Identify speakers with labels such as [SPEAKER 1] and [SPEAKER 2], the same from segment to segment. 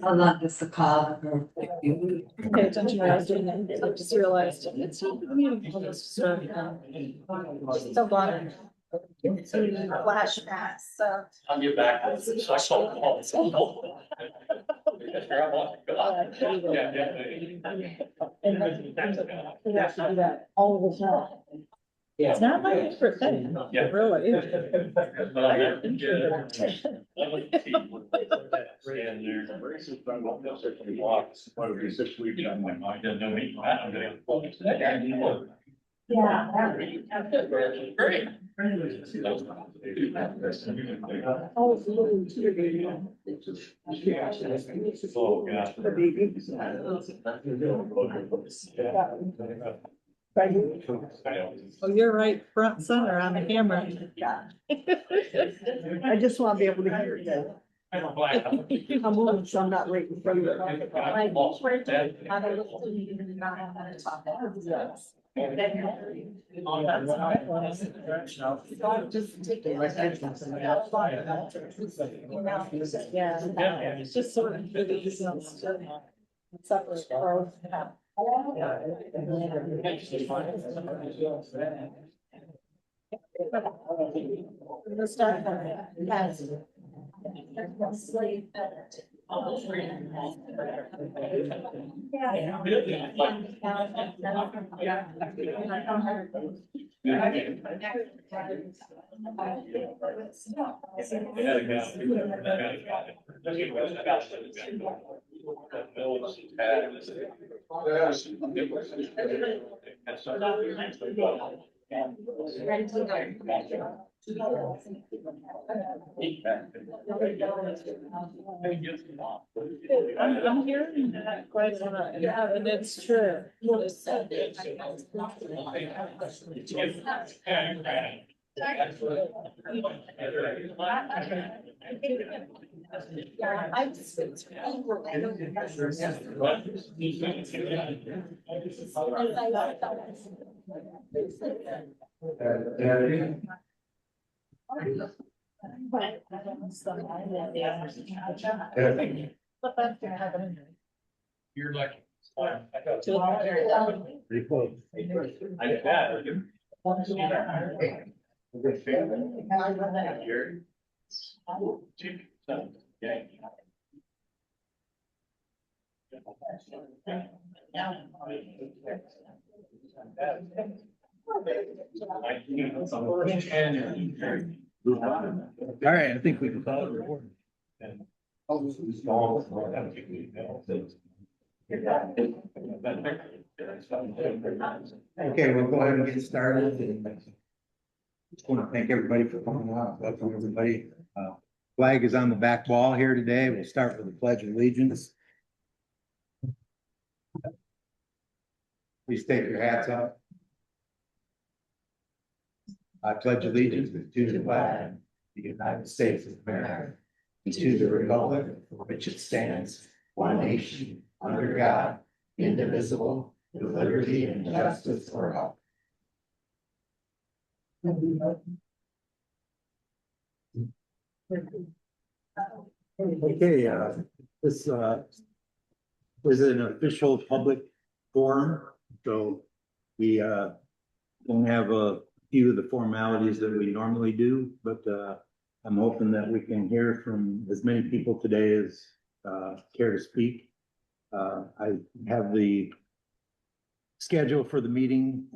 [SPEAKER 1] How long is the call?
[SPEAKER 2] Pay attention when I was doing that. I just realized it's not the meeting. Almost still gone. Flashbacks, so.
[SPEAKER 3] I'll get back. So I saw Paul.
[SPEAKER 2] We have to do that all the time. It's not my favorite thing, really.
[SPEAKER 1] Yeah.
[SPEAKER 3] Great. Oh, God.
[SPEAKER 2] Oh, you're right, front center on the camera.
[SPEAKER 4] I just want to be able to hear you. I'm moving, so I'm not right in front of it.
[SPEAKER 2] Just take it. Yeah, it's just sort of. Separate or. The start. Yes. I'm hearing that quite a lot, and it's true.
[SPEAKER 3] You're like.
[SPEAKER 5] Pretty close.
[SPEAKER 3] I bet.
[SPEAKER 5] All right, I think we can call it recording. Okay, we'll go ahead and get started. Just want to thank everybody for coming out. Welcome, everybody. Flag is on the back wall here today. We'll start with the Pledge of Allegiance. Please take your hats up. I pledge allegiance to the flag of the United States of America and to the republic for which it stands, one nation, under God, indivisible, with liberty and justice for all. Okay, this is an official public forum, so we don't have a few of the formalities that we normally do, but I'm hoping that we can hear from as many people today as care to speak. I have the schedule for the meeting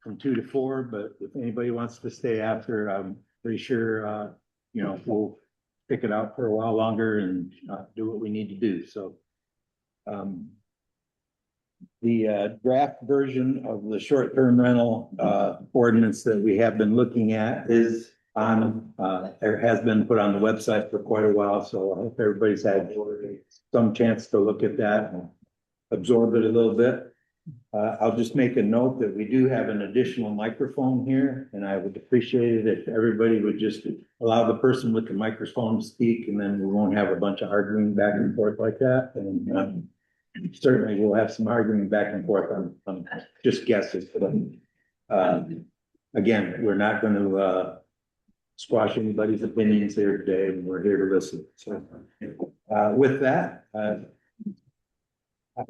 [SPEAKER 5] from 2 to 4, but if anybody wants to stay after, I'm pretty sure you know, we'll pick it out for a while longer and do what we need to do. So the draft version of the short-term rental ordinance that we have been looking at is on, or has been put on the website for quite a while. So I hope everybody's had some chance to look at that and absorb it a little bit. I'll just make a note that we do have an additional microphone here, and I would appreciate it if everybody would just allow the person with the microphone to speak, and then we won't have a bunch of arguing back and forth like that. And certainly we'll have some arguing back and forth on just guesses. But again, we're not going to squash anybody's opinions here today, and we're here to listen. So With that, I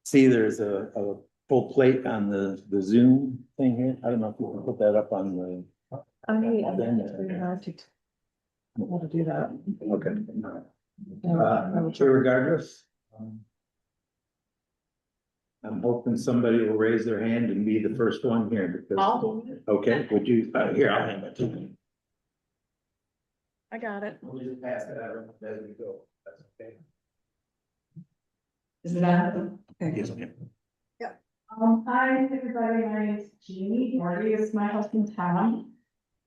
[SPEAKER 5] see there's a full plate on the Zoom thing here. I don't know if you can put that up on the.
[SPEAKER 2] I need to how to do that.
[SPEAKER 5] Okay.
[SPEAKER 2] I will check.
[SPEAKER 5] Regardless. I'm hoping somebody will raise their hand and be the first one here because.
[SPEAKER 2] I'll do it.
[SPEAKER 5] Okay, would you, here, I'll hand it to you.
[SPEAKER 2] I got it.
[SPEAKER 5] We'll just pass it out as we go. That's okay.
[SPEAKER 1] Is that?
[SPEAKER 5] Yes, ma'am.
[SPEAKER 4] Hi, everybody, my name is Jeannie, Marty is my husband Tom.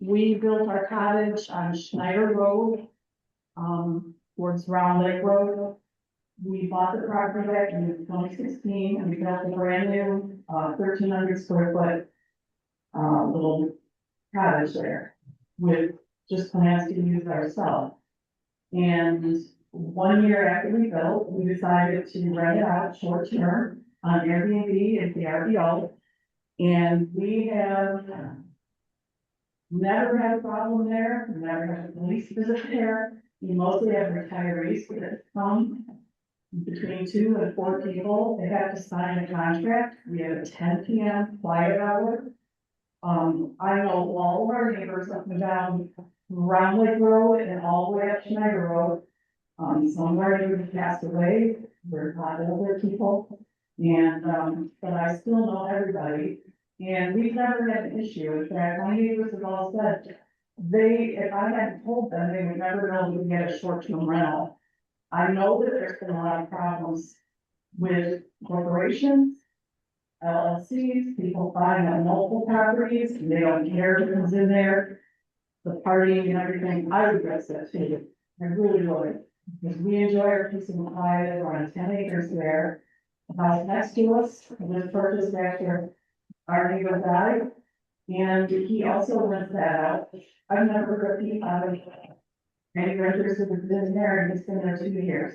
[SPEAKER 4] We built our cottage on Schneider Road, towards Round Lake Road. We bought the property back in 2016 and we built a brand new, 1,300 square foot, little cottage there with just plans to use ourselves. And 1 year after we built, we decided to rent it out short term on Airbnb and the RBO. And we have never had a problem there, never had a police visit there. We mostly have retirees that come between 2 and 4 people. They have to sign a contract. We have a 10 p.m. quiet hour. I know all of our neighbors up and down Round Lake Road and all the way up Schneider Road. Some of our neighbors passed away. We're not older people. And, but I still know everybody. And we've never had an issue. In fact, my neighbors have all said, if I hadn't told them, they would never know we get a short-term rental. I know that there's been a lot of problems with corporations, LLCs, people buying on multiple properties, and they don't care who comes in there. The partying and everything, I would address that too. I really would. Because we enjoy our peace and quiet, we're on 10 acres there. The house next to us was purchased after our neighbor died. And he also rents that out. I've never repeated out of any renters who have been there and he's been there 2 years.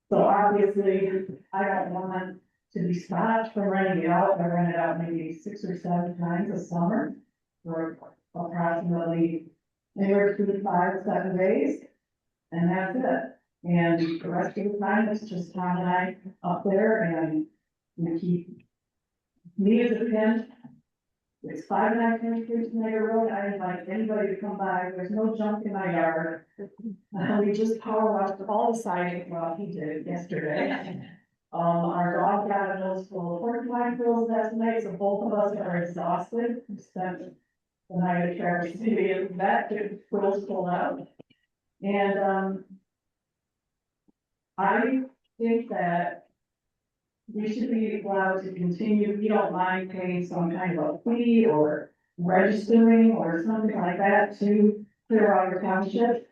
[SPEAKER 4] So obviously, I don't want to be stopped from renting it out. I rent it out maybe 6 or 7 times a summer for approximately anywhere between 5 or 7 days. And that's it. And the rest of the time, it's just Tom and I up there and we keep me as a pin. It's 5.5 kilometers from Schneider Road. I invite anybody to come by. There's no junk in my yard. We just power washed all the siding. Well, he did yesterday. Our dog got a nose full of porcupine quills last night, so both of us are exhausted. We spent the night at Traverse City and that quills pulled out. And, I think that we should be allowed to continue, we don't mind paying some kind of a fee or registering or something like that to Clearwater Township.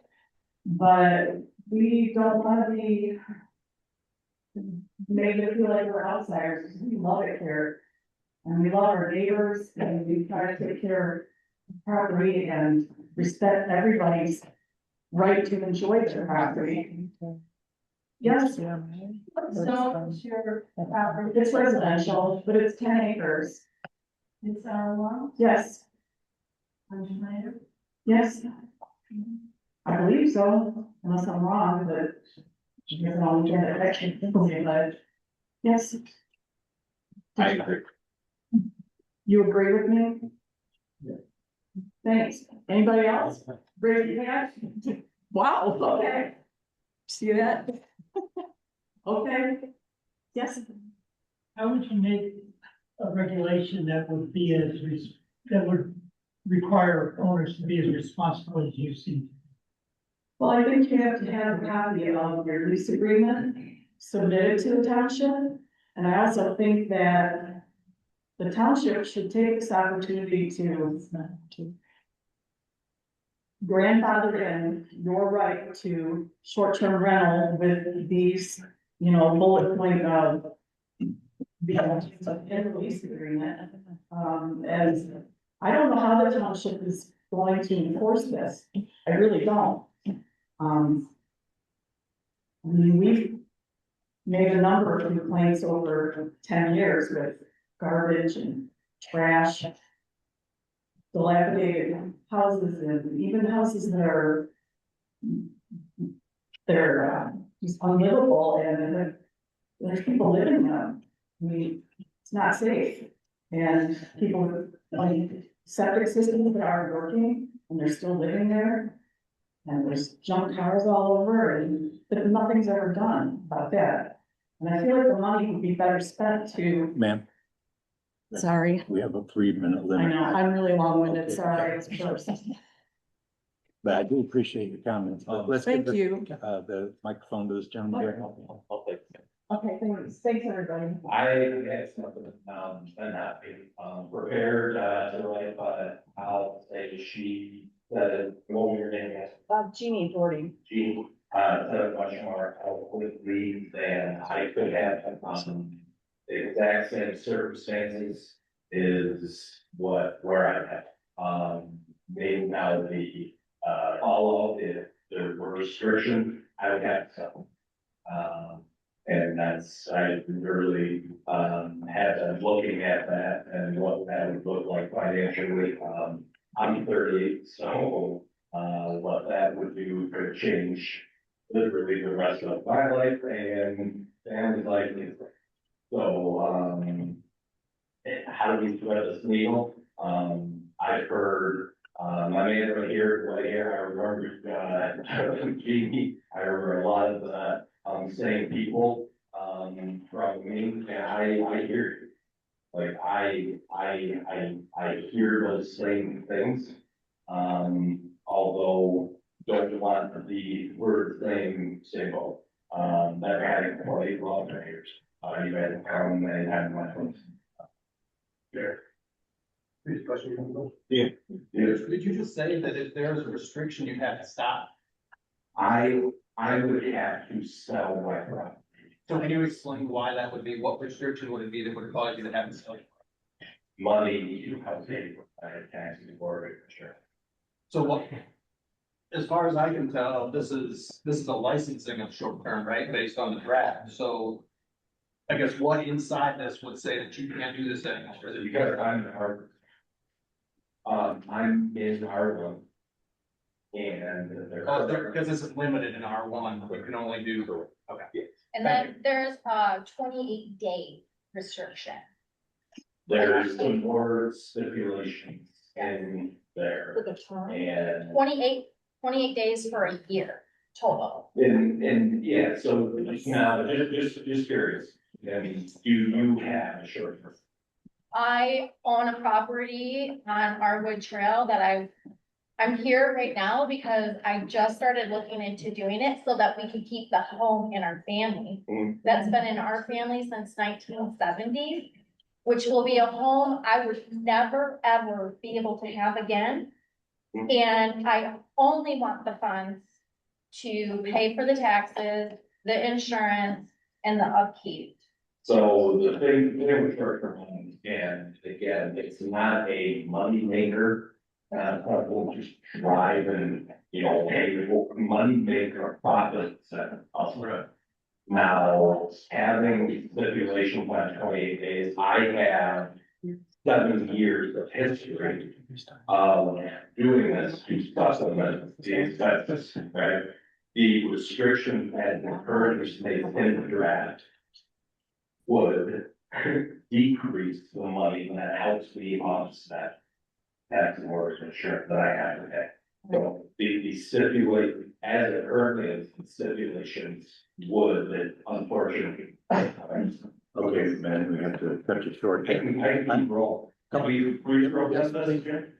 [SPEAKER 4] But we don't want to be made to feel like we're outsiders. We love it here. And we love our neighbors and we try to take care of property and respect everybody's right to enjoy their property. Yes. So, sure, it's residential, but it's 10 acres. It's our law? Yes. Yes. I believe so, unless I'm wrong, but. You know, get it, actually, but, yes.
[SPEAKER 3] I agree.
[SPEAKER 4] You agree with me? Yeah. Thanks. Anybody else? Raise your hand. Wow, okay. See that? Okay. Yes.
[SPEAKER 6] How would you make a regulation that would be that would require owners to be as responsible as you seem?
[SPEAKER 4] Well, I think you have to have a copy of your lease agreement submitted to the township. And I also think that the township should take this opportunity to grandfather in your right to short-term rental with these, bullet point of the lease agreement. As I don't know how the township is going to enforce this. I really don't. We've made a number of complaints over 10 years with garbage and trash, dilapidated houses, and even houses that are they're, just unlivable and there's people living in them. I mean, it's not safe. And people with, like, septic systems that aren't working and they're still living there. And there's junk cars all over and, but nothing's ever done about that. And I feel like the money would be better spent to,
[SPEAKER 5] Ma'am,
[SPEAKER 2] Sorry,
[SPEAKER 5] we have a 3-minute
[SPEAKER 4] I
[SPEAKER 5] limit,
[SPEAKER 4] know, I'm really long-winded, sorry, it's first.
[SPEAKER 5] but I do appreciate your comments. But let's give
[SPEAKER 2] thank you.
[SPEAKER 5] the microphone to this gentleman here.
[SPEAKER 4] Okay, thanks, everybody.
[SPEAKER 3] I had something, and not be, prepared, to write, but I'll say she, what was your name, yes?
[SPEAKER 2] Jeannie Doherty.
[SPEAKER 3] She, said much more eloquently than I could have, the exact same circumstances is where I'm at. Maybe now the, follow, if there were restriction, I would have some. And that's, I really, have been looking at that and what that would look like financially. I'm 38, so, what that would do could change literally the rest of my life and family's life. So, how do we thread this needle? I've heard, my man right here, I remember, Jamie, I remember a lot of the, same people, from me, and I hear you. Like, I hear those same things, although don't want the word same symbol. Never had it for 8 long years. You had come and had my friends. Sure.
[SPEAKER 7] Please, question.
[SPEAKER 3] Yeah.
[SPEAKER 7] Did you just say that if there's a restriction, you have to stop?
[SPEAKER 3] I would have to sell my property.
[SPEAKER 7] So can you explain why that would be? What restriction would it be that would cause you to have to sell?
[SPEAKER 3] Money you have paid, I had taxes for it, sure.
[SPEAKER 7] So what, as far as I can tell, this is a licensing of short term, right, based on the draft, so. I guess what inside this would say that you can't do this anymore?
[SPEAKER 3] Because I'm in Harvard. I'm in Harvard. And
[SPEAKER 7] Oh, because this is limited in R1, we can only do, okay.
[SPEAKER 8] And then there's a 28-day restriction.
[SPEAKER 3] there's some more stipulations in there.
[SPEAKER 2] For the term.
[SPEAKER 3] And
[SPEAKER 8] 28 days for a year total.
[SPEAKER 3] And yeah, so now, just curious, I mean, do you have a short term?
[SPEAKER 8] I own a property on Arwood Trail that I'm here right now because I just started looking into doing it so that we could keep the home in our family.
[SPEAKER 3] Mhm.
[SPEAKER 8] That's been in our family since 1970, which will be a home I would never, ever be able to have again.
[SPEAKER 3] Mhm.
[SPEAKER 8] And I only want the funds to pay for the taxes, the insurance, and the upkeep.
[SPEAKER 3] So the thing with short term homes, and again, it's not a money maker. People just drive and, pay for money maker profits and elsewhere. Now, having stipulation on 28 days, I have 7 years of history of doing this to supplement the expenses, right? The restriction that the current state in the draft would decrease the money that helps me offset tax and mortgage insurance that I have to pay. So the stipulate, as it currently is, the stipulations would unfortunately.
[SPEAKER 5] Okay, man, we have to cut you short.
[SPEAKER 3] I can roll. Can we roll this, Jim?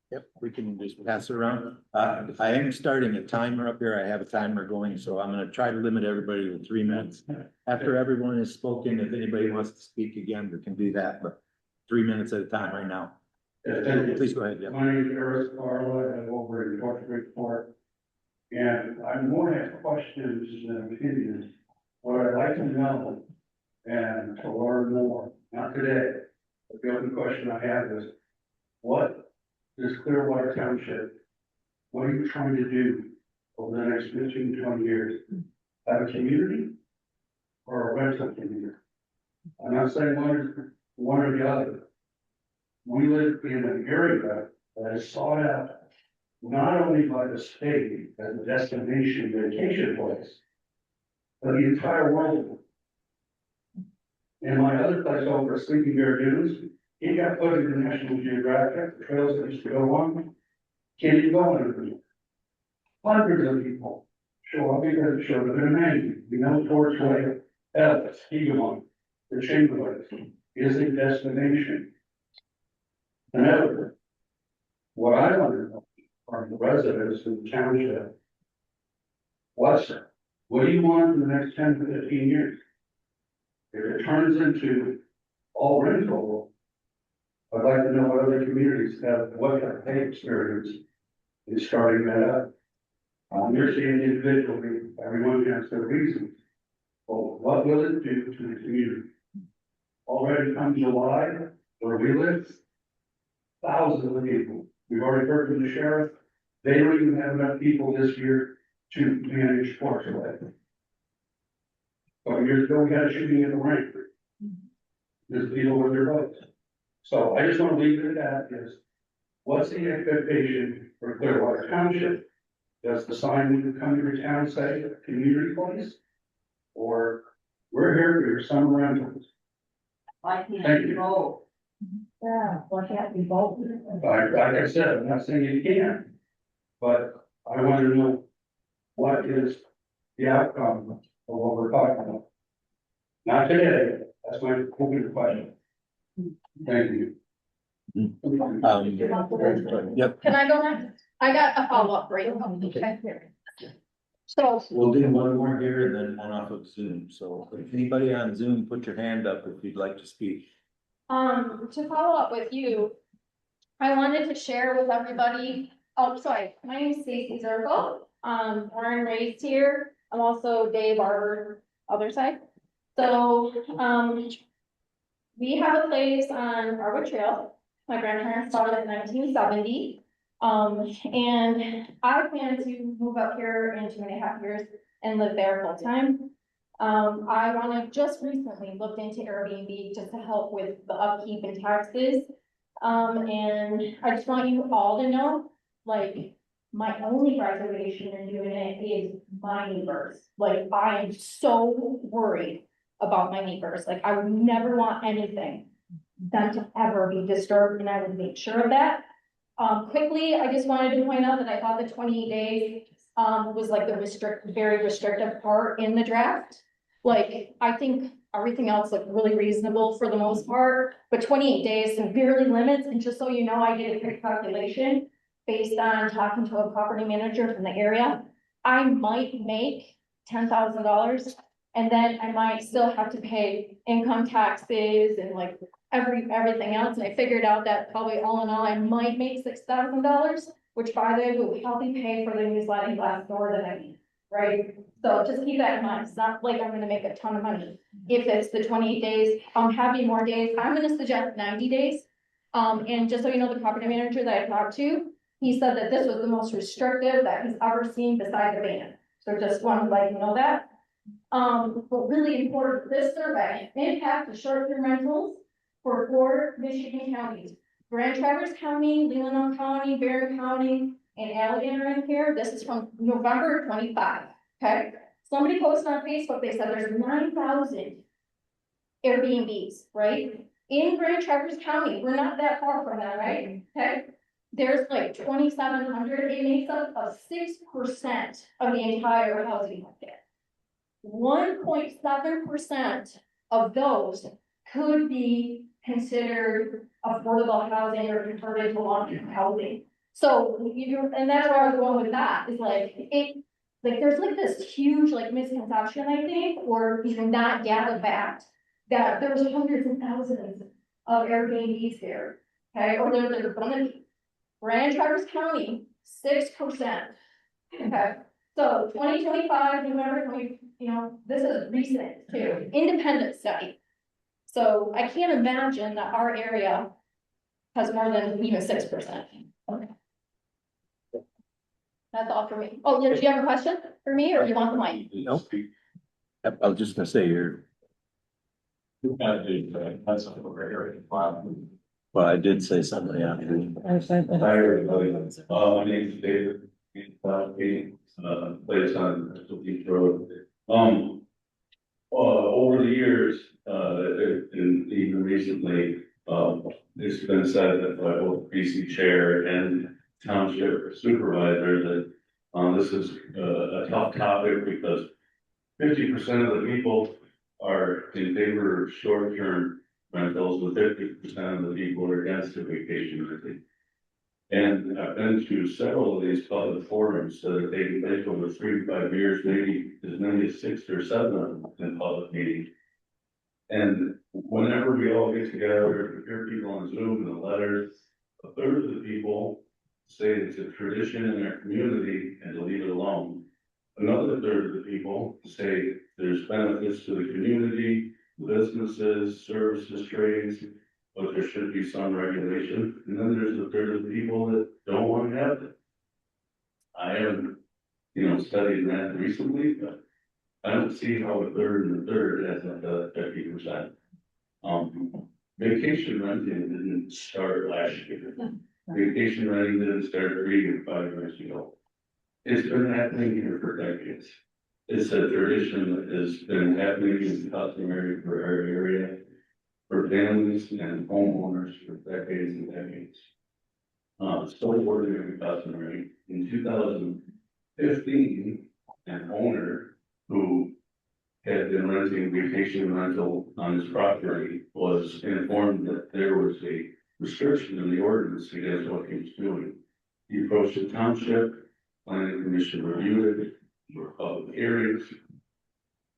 [SPEAKER 5] Yep, we can just pass it around. I am starting a timer up here. I have a timer going, so I'm gonna try to limit everybody to 3 minutes. After everyone has spoken, if anybody wants to speak again, we can do that, but 3 minutes at a time right now. Please go ahead, Jeff.
[SPEAKER 9] My name is Eric Carla, I'm over in North Park. And I'm more to ask questions than opinions. What I'd like to know and to learn more, not today, but the only question I have is, what is Clearwater Township? What are you trying to do over the next 15 to 20 years? Have a community or a rental community? I'm not saying one or the other. We live in an area that is sought out not only by the state as a destination vacation place, but the entire world. And my other place over, Sleeping Bear Dunes, it got put in the National Geographic, the trails that used to go on, can't even go under. Hundreds of people show up because it showed up in a magazine, you know, Torchway, Ellis, Eagle, the Chamberlain is a destination. Another, what I want to know from the residents of the township, what do you want in the next 10 to 15 years? If it turns into all rental, I'd like to know what other communities have, what kind of pay experience in starting that up. I understand individually, everyone has their reasons. Well, what will it do to the community? Already come July, where we live, thousands of people. We've already heard from the sheriff. They don't even have enough people this year to manage Torchway. A couple years ago, we had a shooting in the rank. There's people with their votes. So I just want to leave it at that is, what's the expectation for Clearwater Township? Does the sign when you come to your town say community place? Or we're here for your summer rentals?
[SPEAKER 1] Why can't
[SPEAKER 9] Thank
[SPEAKER 1] you
[SPEAKER 9] you.
[SPEAKER 1] vote?
[SPEAKER 4] Yeah, why can't we vote?
[SPEAKER 9] Like I said, I'm not saying you can't, but I want to know what is the outcome of what we're talking about. Not today, that's my open question. Thank you.
[SPEAKER 5] Yep.
[SPEAKER 8] Can I go next? I got a follow-up for you. Okay. So,
[SPEAKER 5] We'll do one more here, then one off of Zoom. So if anybody on Zoom, put your hand up if you'd like to speak.
[SPEAKER 8] to follow up with you, I wanted to share with everybody, oh, sorry, my name is Stacy Zirkle. Born and raised here. I'm also Dave Barber, other side. So, we have a place on Arwood Trail. My grandparents bought it in 1970. And I plan to move up here in 2.5 years and live there full time. I just recently looked into Airbnb just to help with the upkeep and taxes. And I just want you all to know, like, my only reservation in doing it is my neighbors. Like, I am so worried about my neighbors. Like, I would never want anything them to ever be disturbed, and I would make sure of that. Quickly, I just wanted to point out that I thought the 28 days, was like the very restrictive part in the draft. Like, I think everything else looked really reasonable for the most part, but 28 days severely limits, and just so you know, I did a quick calculation based on talking to a property manager from the area. I might make $10,000, and then I might still have to pay income taxes and like everything else, and I figured out that probably all in all, I might make $6,000, which by the way, will help me pay for the new sliding glass door that I need, right? So just keep that in mind. It's not like I'm gonna make a ton of money. If it's the 28 days, having more days, I'm gonna suggest 90 days. And just so you know, the property manager that I talked to, he said that this was the most restrictive that he's ever seen besides the ban. So just want to let you know that. But really important, this survey impact the short-term rentals for 4 Michigan counties: Grand Traverse County, Leelanau County, Barron County, and Allegheny in here. This is from November 25, okay? Somebody posted on Facebook, they said there's 9,000 Airbnbs, right? In Grand Traverse County, we're not that far from that, right? Okay? There's like 2,700, it makes up of 6% of the entire housing market. 1.7% of those could be considered affordable housing or converted to long-term housing. So and that's where I was going with that, is like, there's like this huge like misconception, I think, or even not gather fact, that there's hundreds and thousands of Airbnbs here, okay, or there's gonna be. Grand Traverse County, 6%. Okay, so 2025, November 20, this is recent too, independent study. So I can't imagine that our area has more than even 6%. Okay. That's all for me. Oh, did you have a question for me, or you want the mic?
[SPEAKER 5] No. I was just gonna say you're.
[SPEAKER 3] That's a great area.
[SPEAKER 5] Well, I did say something, yeah.
[SPEAKER 3] Hi, everybody. My name is David. Place on Beach Road. Over the years, and even recently, it's been said that by both PC chair and township supervisor that, this is a tough topic because 50% of the people are in favor of short-term rentals, and 50% of the people are against the vacation renting. And I've been to several of these public forums that are taking place over 3 to 5 years, maybe as many as 6 or 7 of them in public meetings. And whenever we all get together, hear people on Zoom and the letters, a third of the people say it's a tradition in their community and to leave it alone. Another third of the people say there's benefits to the community, businesses, services, trades, but there should be some regulation. And then there's a third of the people that don't want to have it. I haven't, studied that recently, but I don't see how a third and a third adds up to 50%. Vacation renting didn't start last year. Vacation renting didn't start 3 or 5 years ago. It's been happening here for decades. It's a tradition that has been happening in customary for our area, for families and homeowners for decades and decades. So ordinary and customary. In 2015, an owner who had been renting vacation rental on his property was informed that there was a restriction in the ordinance against what he was doing. He approached the township, planning commission reviewed it, for public hearings.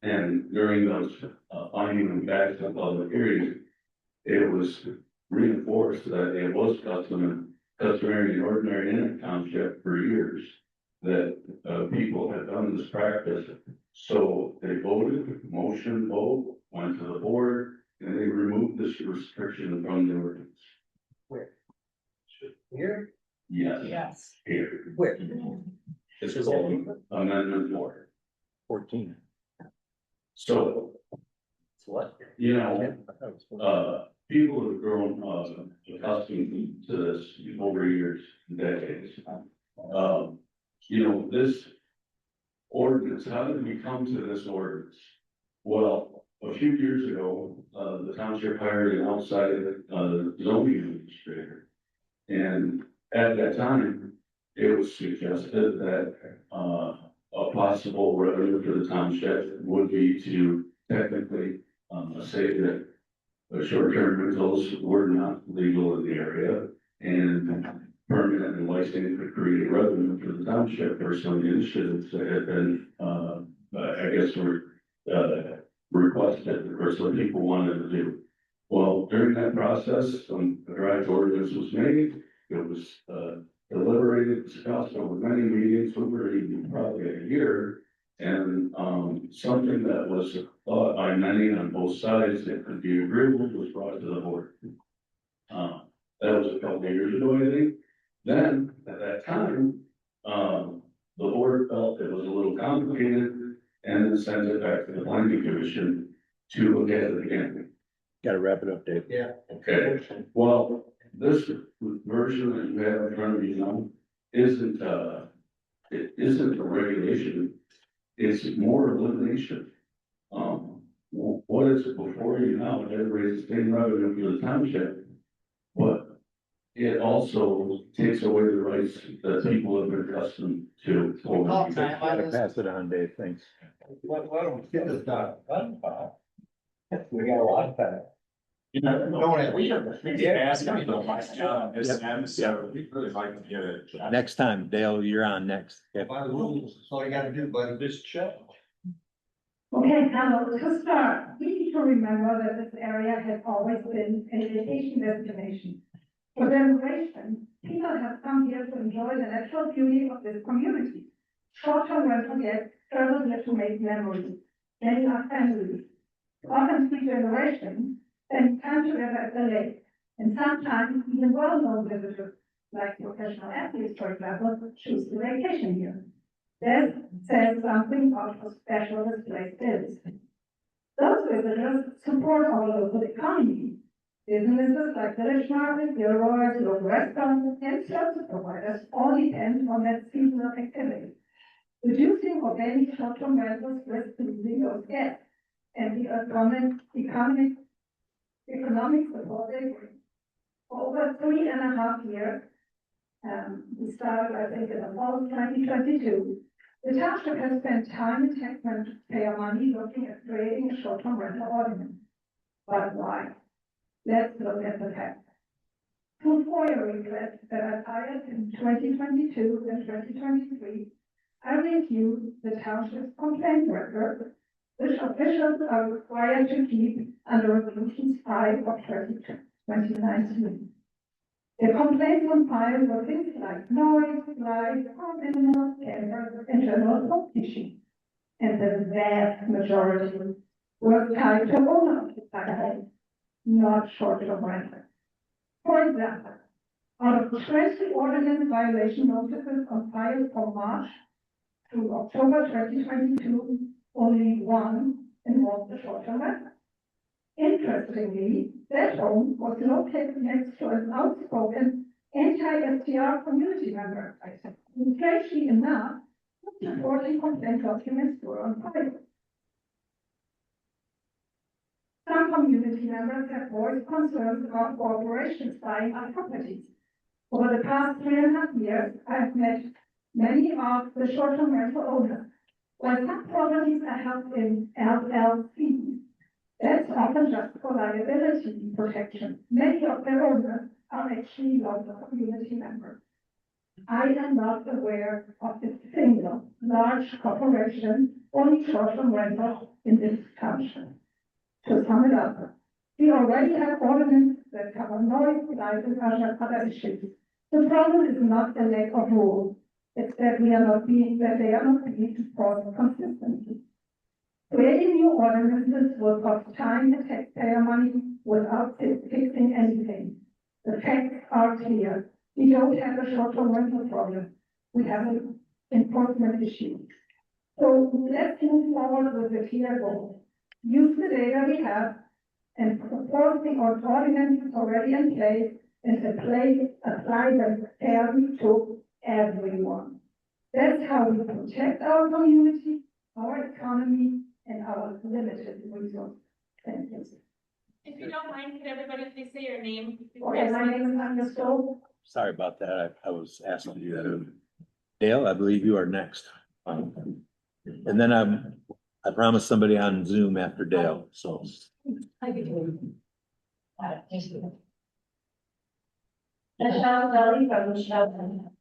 [SPEAKER 3] And during those finding them back to public hearings, it was reinforced that it was customary and ordinary in a township for years that people had done this practice. So they voted, motion vote, went to the board, and they removed this restriction from the ordinance.
[SPEAKER 7] Where? Here?
[SPEAKER 3] Yes.
[SPEAKER 2] Yes.
[SPEAKER 3] Here.
[SPEAKER 7] Where?
[SPEAKER 3] It's called Amendment 4.
[SPEAKER 5] 14.
[SPEAKER 3] So,
[SPEAKER 7] What?
[SPEAKER 3] people have grown accustomed to this over years, decades. This ordinance, how did we come to this ordinance? Well, a few years ago, the township hired an outside zoning administrator. And at that time, it was suggested that a possible revenue for the township would be to technically say that short-term rentals were not legal in the area, and permanent and licensing could create revenue for the township for some of the initiatives that had been, requested or some people wanted to do. Well, during that process, some draft ordinance was made. It was deliberated, discussed over many meetings, over even probably a year. And something that was thought by many on both sides that could be agreeable was brought to the board. That was a couple of years ago, I think. Then, at that time, the board felt it was a little complicated and then sent it back to the planning commission to look at it again.
[SPEAKER 5] Got to wrap it up, Dave.
[SPEAKER 7] Yeah.
[SPEAKER 3] Okay, well, this version that you have in front of you now isn't, it isn't a regulation. It's more elimination. What is it before you now? It raises the same revenue for the township, but it also takes away the rights that people have been accustomed to.
[SPEAKER 5] Gotta pass it on, Dave, thanks.
[SPEAKER 7] Why don't we get this done? We got a lot of time.
[SPEAKER 10] We did ask him, though, my job is them, so we'd really like to get it.
[SPEAKER 5] Next time, Dale, you're on next. Okay.
[SPEAKER 7] By the rules, that's all you gotta do, buddy.
[SPEAKER 10] This check.
[SPEAKER 4] Okay, now, to start, we need to remember that this area has always been a vacation destination. For generations, people have come here to enjoy the natural beauty of this community. Short-term rental guests travel here to make memories. Many are families. Often 3 generations spend time together at the lake. And sometimes even well-known visitors, like professional athletes, for example, choose to vacation here. That says something about how special this place is. Those visitors support our local economy. Businesses like village markets, Clearwater, local restaurants, and service providers all depend on that seasonal activity. Reducing organic short-term rentals risks losing those guests and the economic support they bring. For over 3.5 years, we started, I think, in the fall of 2022, the township has spent time and taxpayer money looking at creating a short-term rental ordinance. But why? Let's look at the facts. Two FOIA requests that I filed in 2022 and 2023, I reviewed the township's complaint record, which officials are required to keep under Resolution 5 of 2019. The complaints on file were things like noise, light, home animals, cameras, and general smoke issues. And the vast majority were tied to owner-occupied homes, not short-term rentals. For example, out of 20 ordinance violation notices on file from March through October 2022, only one involved a short-term rental. Interestingly, that home was located next to an outspoken anti-STR community member. Strangely enough, supporting complaint documents were on file. Some community members have voiced concerns about corporations buying our properties. Over the past 3.5 years, I have met many of the short-term rental owners. While some properties are held in LLCs, that's often just for liability protection. Many of their owners are actually local community members. I am not aware of a single large corporation owning short-term rental in this township. To sum it up, we already have ordinances that cover noise, light, and other issues. The problem is not the lack of rules, it's that they are not being enforced consistently. Creating new ordinances will cost time and taxpayer money without fixing anything. The facts are clear. We don't have a short-term rental problem. We have an enforcement issue. So let's move forward with a clear goal. Use the data we have and support the ordinances already in place and apply them fairly to everyone. That's how we protect our community, our economy, and our limited resources. Thank you.
[SPEAKER 11] If you don't mind, could everybody please say your name?
[SPEAKER 4] Okay, my name is Anya Stoll.
[SPEAKER 5] Sorry about that. I was asking to do that. Dale, I believe you are next. And then I promised somebody on Zoom after Dale, so.
[SPEAKER 11] I could do it.
[SPEAKER 4] Michelle Deli from Michelle.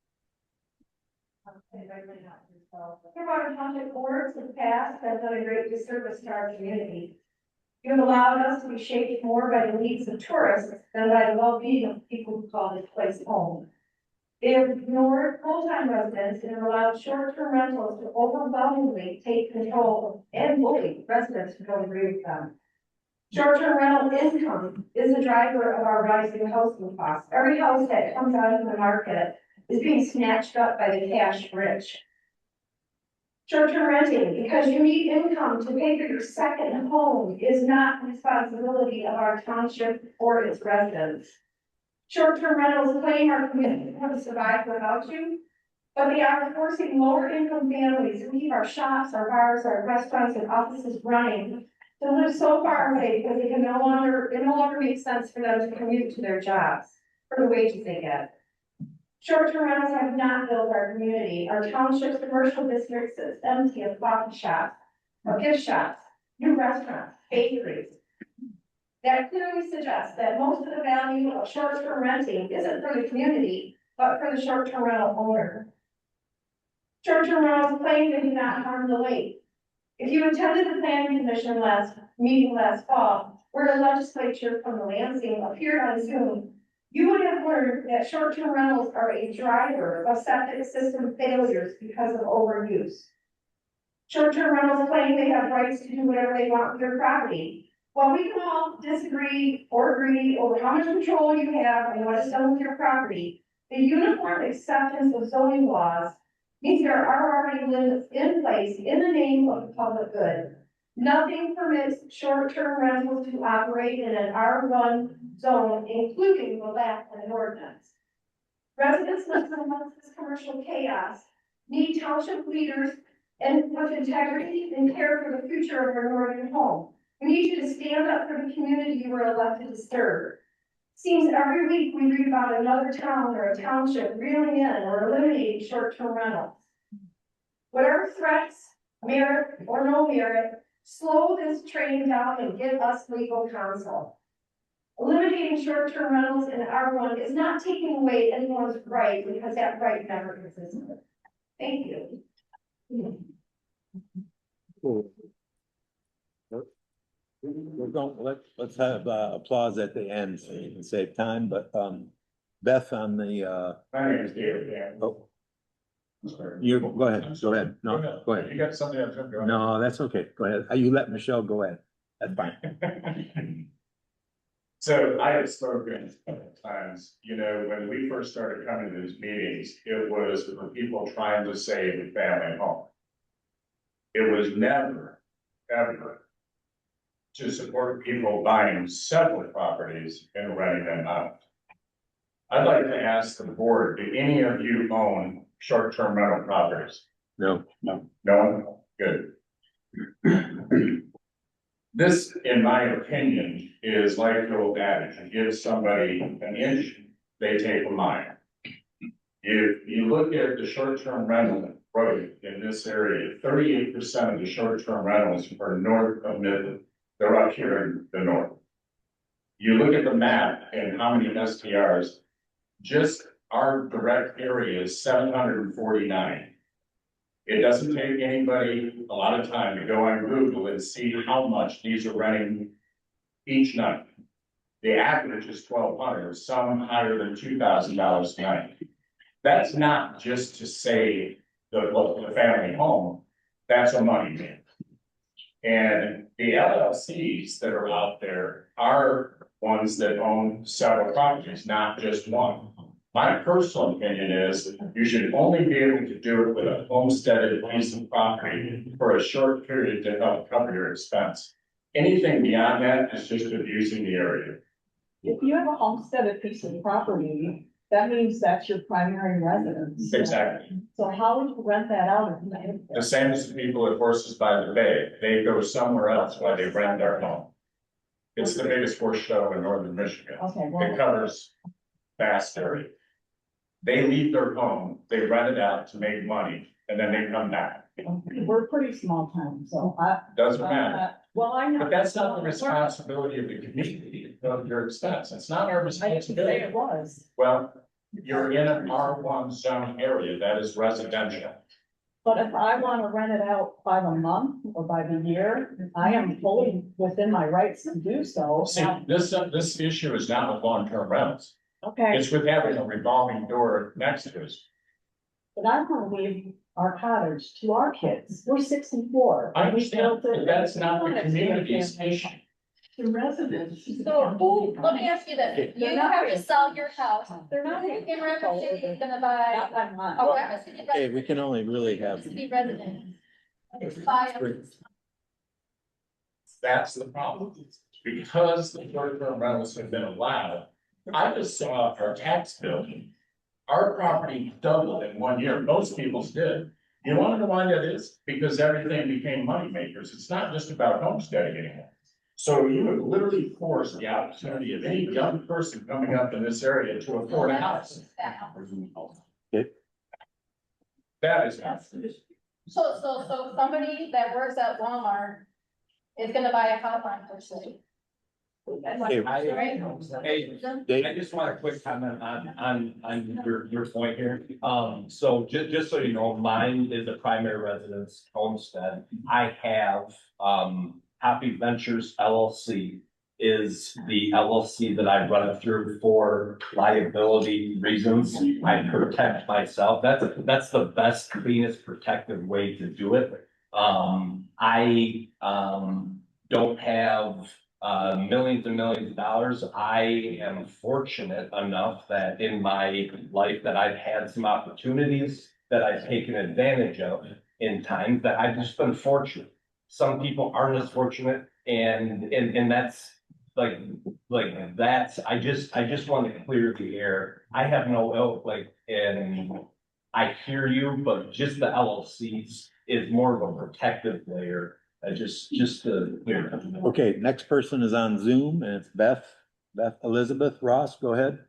[SPEAKER 4] Clearwater Township boards in the past have done a great disservice to our community. You have allowed us to be shaped more by the needs of tourists than by the well-being of people who call this place home. They have ignored full-time residents and have allowed short-term rentals to overwhelmingly take control and bully residents who don't agree with them. Short-term rental income is the driver of our rising housing costs. Every house that comes out of the market is being snatched up by the cash rich. Short-term renting, because you need income to pay for your second home, is not the responsibility of our township or its residents. Short-term rentals claim our community can survive without you, but they are forcing lower income families who keep our shops, our bars, our restaurants, and offices running to live so far away because it no longer makes sense for them to commute to their jobs for the wages they get. Short-term rentals have not built our community. Our township's commercial districts is empty of coffee shops, of gift shops, new restaurants, bakeries. That clearly suggests that most of the value of short-term renting isn't for the community, but for the short-term rental owner. Short-term rentals claim they do not harm the lake. If you attended the planning commission meeting last fall, where the legislature from the Lansing appeared on Zoom, you would have learned that short-term rentals are a driver of septic system failures because of overuse. Short-term rentals claim they have rights to do whatever they want with their property. While we can all disagree or agree over how much control you have and what is done with your property, the uniform acceptance of zoning laws means there are already limits in place in the name of the public good.
[SPEAKER 12] Nothing permits short-term rentals to operate in an R1 zone, including the Lackland ordinance. Residents living amongst this commercial chaos need township leaders and with integrity and care for the future of our northern home. We need you to stand up for the community you were elected to serve. Seems every week we read about another town or a township reeling in or eliminating short-term rentals. Whatever threats, merit or no merit, slow this train down and give us legal counsel. Eliminating short-term rentals in R1 is not taking away anyone's right because that right never existed. Thank you.
[SPEAKER 5] Cool. We're going, let's have applause at the end so you can save time, but Beth on the
[SPEAKER 10] My name is David. Yeah.
[SPEAKER 5] oh, you go ahead. No, go ahead.
[SPEAKER 10] You got something else? Go ahead.
[SPEAKER 5] No, that's okay. Go ahead. You let Michelle go ahead. That's fine.
[SPEAKER 10] So I have spoken a couple of times, you know, when we first started coming to these meetings, it was for people trying to save a family home. It was never, ever to support people buying several properties and renting them out. I'd like to ask the board, do any of you own short-term rental properties?
[SPEAKER 5] No.
[SPEAKER 10] No? Good. This, in my opinion, is like the old adage, you give somebody an inch, they take a mile. If you look at the short-term rental growth in this area, 38% of the short-term rentals are north of Midland. They're up here in the north. You look at the map and how many STRs, just our direct area is 749. It doesn't take anybody a lot of time to go on Google and see how much these are renting each night. The average is $1,200, some higher than $2,000 a night. That's not just to save the family home, that's a money man. And the LLCs that are out there are ones that own several properties, not just one. My personal opinion is you should only be able to do it with a homesteaded piece of property for a short period to help cover your expense. Anything beyond that is just abusing the area.
[SPEAKER 2] If you have a homesteaded piece of property, that means that's your primary residence.
[SPEAKER 10] Exactly.
[SPEAKER 2] So how would you rent that out?
[SPEAKER 10] The same as the people at Horses by the Bay. They go somewhere else while they rent their home. It's the biggest horse show in northern Michigan.
[SPEAKER 2] Okay,
[SPEAKER 10] It covers vast area. They leave their home, they rent it out to make money, and then they come back.
[SPEAKER 2] we're a pretty small town, so
[SPEAKER 10] Doesn't matter.
[SPEAKER 2] well, I know.
[SPEAKER 10] But that's not the responsibility of the community of your expense. It's not our
[SPEAKER 2] I didn't say
[SPEAKER 10] responsibility.
[SPEAKER 2] it was,
[SPEAKER 10] Well, you're in an R1 zone area that is residential.
[SPEAKER 2] but if I want to rent it out by the month or by the year, I am fully within my rights to do so.
[SPEAKER 10] See, this issue is not with long-term rentals.
[SPEAKER 2] Okay,
[SPEAKER 10] It's with having a revolving door next to us.
[SPEAKER 2] but I want to leave our cottage to our kids. We're 64.
[SPEAKER 10] I understand,
[SPEAKER 2] We built it-
[SPEAKER 10] but that's not
[SPEAKER 2] we
[SPEAKER 10] the
[SPEAKER 2] want it to be a
[SPEAKER 10] community's
[SPEAKER 2] family.
[SPEAKER 10] issue.
[SPEAKER 4] The residents.
[SPEAKER 8] So let me ask you this, you have to sell your house,
[SPEAKER 2] They're not.
[SPEAKER 8] who in Rapid City is gonna buy
[SPEAKER 2] Not by mine.
[SPEAKER 8] a Rapid City
[SPEAKER 5] Okay, we
[SPEAKER 8] resident?
[SPEAKER 5] can only really have.
[SPEAKER 8] City resident. Buy a-
[SPEAKER 10] That's the problem. Because the short-term rentals have been allowed, I just saw our tax bill. Our property doubled in 1 year. Most people's did. You wanna know why that is? Because everything became money makers. It's not just about homesteading anymore. So you would literally force the opportunity of any young person coming up in this area to afford a house. That is.
[SPEAKER 8] So somebody that works at Walmart is gonna buy a house on First City.
[SPEAKER 5] Okay,
[SPEAKER 8] Right?
[SPEAKER 5] Dave,
[SPEAKER 13] just want a quick comment on your point here. So just so you know, mine is a primary residence homestead. I have, Happy Ventures LLC is the LLC that I run it through for liability reasons. I protect myself. That's the best, cleanest, protective way to do it. I don't have millions and millions of dollars. I am fortunate enough that in my life that I've had some opportunities that I've taken advantage of in times that I've just been fortunate. some people aren't as fortunate, and that's like, that's, I just want to clear the air. I have no ill, and I hear you, but just the LLCs is more of a protective layer, just to clear.
[SPEAKER 5] Okay, next person is on Zoom, and it's Beth Elizabeth Ross, go ahead.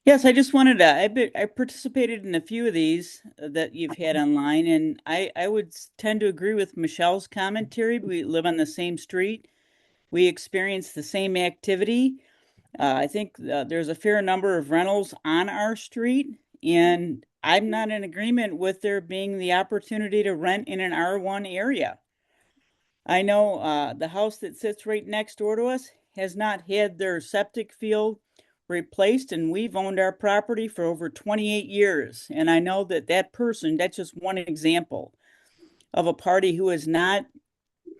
[SPEAKER 14] Yes, I just wanted to, I participated in a few of these that you've had online, and I would tend to agree with Michelle's commentary. We live on the same street. We experience the same activity. I think there's a fair number of rentals on our street, and I'm not in agreement with there being the opportunity to rent in an R1 area. I know the house that sits right next door to us has not had their septic field replaced, and we've owned our property for over 28 years. And I know that that person, that's just one example of a party who is not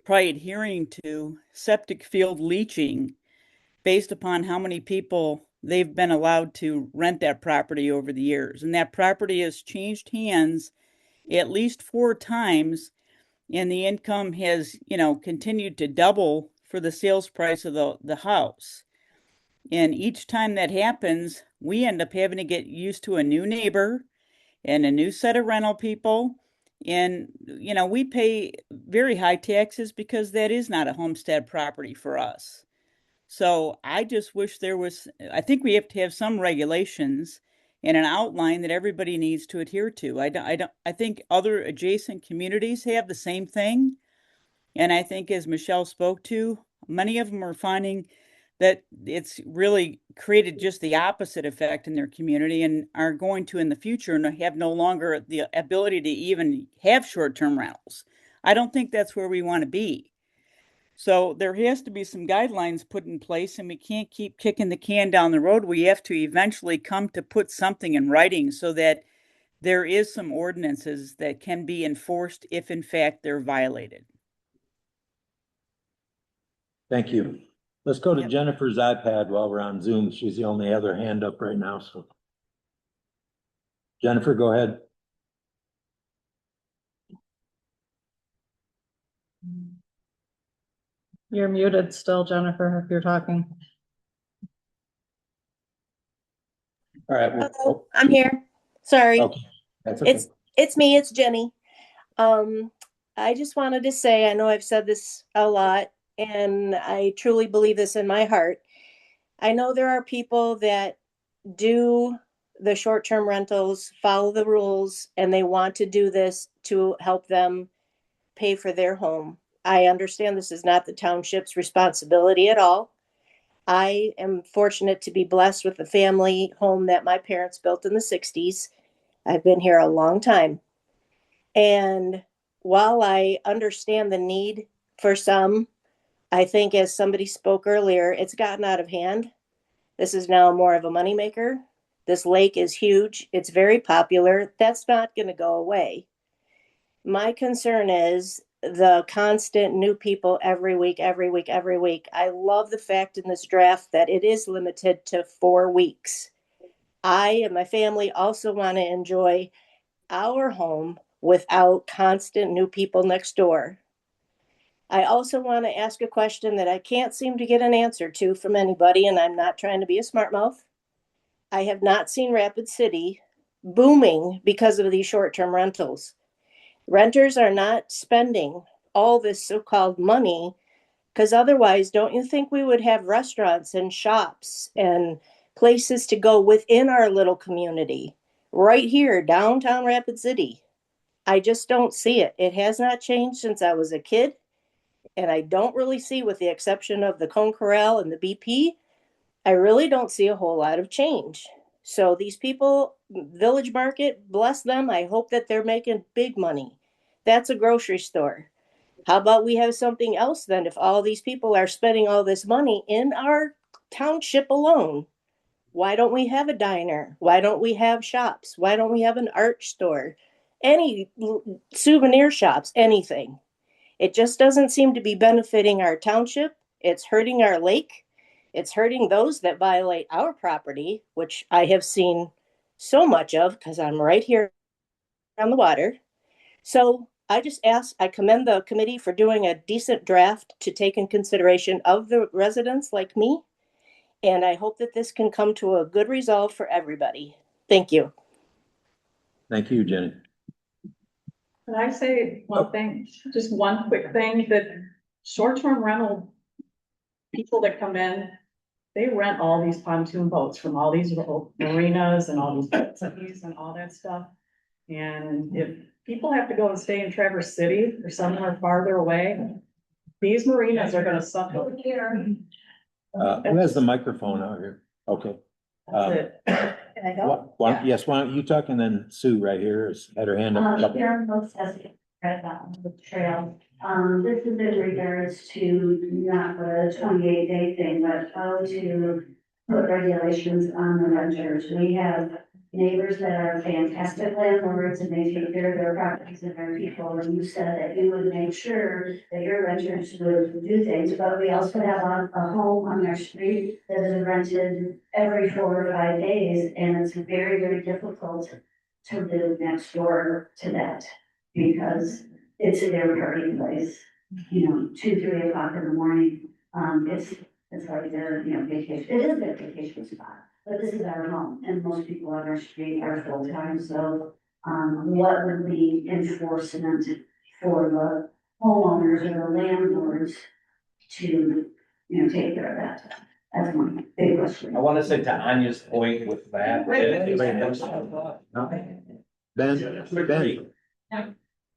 [SPEAKER 14] probably adhering to septic field leaching based upon how many people they've been allowed to rent that property over the years. And that property has changed hands at least 4 times, and the income has, continued to double for the sales price of the house. And each time that happens, we end up having to get used to a new neighbor and a new set of rental people. And, we pay very high taxes because that is not a homestead property for us. So I just wish I think we have to have some regulations and an outline that everybody needs to adhere to. I think other adjacent communities have the same thing. And I think, as Michelle spoke to, many of them are finding that it's really created just the opposite effect in their community, and are going to, in the future, and have no longer the ability to even have short-term rentals. I don't think that's where we want to be. So there has to be some guidelines put in place, and we can't keep kicking the can down the road. We have to eventually come to put something in writing so that there is some ordinances that can be enforced if in fact they're violated.
[SPEAKER 5] Thank you. Let's go to
[SPEAKER 14] Yep.
[SPEAKER 5] Jennifer's iPad while we're on Zoom. She's the only other hand up right now, so. Jennifer, go ahead.
[SPEAKER 2] You're muted still, Jennifer, if you're talking.
[SPEAKER 5] All right.
[SPEAKER 15] Hello, I'm here. Sorry.
[SPEAKER 5] Okay. That's okay.
[SPEAKER 15] It's me, it's Jenny. I just wanted to say, I know I've said this a lot, and I truly believe this in my heart. I know there are people that do the short-term rentals, follow the rules, and they want to do this to help them pay for their home. I understand this is not the township's responsibility at all. I am fortunate to be blessed with a family home that my parents built in the 60s. I've been here a long time. And while I understand the need for some, I think, as somebody spoke earlier, it's gotten out of hand. This is now more of a moneymaker. This lake is huge. It's very popular. That's not going to go away. My concern is the constant new people every week. I love the fact in this draft that it is limited to 4 weeks. I and my family also want to enjoy our home without constant new people next door. I also want to ask a question that I can't seem to get an answer to from anybody, and I'm not trying to be a smart mouth. I have not seen Rapid City booming because of these short-term rentals. Renters are not spending all this so-called money, because otherwise, don't you think we would have restaurants and shops and places to go within our little community right here, downtown Rapid City? I just don't see it. It has not changed since I was a kid. And I don't really see, with the exception of the Cone Corral and the BP, I really don't see a whole lot of change. So these people, Village Market, bless them. I hope that they're making big money. That's a grocery store. How about we have something else then? If all these people are spending all this money in our township alone, why don't we have a diner? Why don't we have shops? Why don't we have an art store? Any souvenir shops, anything. It just doesn't seem to be benefiting our township. It's hurting our lake. It's hurting those that violate our property, which I have seen so much of because I'm right here on the water. So I commend the committee for doing a decent draft to take in consideration of the residents like me. And I hope that this can come to a good resolve for everybody. Thank you.
[SPEAKER 5] Thank you, Jenny.
[SPEAKER 2] Can I say one thing, just one quick thing, that short-term rental people that come in, they rent all these pontoon boats from all these little marinas and all these cities and all that stuff. And if people have to go and stay in Traverse City or somewhere farther away, these marinas are gonna suffer.
[SPEAKER 5] Who has the microphone out here? Okay.
[SPEAKER 2] That's it.
[SPEAKER 12] Can I go?
[SPEAKER 5] Yes, why don't you talk, and then Sue right here has had her hand up.
[SPEAKER 4] Karen Most has read that on the trail. This is in regards to not the 28-day thing, but how to put regulations on the renters. We have neighbors that are fantastic landlords and they take care of their properties and their people. And you said that you would make sure that your renters would do things, but we also have a home on our street that is rented every 4 or 5 days. And it's very, very difficult to live next door to that because it's their party place, 2, 3 o'clock in the morning. It's like their, vacation. It is their vacation spot, but this is our home, and most people on our street are full time. So, what would be enforcement for the homeowners or the landlords to, take care of that? That's my big question.
[SPEAKER 13] I want to say to Anya's point with that.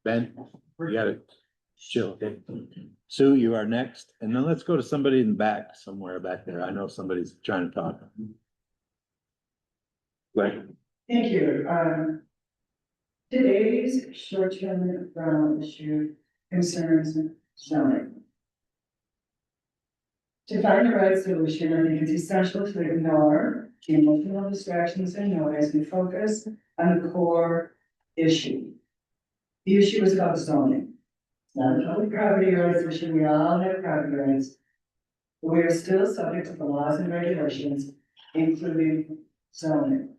[SPEAKER 5] Ben, you got it. Chill, okay. Sue, you are next, and then let's go to somebody in the back, somewhere back there. I know somebody's trying to talk. Right.
[SPEAKER 4] Thank you. Today's short-term rental issue concerns zoning. To find the right solution, I think it's essential to ignore the emotional distractions and noise and focus on the core issue. The issue is about zoning. It's not a public property rights issue. We all have property rights. But we are still subject to the laws and regulations, including zoning.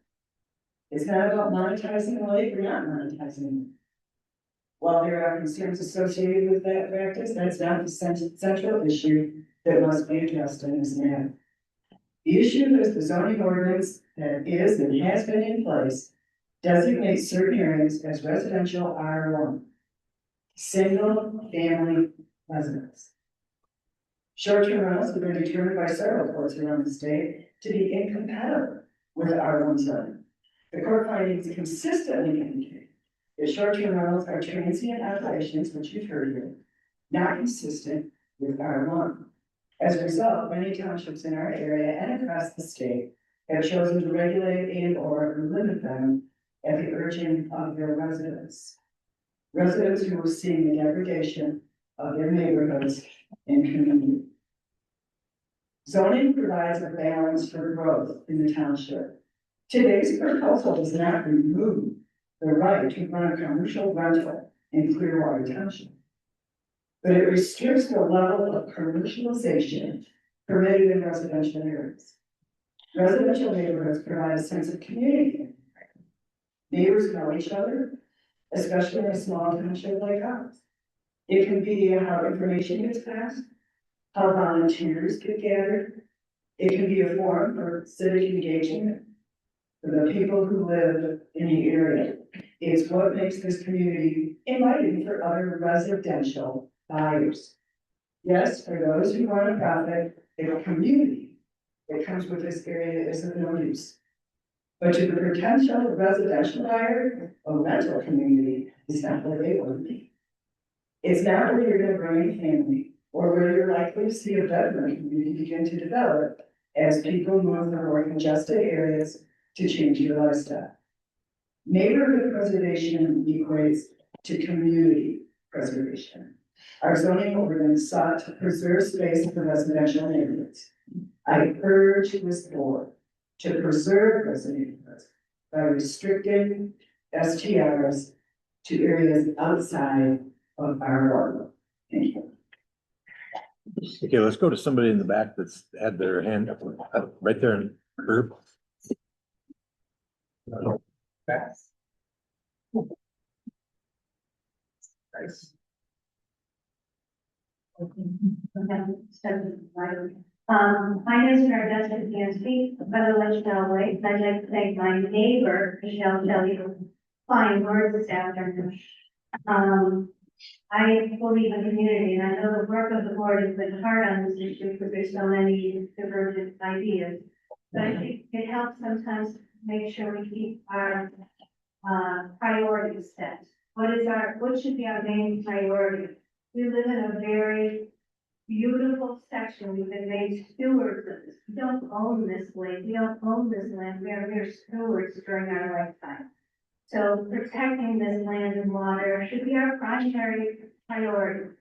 [SPEAKER 4] It's not about monetizing the lake or not monetizing it. While there are concerns associated with that practice, that's not the central issue that must be addressed in this matter. The issue is the zoning ordinance that is and has been in place designates certain areas as residential R1, single family residence. Short-term rentals have been determined by several courts around the state to be incompatible with R1 zoning. The court findings consistently indicate that short-term rentals are transient operations, which you've heard here, not consistent with R1. As a result, many townships in our area and across the state have chosen to regulate and or limit them at the urging of their residents. Residents who are seeing the degradation of their neighborhoods and community. Zoning provides a balance for growth in the township. Today's proposal does not remove the right to run a commercial rental in Clearwater Township, but it restricts the level of commercialization permitted in residential areas. Residential neighborhoods provide a sense of community. Neighbors know each other, especially in a small township like ours. It can be how information gets passed, how volunteers get gathered. It can be a forum for civic engagement for the people who live in the area. It's what makes this community inviting for other residential buyers. Yes, for those who want to profit, the community that comes with this area is of no use. But to the potential residential buyer, a rental community is not what they want to be. It's not where you're going to bring a family or where you're likely to see a bedroom community begin to develop as people move from more congested areas to change their lifestyle. Neighborhood preservation equates to community preservation. Our zoning ordinance sought to preserve space for residential neighborhoods. I urge this board to preserve those neighborhoods by restricting STRs to areas outside of our ordinance. Thank you.
[SPEAKER 5] Okay, let's go to somebody in the back that's had their hand up, right there in Herb.
[SPEAKER 12] My name is Mary Beth Yansky, by the Lynchville Way. I'd like to thank my neighbor, Michelle Kelly, for fine words this afternoon. I believe in community, and I know the work of the board has been hard on this issue because there's so many divergent ideas. But I think it helps sometimes make sure we keep our priorities set. What should be our main priority? We live in a very beautiful section. We've been made stewards of this. We don't own this lake. We don't own this land. We are mere stewards during our lifetime. So protecting this land and water should be our primary priority.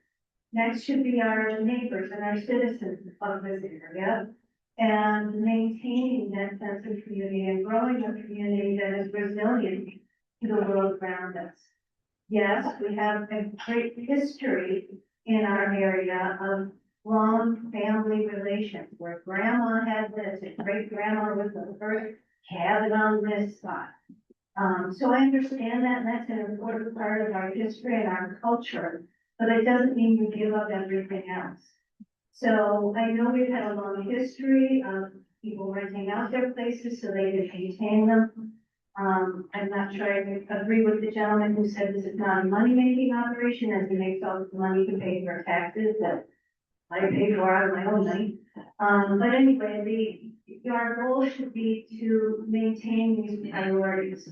[SPEAKER 12] Next should be our neighbors and our citizens of this area, and maintaining that sense of community and growing a community that is resilient to the world around us. Yes, we have a great history in our area of long family relations where grandma had this and great grandma was the first cabin on this spot. So I understand that, and that's an important part of our history and our culture, but it doesn't mean we give up everything else. So I know we've had a long history of people renting out their places so they can maintain them. I'm not sure I agree with the gentleman who said this is not a money-making operation, as he makes all the money to pay for taxes that I pay for out of my own money. But anyway, our goal should be to maintain these priorities.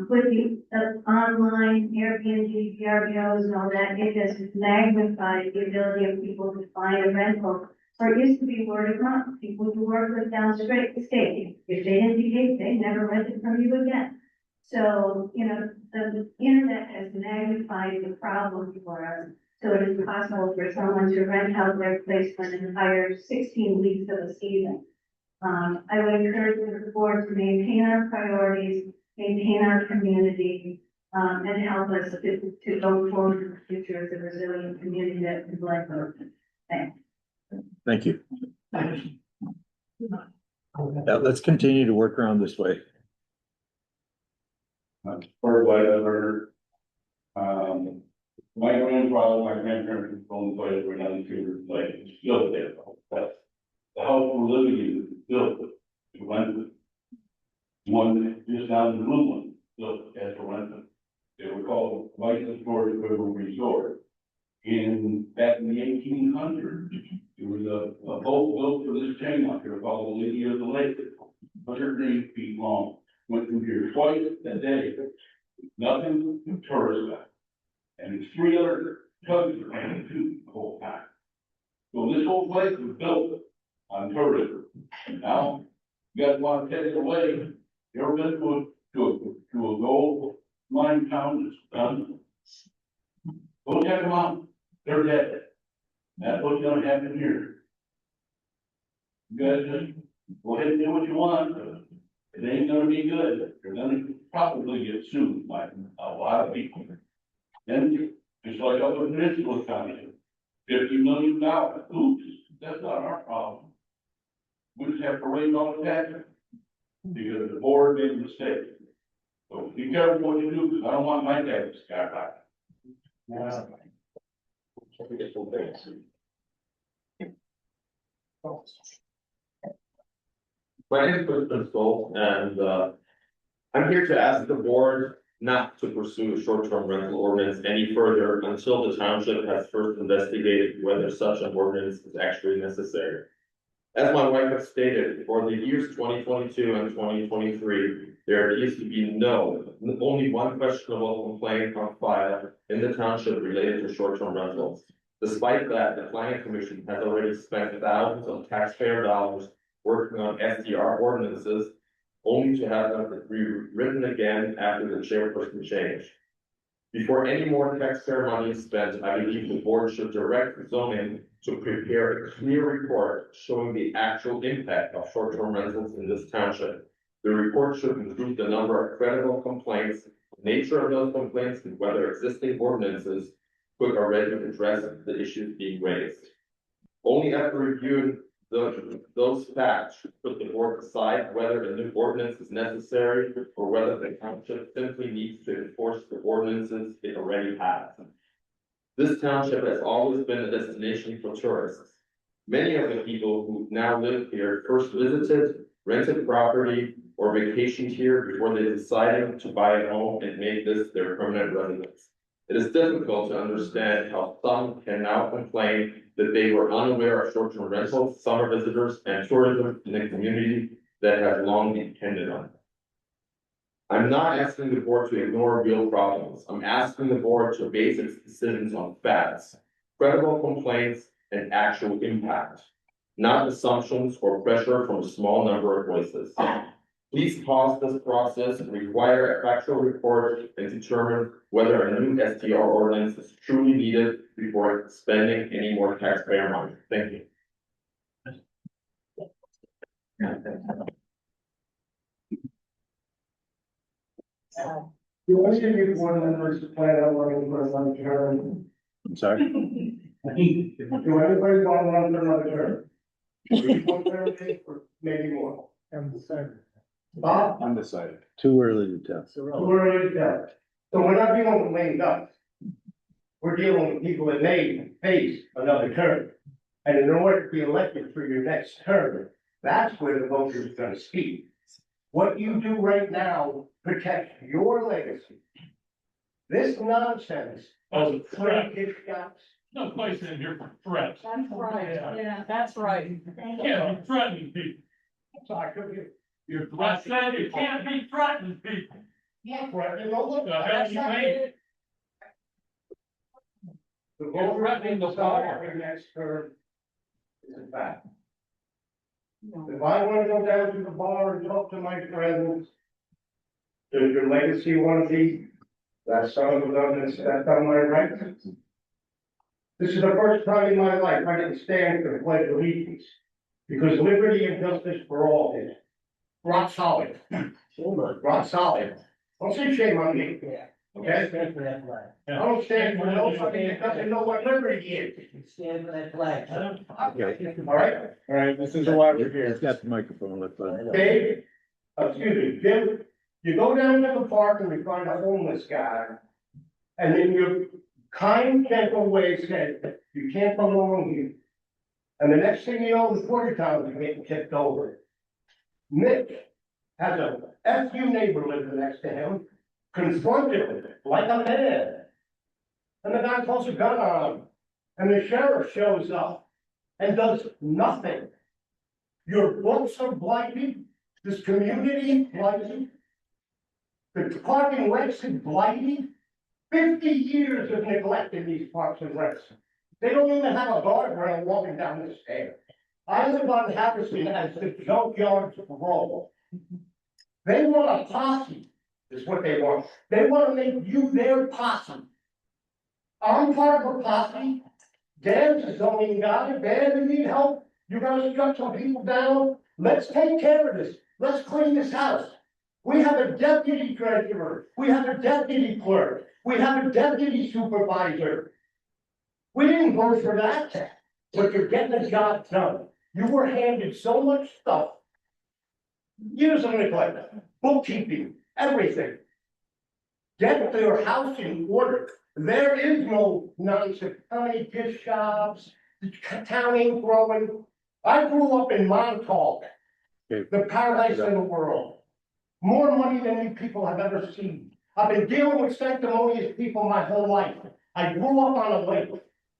[SPEAKER 12] With the online Airbnb, VRBOs and all that, it has magnified the ability of people to find a rental. Or it used to be word of mouth. People who work with downstate, if they didn't behave, they never rented from you again. So, the internet has magnified the problem for us. So it is possible for someone to rent out their place for an entire 16 weeks of the season. I would encourage the board to maintain our priorities, maintain our community, and help us to go forward in the future as a resilient community that is like ours. Thanks.
[SPEAKER 5] Thank you. Yeah, let's continue to work around this way.
[SPEAKER 9] For what I've heard, my grandfather, my grandparents owned the place where none to like built it. But the house we're living in is built. It went one just down the blue one, built as a rental. They were called License Storage River Resort. Back in the 1800s, there was a boat built for this chain out here called the Lady of the Lake, 108 feet long. Went through here twice a day, nothing but tourists left. And it's 3 other tugs ran through the whole time. So this whole place was built on tourism. And now, you guys want to take it away, you ever been to a gold mine town that's done? Go check them out. They're dead. That's what's gonna happen here. You guys just go ahead and do what you want. It ain't gonna be good. You're gonna probably get sued by a lot of people. Then, just like other municipal counties, $50 million. Oops, that's not our problem. We just have to raise all the taxes because the board made a mistake. So be careful what you do, because I don't want my taxes got back. Yeah.
[SPEAKER 16] My name is Chris Stoll, and I'm here to ask the board not to pursue a short-term rental ordinance any further until the township has first investigated whether such an ordinance is actually necessary. As my wife has stated, for the years 2022 and 2023, there appears to be only one questionable complaint on file in the township related to short-term rentals. Despite that, the planning commission has already spent thousands of taxpayer dollars working on SDR ordinances, only to have them rewritten again after the chairperson changed. Before any more taxpayer money is spent, I believe the board should direct zoning to prepare a clear report showing the actual impact of short-term rentals in this township. The report should include the number of credible complaints, nature of those complaints, and whether existing ordinances could already address the issues being raised. Only after reviewing those facts could the board decide whether a new ordinance is necessary or whether the township simply needs to enforce the ordinances it already has. This township has always been a destination for tourists. Many of the people who now live here first visited, rented property, or vacationed here before they decided to buy a home and make this their permanent residence. It is difficult to understand how some can now complain that they were unaware of short-term rentals, summer visitors, and tourism in a community that has long depended on it. I'm not asking the board to ignore real problems. I'm asking the board to base its decisions on facts, credible complaints, and actual impact, not assumptions or pressure from a small number of voices. Please pause this process and require a factual report and determine whether a new STR ordinance is truly needed before spending any more taxpayer money. Thank you.
[SPEAKER 9] You want to give one members to plan out running for another term?
[SPEAKER 5] I'm sorry.
[SPEAKER 9] Do anybody want to run for another term? Maybe one term, or maybe more? Bob?
[SPEAKER 5] Undecided. Too early to tell.
[SPEAKER 9] Too early to tell. So we're not dealing with lame ducks. We're dealing with people that may face another term. And in order to be elected for your next term, that's where the voter is gonna speak. What you do right now protects your legacy. This nonsense of trade shops.
[SPEAKER 6] No place in here for threats.
[SPEAKER 2] That's right, yeah, that's right.
[SPEAKER 6] Yeah, you're threatening people.
[SPEAKER 9] Sorry, could you?
[SPEAKER 6] I said you can't be threatening people.
[SPEAKER 9] Yeah, threatening, no, look.
[SPEAKER 6] The hell you mean?
[SPEAKER 9] The
[SPEAKER 6] You're threatening the power.
[SPEAKER 9] for next term is a fact. If I wanna go down to the bar and talk to my friends, does your legacy wanna be that son of a gun that stepped on my right? This is the first time in my life I can stand for the pledge of allegiance, because liberty and justice for all is rock solid. Rock solid. Don't say shame on me. Okay? I don't stand for nobody that doesn't know what liberty is.
[SPEAKER 1] Stand for that flag.
[SPEAKER 5] Okay.
[SPEAKER 9] All right?
[SPEAKER 5] All right, this is why we're here. It's got the microphone, let's let him.
[SPEAKER 9] Dave, excuse me, Jim, you go down to the park and you find a homeless guy. And in your kind, gentle way said, you can't belong here. And the next thing you know, the quarter towns are getting tipped over. Mitch has a FU neighbor living next to him, confronted him like a man. And the guy pulls a gun on him, and the sheriff shows up and does nothing. Your books are blighted, this community blighted, the parking recs is blighted. 50 years of neglect in these parks and recs. They don't even have a guardrail walking down the stairs. I live on Harrison as the junkyard roll. They want a posse, is what they want. They want to make you their posse. I'm part of a posse. Dan's a zoning guy. Dan, you need help? You gotta shut some people down? Let's take care of this. Let's clean this house. We have a deputy treasurer. We have a deputy clerk. We have a deputy supervisor. We didn't vote for that, but you're getting the job done. You were handed so much stuff. Years of neglect, bookkeeping, everything. Get your house in order. There is no nonsense, county gift shops, the town ain't growing. I grew up in Montauk, the paradise in the world. More money than you people have ever seen. I've been dealing with sanctimonious people my whole life. I grew up on a lake.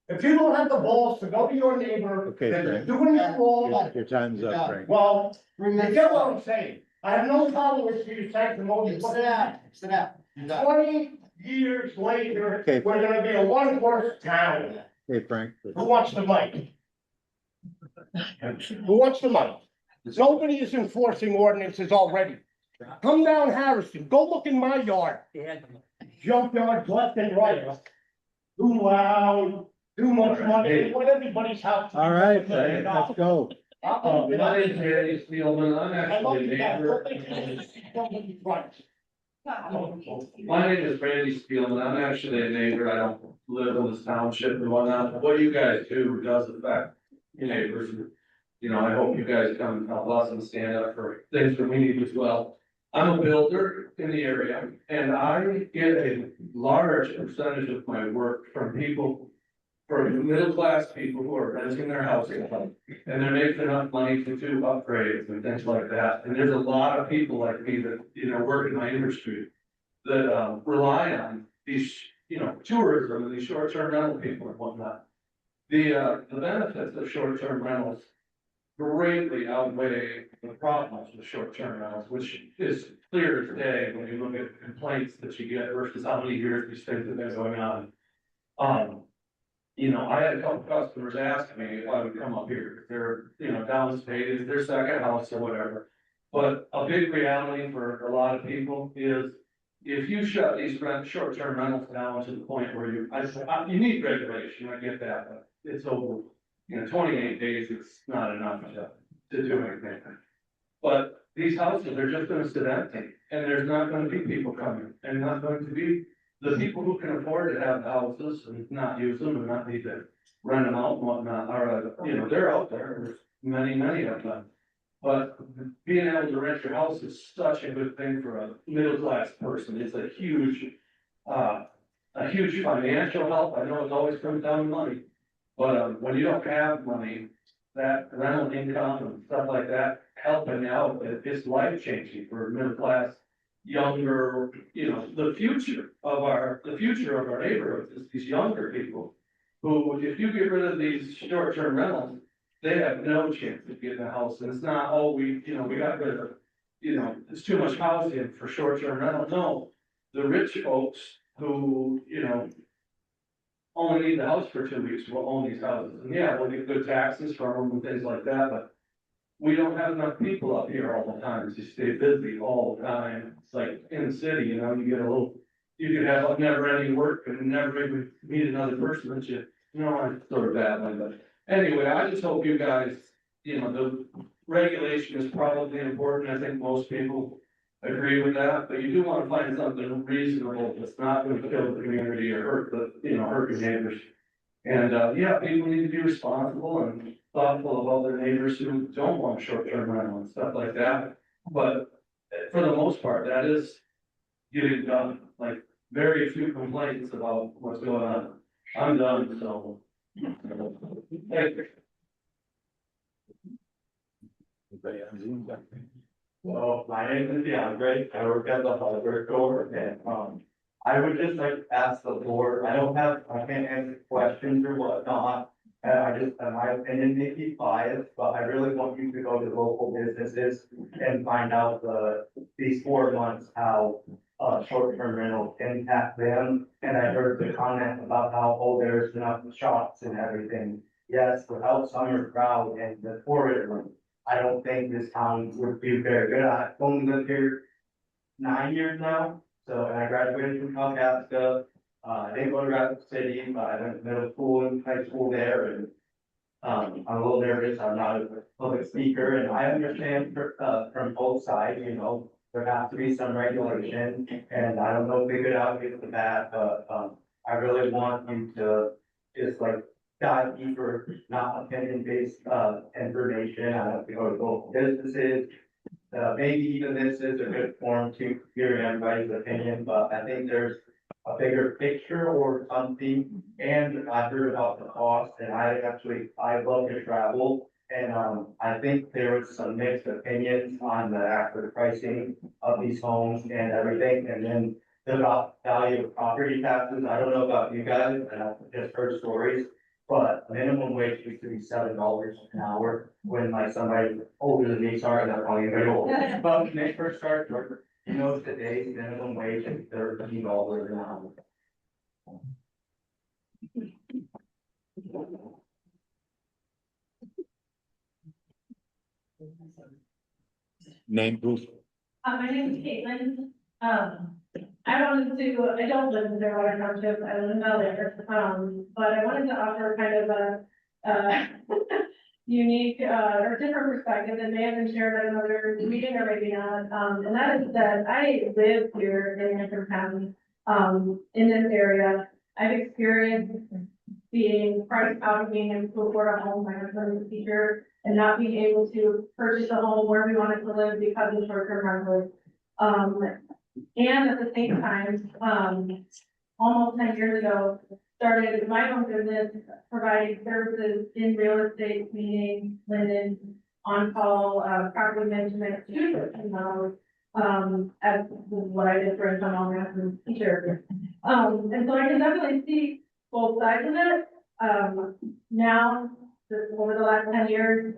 [SPEAKER 9] If you don't have the balls to go to your neighbor
[SPEAKER 5] Okay,
[SPEAKER 9] that's
[SPEAKER 5] Frank.
[SPEAKER 9] doing it wrong,
[SPEAKER 5] Your time's up, Frank.
[SPEAKER 9] well, you get what I'm saying. I have no tolerance for your sanctimonious.
[SPEAKER 1] Sit down.
[SPEAKER 9] 20 years later,
[SPEAKER 5] Okay.
[SPEAKER 9] we're gonna be a one-horse town.
[SPEAKER 5] Hey, Frank.
[SPEAKER 9] Who wants the mic? Who wants the mic? Nobody is enforcing ordinances already. Come down Harrison, go look in my yard. Junkyards left and right. Too loud, too much money, what everybody's house.
[SPEAKER 5] All right, Frank, let's go.
[SPEAKER 3] My name is Randy Spielman, I'm actually a neighbor. My name is Randy Spielman, I'm actually a neighbor, I don't live in this township and whatnot, but what you guys do does affect your neighbors. You know, I hope you guys come and help us and stand up for things that we need as well.
[SPEAKER 9] I'm a builder in the area, and I get a large percentage of my work from people, from middle-class people who are renting their houses, and they're making enough money to do upgrades and things like that. And there's a lot of people like me that, work in my industry that, rely on these, tourism and these short-term rental people and whatnot. The benefits of short-term rentals greatly outweigh the problems with short-term rentals, which is clear as day when you look at complaints that you get versus how many years these things have been going on. I had a couple customers ask me if I would come up here, if they're, downstate, it's their second house or whatever. But a big reality for a lot of people is if you shut these short-term rentals down to the point where you need regulation, I get that, but it's over. 28 days, it's not enough to do anything. But these houses are just gonna sit empty, and there's not gonna be people coming, and not going to be the people who can afford to have houses and not use them and not need to rent them out and whatnot, are, they're out there, there's many of them. But being able to rent your house is such a good thing for a middle-class person. It's a huge financial help. I know it always comes down to money. But, when you don't have money, that rental income and stuff like that, helping out, it's life-changing for middle-class, younger, the future of our neighborhoods is these younger people who, if you get rid of these short-term rentals, they have no chance of getting a house. And it's not, we got rid of, it's too much housing for short-term rental. No, the rich folks who, only need the house for 2 weeks will own these houses. And yeah, we'll get good taxes from them and things like that, but we don't have enough people up here all the time to stay busy all the time. It's like in the city, you could have never ending work and never even meet another person that it's sort of bad one, but anyway, I just hope you guys, the regulation is probably important. I think most people agree with that, but you do want to find something reasonable that's not going to kill the community or hurt your neighbors. And, people need to be responsible and thoughtful about their neighbors who don't want short-term rental and stuff like that. But for the most part, that is getting done, like very few complaints about what's going on. I'm done, so. Thank you.
[SPEAKER 17] Well, my name is DeAndre, I work at the hardware store, and, I would just like to ask the board, I can't answer questions or whatnot. And I just, in my opinion, may be biased, but I really want you to go to local businesses and find out these 4 months, how, short-term rentals impact them. And I heard the comment about how, there's enough shops and everything. Yes, without summer crowd and the tourism, I don't think this town would be very good. I've only lived here 9 years now, and I graduated from Calcasta. I didn't go to Rapid City, but I went to middle school and high school there, and I'm a little nervous. I'm not a public speaker, and I understand from both sides, there has to be some regulation, and I don't know if we could advocate for that, but I really want you to just dive deeper, not opinion-based information. I have to go to local businesses. Maybe even this is a good forum to hear everybody's opinion, but I think there's a bigger picture or something. And I heard about the cost, and I love to travel. And I think there was some mixed opinions on the actual pricing of these homes and everything. And then the value of property taxes. I don't know about you guys, and I've just heard stories. But minimum wage used to be $7 an hour when somebody older than me, sorry, not calling anybody old. But when they first started working, today's minimum wage is $13 an hour.
[SPEAKER 5] Name, please.
[SPEAKER 11] My name is Caitlin. I don't live in Clearwater Township, I live in Bel Air, but I wanted to offer kind of a unique, or different perspective that may have been shared at another meeting or maybe not. And that is that I live here in Antrim County, in this area. I've experienced being priced out of being able to afford a home. My husband is a teacher, and not being able to purchase a home where we wanted to live because of short-term rentals. And at the same time, almost 10 years ago, started my own business providing services in real estate, meaning linen, on-call, property management, as what I did for income on that and teacher. And so I can definitely see both sides of it. Now, over the last 10 years,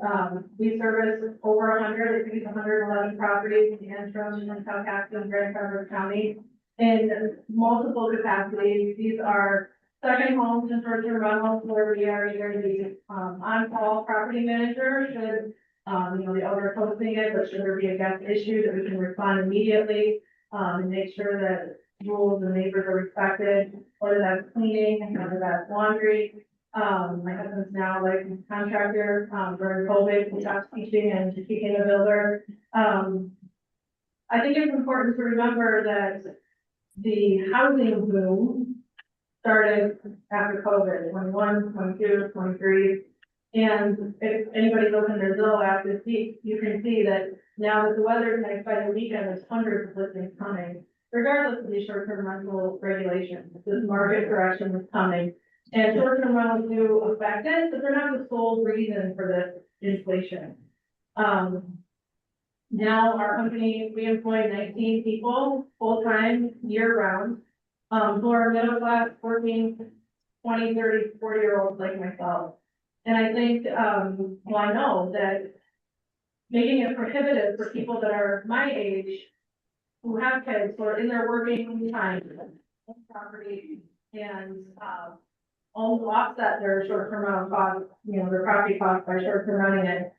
[SPEAKER 11] we service over 100, I think it's 111 properties in Antrim and Calcasieu and Grand Traverse County in multiple capacities. These are second homes and short-term rentals where we are either the on-call property manager should, the owner posting it, but should there be a guest issue that we can respond immediately and make sure that rules and neighbors are respected, whether that's cleaning, whether that's laundry. My husband's now like contractor, during COVID, we stopped teaching and became a builder. I think it's important to remember that the housing boom started after COVID, 21, 22, 23. And if anybody looks in their Zillow app this week, you can see that now that the weather is nice by the weekend, there's hundreds of listings coming, regardless of the short-term rental regulations. This market correction is coming. And short-term rentals do affect it, but they're not the sole reason for this inflation. Now our company, we employ 19 people full-time, year-round, who are middle class, working 20, 30, 40-year-olds like myself. And I think, well, I know that making it prohibitive for people that are my age, who have kids, who are in their working time, property, and offset their short-term rental costs, their property costs by short-term renting it,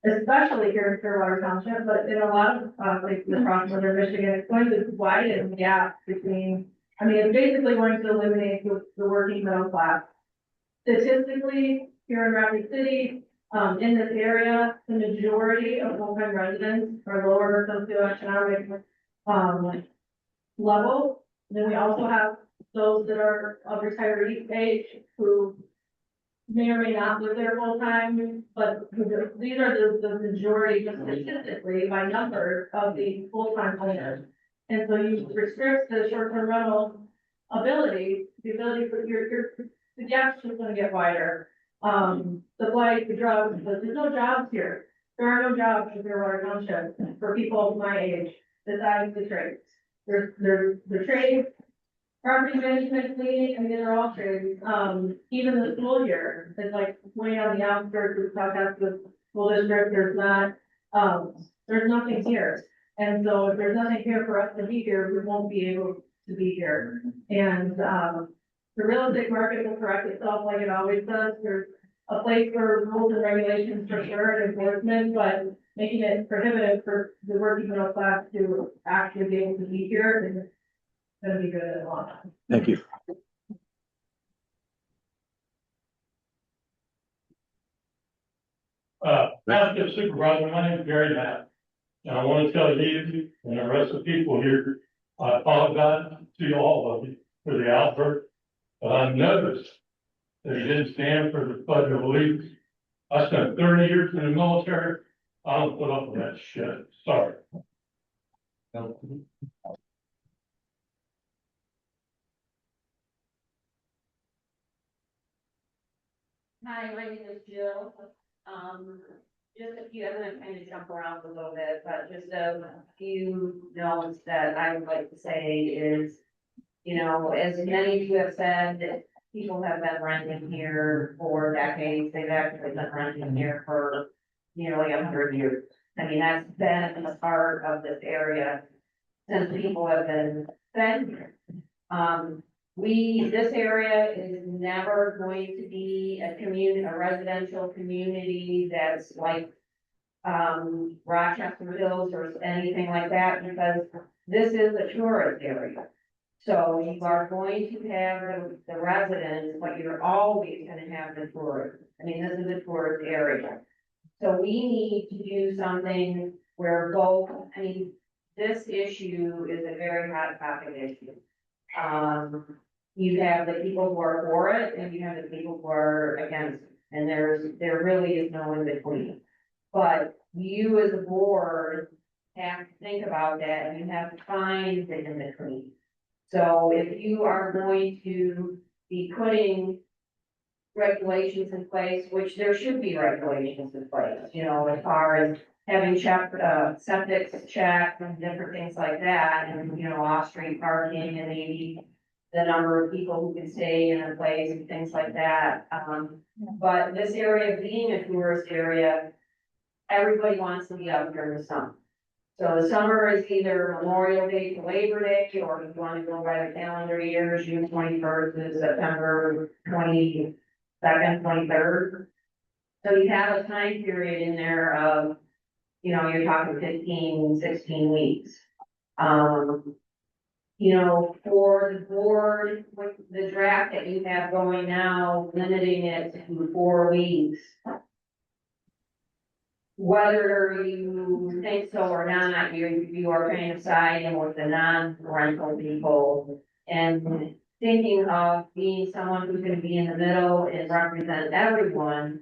[SPEAKER 11] especially here in Clearwater Township, but in a lot of places across northern Michigan, it's going to widen the gap between, it's basically going to eliminate the working middle class. Statistically, here in Rapid City, in this area, the majority of full-time residents are lower socioeconomic level. Then we also have those that are of retiree age who may or may not live there full time, but these are the majority, just statistically by numbers of the full-time owners. And so you restrict the short-term rental ability, the ability for the gap's just gonna get wider. The blight, the drugs, there's no jobs here. There are no jobs in Clearwater Township for people my age besides the trades. There's the trades, property management, cleaning, they're all trades. Even the school year is like way on the outskirts of Calcasieu school district. There's nothing here. And so if there's nothing here for us to be here, we won't be able to be here. And the real estate market will correct itself like it always does. There's a place for rules and regulations for sure and enforcement, but making it prohibitive for the working middle class to actually be able to be here is going to be good in the long run.
[SPEAKER 5] Thank you.
[SPEAKER 18] Township Supervisor, my name is Gary Matt, and I want to tell you and the rest of the people here, I apologize to all of you for the outburst, but I noticed that you didn't stand for the Pledge of Allegiance. I spent 30 years in the military. I don't put up with that shit. Sorry.
[SPEAKER 19] Hi, my name is Jill. Just a few, I'm gonna kind of jump around a little bit, but just a few notes that I would like to say is, as many of you have said, that people have been renting here for decades. They've actually been renting here for nearly 100 years. That's been a part of this area since people have been here. This area is never going to be a residential community that's like, Rochester Hills or anything like that, because this is a tourist area. So you are going to have the residents, but you're always gonna have the tourists. This is a tourist area. So we need to do something where both, this issue is a very hot topic issue. You have the people who are for it and you have the people who are against it. And there really is no in between. But you as a board have to think about that, and you have to find the in between. So if you are going to be putting regulations in place, which there should be regulations in place, you know, as far as having septic checked and different things like that, and, you know, off-street parking and maybe the number of people who can stay in a place and things like that. But this area being a tourist area, everybody wants to be out during the summer. So the summer is either Memorial Day to Labor Day, or if you want to go by the calendar year, June 21st to September 22nd, 23rd. So you have a time period in there of, you know, you're talking 15, 16 weeks. You know, for the board, with the draft that you have going now, limiting it to 4 weeks. Whether you think so or not, you are kind of siding with the non-rental people and thinking of being someone who's gonna be in the middle and represent everyone.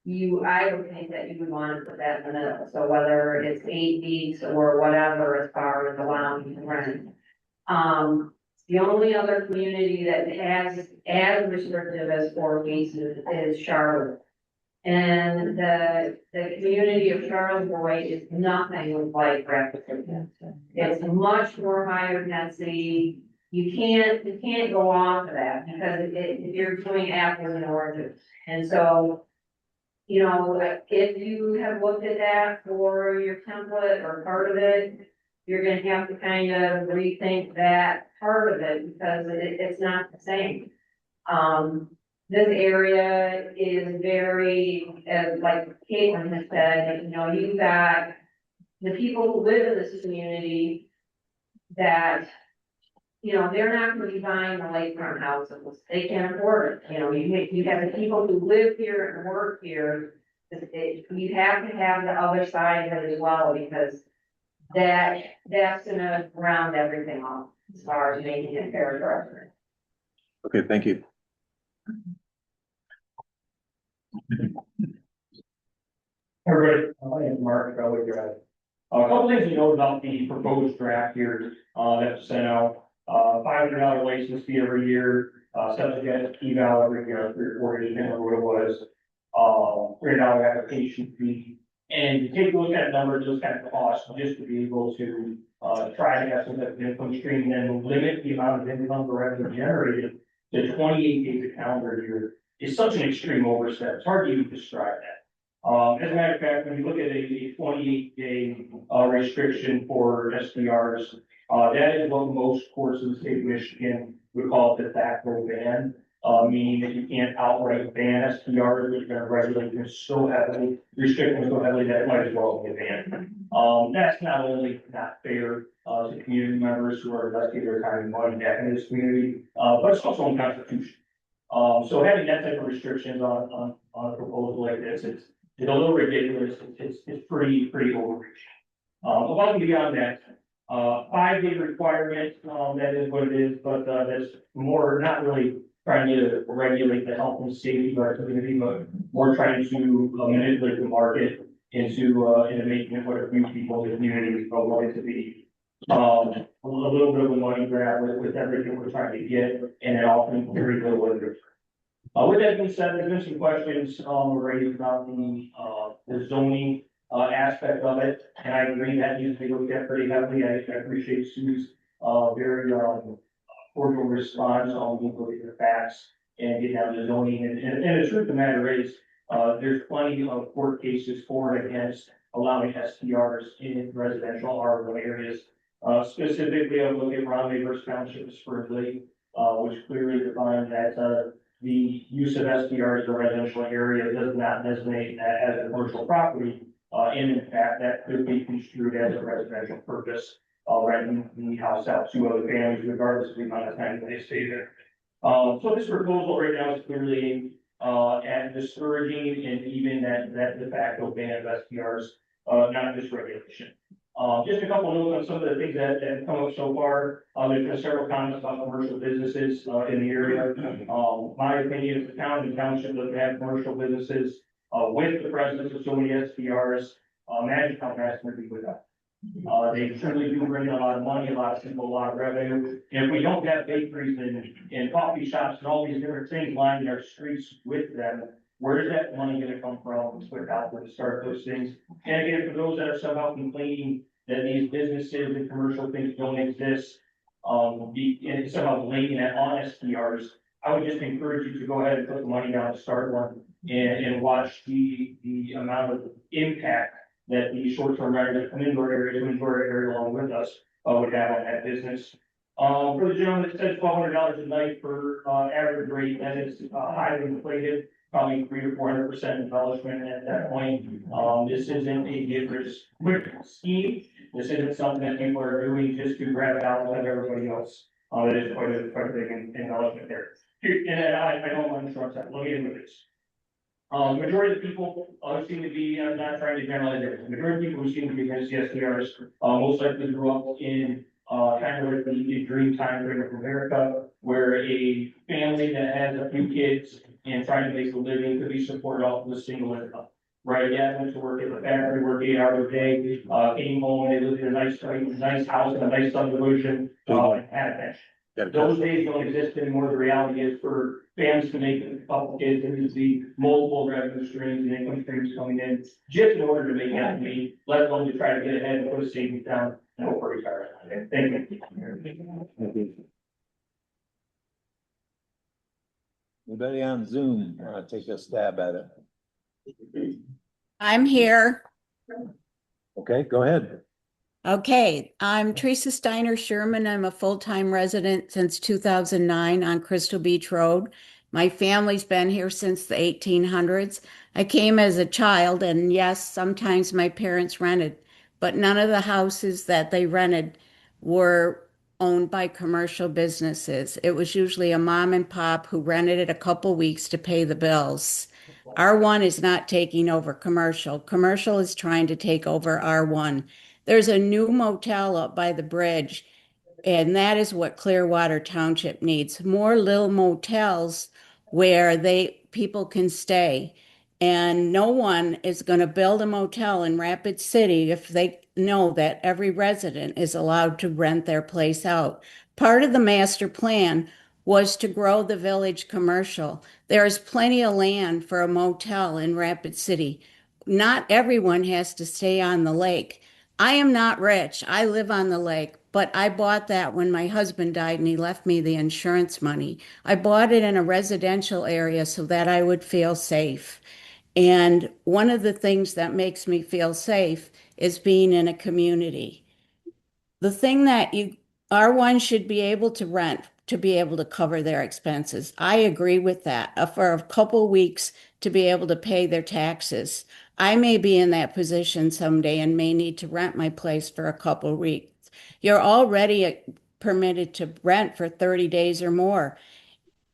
[SPEAKER 19] I would think that you would want to put that in the middle, so whether it's 8 weeks or whatever as far as allowing to rent. The only other community that has as restrictive as 4 weeks is Charlotte. And the community of Charlevoix is nothing like Rappahannock. It's much more higher density. You can't go off of that because you're doing apples and oranges. And so, you know, if you have looked at that for your template or part of it, you're gonna have to kind of rethink that part of it because it's not the same. This area is very, like Caitlin has said, you know, you've got the people who live in this community that, you know, they're not gonna be buying the lakefront houses. They can't afford it. You know, you have the people who live here and work here. You have to have the other side of it as well because that's gonna round everything off as far as making it fair for everyone.
[SPEAKER 5] Okay, thank you.
[SPEAKER 20] Everybody, my name is Mark, Belly Drive. A couple things to note about the proposed draft here, that's sent out, $500 license fee every year, subject to eval every year, 3 or 4 years, depending on what it was. $300 application fee, and to take a look at numbers, those kind of costs, just to be able to, try to have some type of income stream, and limit the amount of income or revenue generated to 28 days a calendar year is such an extreme overstep. It's hard to even describe that. As a matter of fact, when you look at a 28-day restriction for SDRs, that is what most courts in the state of Michigan would call a de facto ban, meaning that you can't outright ban SDRs, which are going to regulate them so heavily, restrict them so heavily that it might as well be a ban. That's not only not fair to community members who are investing their time and money back in this community, but it's also unconstitutional. So having that type of restrictions on a proposal like this, it's a little ridiculous. It's pretty overreaching. Above and beyond that, 5-day requirement, that is what it is, but that's more not really trying to regulate the health and safety of our community, but more trying to manipulate the market into making it what a few people in the community want it to be. A little bit of a money grab with everything we're trying to get, and then often very little interest. With that being said, there's been some questions raised about the zoning aspect of it, and I agree that needs to be looked at pretty heavily. I appreciate Sue's very cordial response on looking at the facts and getting down to the zoning. And the truth of the matter is, there's plenty of court cases for and against allowing STRs in residential R1 areas. Specifically, I look at Clearwater Township, Spring Lake, which clearly defines that the use of STRs in a residential area does not designate that as a commercial property. And in fact, that could be construed as a residential purpose, renting the house out to other families regardless of the amount of time that they stay there. So this proposal right now is clearly at discouraging and even that de facto ban of STRs, not just regulation. Just a couple notes on some of the things that have come up so far. There's been several comments about commercial businesses in the area. My opinion is the town and township doesn't have commercial businesses with the presence of so many STRs. Imagine how fast we'd be without. They truly do bring in a lot of money, a lot of people, a lot of revenue. And if we don't have bakeries and coffee shops and all these different things lining our streets with them, where is that money gonna come from to start those things? And again, for those that are somehow complaining that these businesses and commercial things don't exist, and somehow blaming it on STRs, I would just encourage you to go ahead and put the money down to start one and watch the amount of impact that the short-term renters that come into our area along with us, would have on that business. For the gentleman that said $1,200 a night for, average rate, that is, highly inflated, probably 300 to 400% embellishment at that point. This isn't a quick scheme. This isn't something that people are doing just to grab it out of everybody else. It is quite a big embellishment there. And I don't want to short that, let me end with this. Majority of the people, seem to be, I'm not trying to generalize it, the majority of people who seem to be against the SDRs, most likely grew up in, kind of like the dream time frame of America, where a family that has a few kids and trying to make a living could be supported off of a single income. Right, yeah, went to work at the factory, worked 8 hours a day, came home, they lived in a nice house in a nice subdivision, and had a pension. Those days don't exist anymore. The reality is for families to make a couple kids, there is the multiple revenue streams and income streams coming in just in order to make ends meet, let alone to try to get ahead and put a savings down and hope for retirement. Thank you.
[SPEAKER 5] Anybody on Zoom want to take a stab at it?
[SPEAKER 21] I'm here.
[SPEAKER 5] Okay, go ahead.
[SPEAKER 21] Okay, I'm Teresa Steiner Sherman. I'm a full-time resident since 2009 on Crystal Beach Road. My family's been here since the 1800s. I came as a child, and yes, sometimes my parents rented, but none of the houses that they rented were owned by commercial businesses. It was usually a mom and pop who rented it a couple weeks to pay the bills. R1 is not taking over commercial. Commercial is trying to take over R1. There's a new motel up by the bridge, and that is what Clearwater Township needs. More little motels where people can stay. And no one is going to build a motel in Rapid City if they know that every resident is allowed to rent their place out. Part of the master plan was to grow the village commercial. There is plenty of land for a motel in Rapid City. Not everyone has to stay on the lake. I am not rich. I live on the lake, but I bought that when my husband died and he left me the insurance money. I bought it in a residential area so that I would feel safe. And one of the things that makes me feel safe is being in a community. The thing that R1 should be able to rent to be able to cover their expenses. I agree with that. For a couple weeks to be able to pay their taxes. I may be in that position someday and may need to rent my place for a couple weeks. You're already permitted to rent for 30 days or more.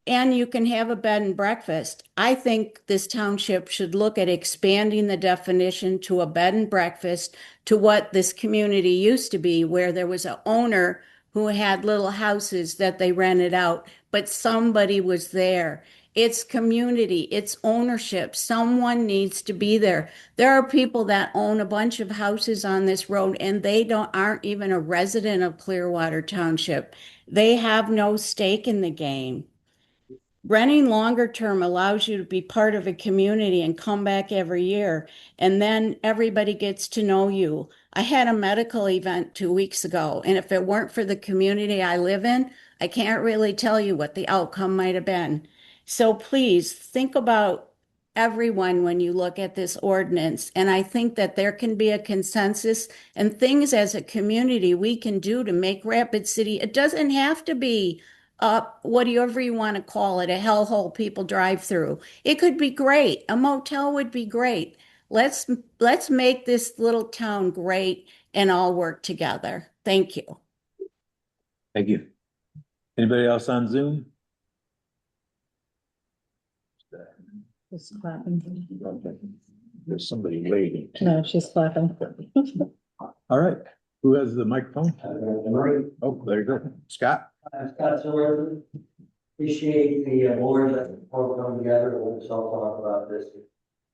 [SPEAKER 21] And you can have a bed and breakfast. I think this township should look at expanding the definition to a bed and breakfast to what this community used to be, where there was an owner who had little houses that they rented out, but somebody was there. It's community, it's ownership. Someone needs to be there. There are people that own a bunch of houses on this road and they aren't even a resident of Clearwater Township. They have no stake in the game. Renting longer term allows you to be part of a community and come back every year, and then everybody gets to know you. I had a medical event 2 weeks ago, and if it weren't for the community I live in, I can't really tell you what the outcome might have been. So please think about everyone when you look at this ordinance, and I think that there can be a consensus and things as a community we can do to make Rapid City. It doesn't have to be whatever you want to call it, a hellhole people drive through. It could be great. A motel would be great. Let's make this little town great and all work together. Thank you.
[SPEAKER 5] Thank you. Anybody else on Zoom?
[SPEAKER 2] Just clapping.
[SPEAKER 5] There's somebody waiting.
[SPEAKER 2] No, she's clapping.
[SPEAKER 5] All right. Who has the microphone? Oh, there you go. Scott?
[SPEAKER 1] Scott Silver, appreciate the board that all come together and let's all talk about this.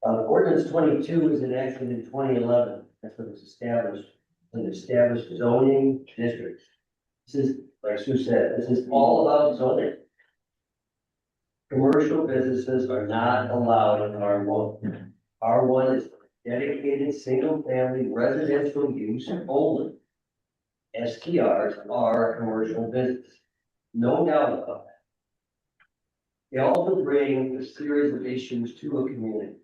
[SPEAKER 1] Ordinance 22 was enacted in 2011. That's when it was established. and establish zoning districts. This is, like Sue said, this is all about zoning. Commercial businesses are not allowed in R1. R1 is dedicated single-family residential use only. STRs are a commercial business, no doubt about that. They also bring a series of issues to a community.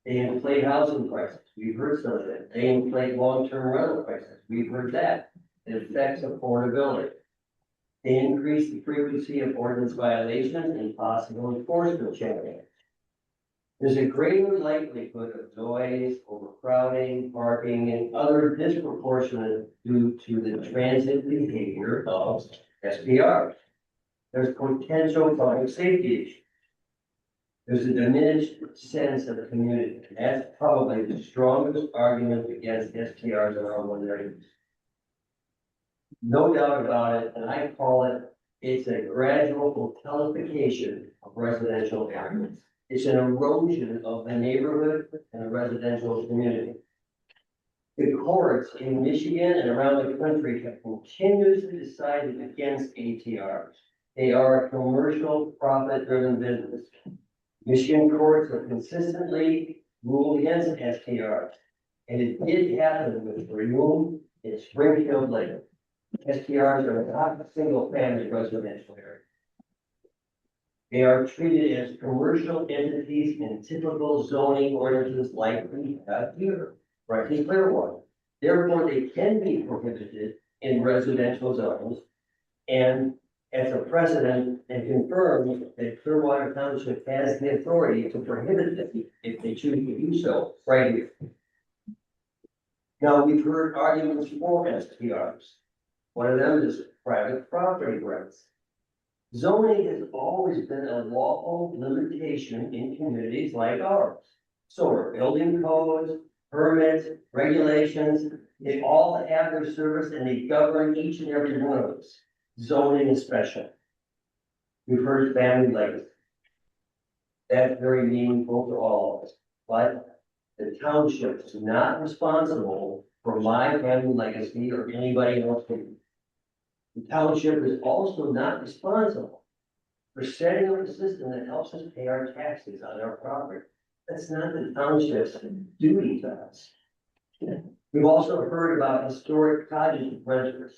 [SPEAKER 1] They inflate housing prices, we've heard some of that. They inflate long-term rental prices, we've heard that. It affects affordability. They increase the frequency of ordinance violations and possible enforcement challenges. There's a greater likelihood of noise, overcrowding, parking, and other disproportionate due to the transit behavior of SPRs. There's potential public safety issues. There's a diminished sense of community. That's probably the strongest argument against STRs in our one areas. No doubt about it, and I call it, it's a gradual hotelification of residential areas. It's an erosion of the neighborhood and the residential community. The courts in Michigan and around the country have continuously decided against ATRs. They are a commercial, profit-driven business. Michigan courts have consistently ruled against STRs, and it did happen with Renew in Springfield Lake. STRs are not a single-family residential area. They are treated as commercial entities in typical zoning ordinances like we have here, right in Clearwater. Therefore, they can be prohibited in residential zones. And as a precedent and confirmed that Clearwater Township has the authority to prohibit them if they choose to do so, right here. Now, we've heard arguments for STRs. One of them is private property rights. Zoning has always been a lawful limitation in communities like ours. So are building codes, permits, regulations, they all have their service and they govern each and every one of us. Zoning is special. We've heard family legacy. That's very meaningful to all of us. But the township is not responsible for my family legacy or anybody else's. The township is also not responsible for setting up a system that helps us pay our taxes on our property. That's not the township's duty to us. We've also heard about historic cottage renters.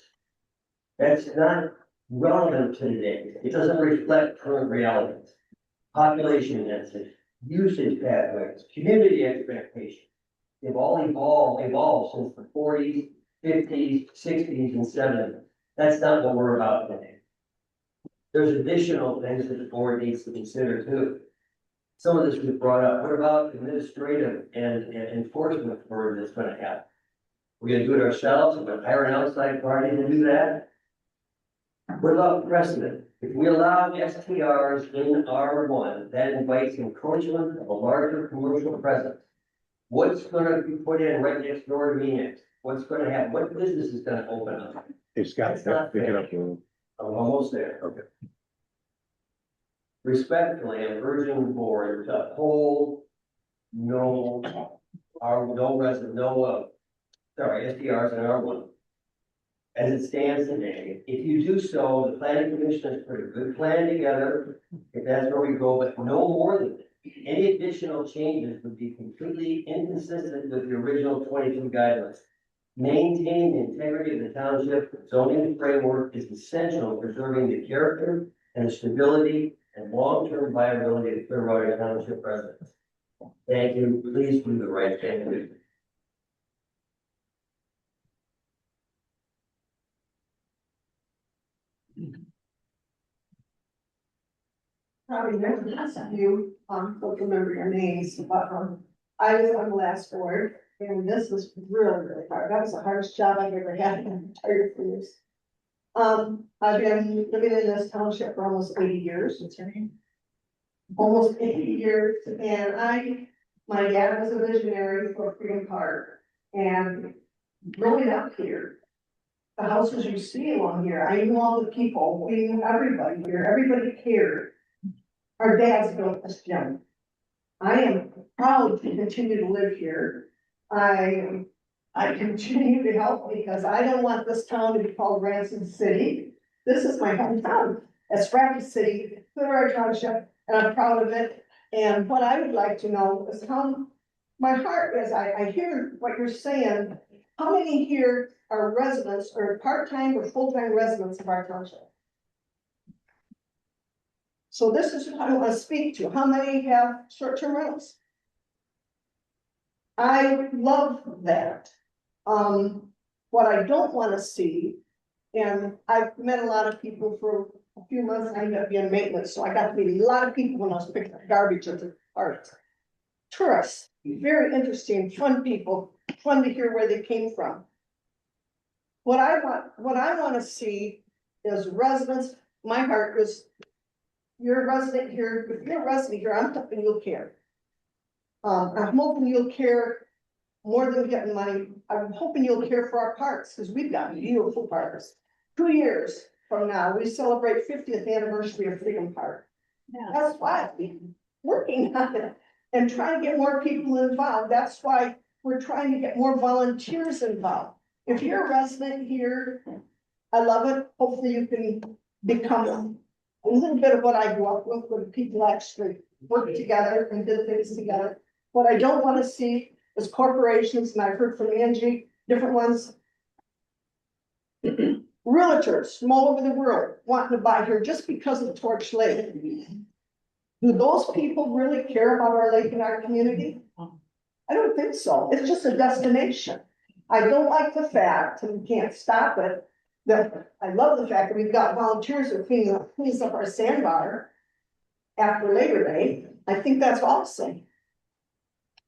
[SPEAKER 1] That's not relevant to today. It doesn't reflect current realities. Population density, usage pathways, community expectations. They've all evolved since the 40s, 50s, 60s, and 70s. That's not what we're about today. There's additional things that the board needs to consider too. Some of this was brought up. What about administrative and enforcement burden that's going to happen? We're going to do it ourselves. We're going to hire an outside party to do that. What about precedent? If we allow STRs in R1, that invites encroachment of a larger commercial presence. What's going to be put in right next door to me next? What's going to happen? What business is going to open up?
[SPEAKER 5] Hey, Scott, pick it up.
[SPEAKER 1] I'm almost there.
[SPEAKER 5] Okay.
[SPEAKER 1] Respectfully, I'm urging the board to uphold STRs in R1. As it stands today, if you do so, the planning commission has put a good plan together, if that's where we go, but no more than that. Any additional changes would be completely inconsistent with the original 22 guidelines. Maintaining the integrity of the township zoning framework is essential for preserving the character and the stability and long-term viability of Clearwater Township residents. Thank you. Please do the right thing.
[SPEAKER 12] Probably remember you, don't remember your names, but, I was on the last board, and this was really, really hard. That was the hardest job I've ever had in my entire careers. I've been living in this township for almost 80 years. Almost 80 years, and my dad was a visionary for Freedom Park, and growing up here, the houses you see along here, I knew all the people, we knew everybody here, everybody cared. Our dads built this gym. I am proud to continue to live here. I I continue to help because I don't want this town to be called Ransom City. This is my hometown. It's Rapid City, Clearwater Township, and I'm proud of it. And what I would like to know is how, my heart is, I hear what you're saying. How many here are residents or part-time or full-time residents of our township? So this is what I want to speak to. How many have short-term rentals? I love that. What I don't want to see, and I've met a lot of people for a few months, I ended up being maintenance, so I got to meet a lot of people when I was picking up garbage at the park. Tourists, very interesting, fun people, fun to hear where they came from. What I want to see is residents, my heart is, you're a resident here, if you're a resident here, I'm hoping you'll care. I'm hoping you'll care more than getting money. I'm hoping you'll care for our parks, because we've got beautiful parks. 2 years from now, we celebrate 50th anniversary of Freedom Park.
[SPEAKER 2] Yeah.
[SPEAKER 12] That's why we're working on it and trying to get more people involved. That's why we're trying to get more volunteers involved. If you're a resident here, I love it. Hopefully you can become a little bit of what I grew up with, when people actually worked together and did things together. What I don't want to see is corporations, and I've heard from Angie, different ones. Realtors from all over the world wanting to buy here just because of Torch Lake. Do those people really care about our lake and our community? I don't think so. It's just a destination. I don't like the fact, and we can't stop it, that I love the fact that we've got volunteers who cleans up our sandbar after Labor Day. I think that's awesome.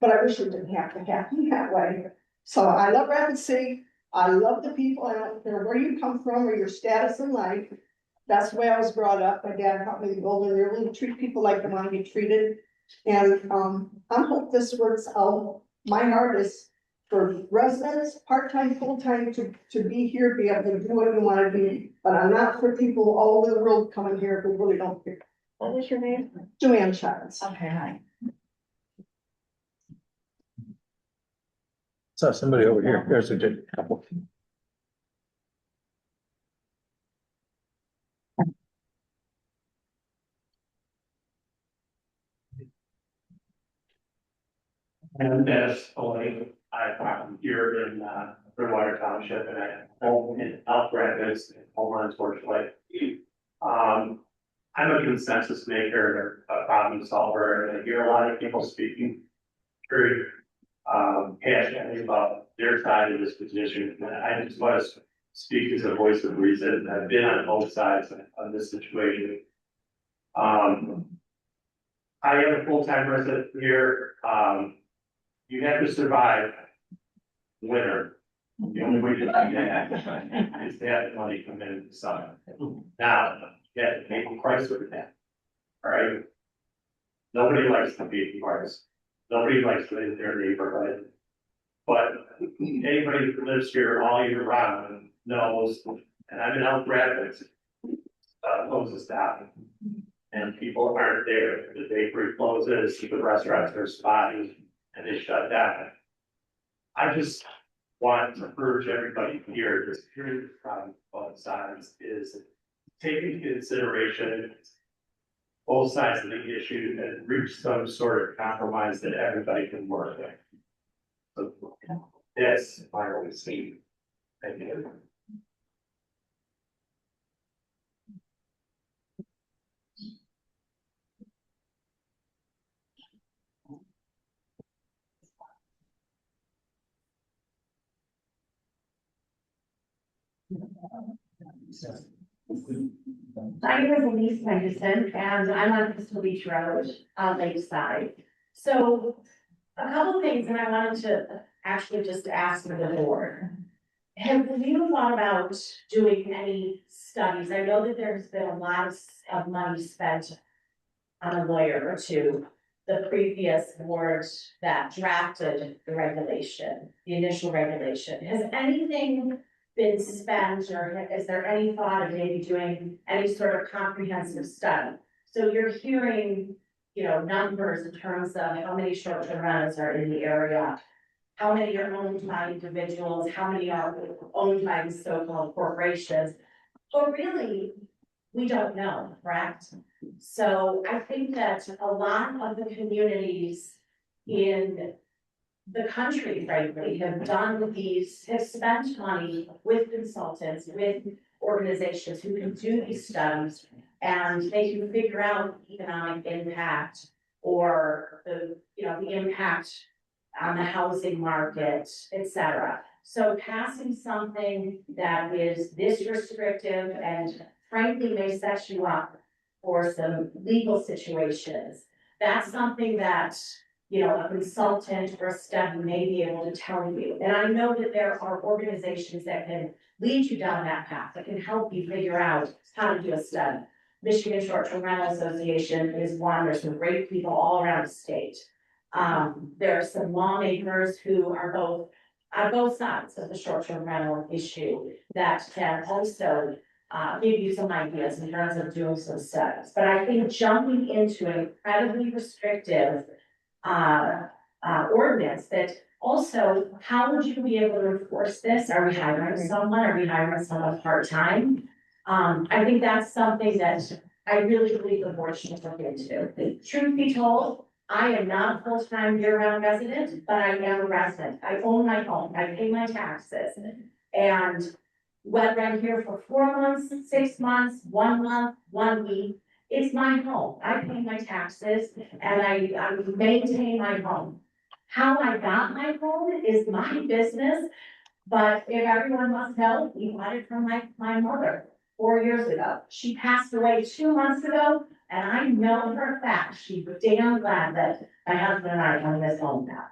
[SPEAKER 12] But I wish it didn't have to happen that way. So I love Rapid City. I love the people. I don't care where you come from or your status in life. That's the way I was brought up. My dad taught me to go in there, really treat people like they want to be treated. And I hope this works out. My heart is for residents, part-time, full-time, to be here, be able to do what you want to do. But I'm not for people all over the world coming here who really don't care.
[SPEAKER 2] What was your name?
[SPEAKER 12] Joanne Childs.
[SPEAKER 2] Okay, hi.
[SPEAKER 5] Saw somebody over here. There's a good couple.
[SPEAKER 20] And that's only, I'm here in, Clearwater Township, and I home in Elk Rapids, home on Torch Lake. I'm a consensus maker, a problem solver, and I hear a lot of people speaking very, passionately about their side of this position. And I just want to speak as a voice of reason. I've been on both sides of this situation. I am a full-time resident here. You have to survive winter. The only way to do that is to have the money come in the summer. Now, you have to pay the price for that. All right? Nobody likes to pay the price. Nobody likes to live in their neighborhood. But anybody who lives here all year round knows, and I'm in Elk Rapids, closes down. And people aren't there. The bakery closes, the restaurants are spotty, and they shut down. I just want to urge everybody here, this period from both sides is take into consideration both sides of the issue and reach some sort of compromise that everybody can work with. So that's my only scheme. Thank you.
[SPEAKER 19] My name is Elise Henderson, and I'm on Crystal Beach Road, Lakeside. So a couple things that I wanted to actually just ask the board. Have you thought about doing any studies? I know that there's been a lot of money spent on a lawyer or two. The previous board that drafted the regulation, the initial regulation, has anything been spent, or is there any thought of maybe doing any sort of comprehensive study? So you're hearing, numbers in terms of how many short-term rentals are in the area.
[SPEAKER 7] how many are owned by individuals, how many are owned by the so-called corporations. But really, we don't know, correct? So I think that a lot of the communities in the country, frankly, have spent money with consultants, with organizations who can do these studies, and they can figure out economic impact or the impact on the housing market, et cetera. So passing something that is this restrictive and frankly may set you up for some legal situations, that's something that a consultant or a study may be able to tell you. And I know that there are organizations that can lead you down that path, that can help you figure out how to do a study. Michigan Short-Term Rental Association is one. There's some great people all around the state. There are some lawmakers who are on both sides of the short-term rental issue that can also give you some ideas in terms of doing some studies. But I think jumping into an incredibly restrictive ordinance that also, how would you be able to enforce this? Are we hiring someone? Are we hiring someone part-time? I think that's something that I really believe the board should look into. Truth be told, I am not a full-time year-round resident, but I am a resident. I own my home. I pay my taxes. And whether I'm here for 4 months, 6 months, 1 month, 1 week, it's my home. I pay my taxes and I maintain my home. How I got my home is my business, but if everyone must know, we bought it from my mother 4 years ago. She passed away 2 months ago, and I know for a fact she's damn glad that my husband and I own this home now.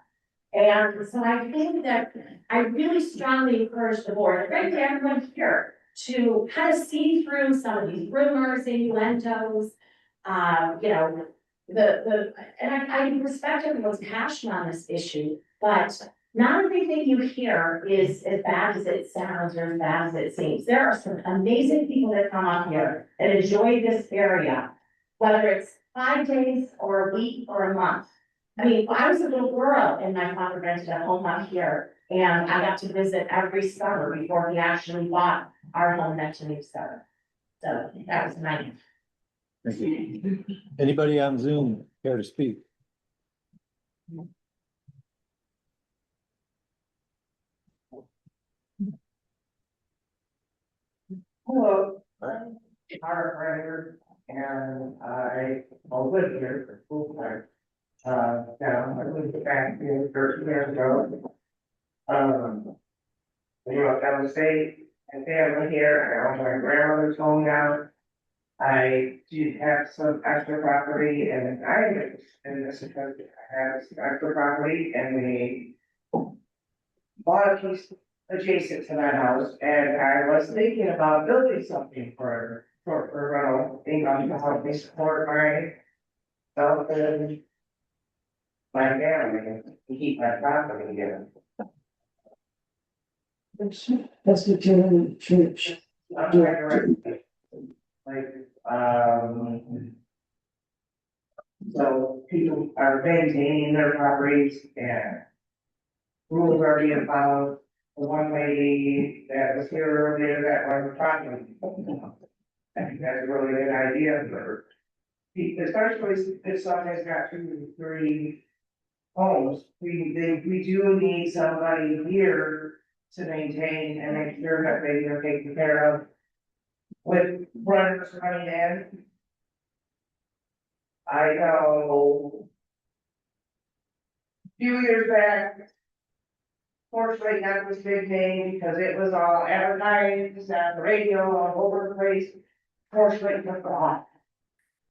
[SPEAKER 7] And so I think that I really strongly encourage the board, and frankly, everyone here, to kind of see through some of these rumors, innuendos, and I respect everyone's passion on this issue, but not everything you hear is as bad as it sounds or as bad as it seems. There are some amazing people that come up here and enjoy this area, whether it's 5 days or a week or a month. I mean, I was a little girl and my father rented a home up here, and I got to visit every summer before he actually bought our home next to New Summer. So that was my.
[SPEAKER 5] Thank you. Anybody on Zoom care to speak?
[SPEAKER 22] Hello, I'm Art Ryder, and I live here for full time. Now, I moved back here 13 years ago. Downstate, and family here, I own my grandmother's home now. I do have some extra property, and this is because I have some extra property, and we bought a piece adjacent to that house, and I was thinking about building something for rental income to help me support myself and my family and keep my property here.
[SPEAKER 6] That's the church.
[SPEAKER 22] I'm trying to write, so people are maintaining their properties and rules are being followed. The one lady that was here earlier that was talking, I think that's a really good idea for people, especially if someone has got 2 or 3 homes. We do need somebody here to maintain and make sure that they are taken care of. With runners coming in, I know a few years back, fortunately, that was a big thing because it was all advertised on the radio all over the place. Fortunately, it was gone.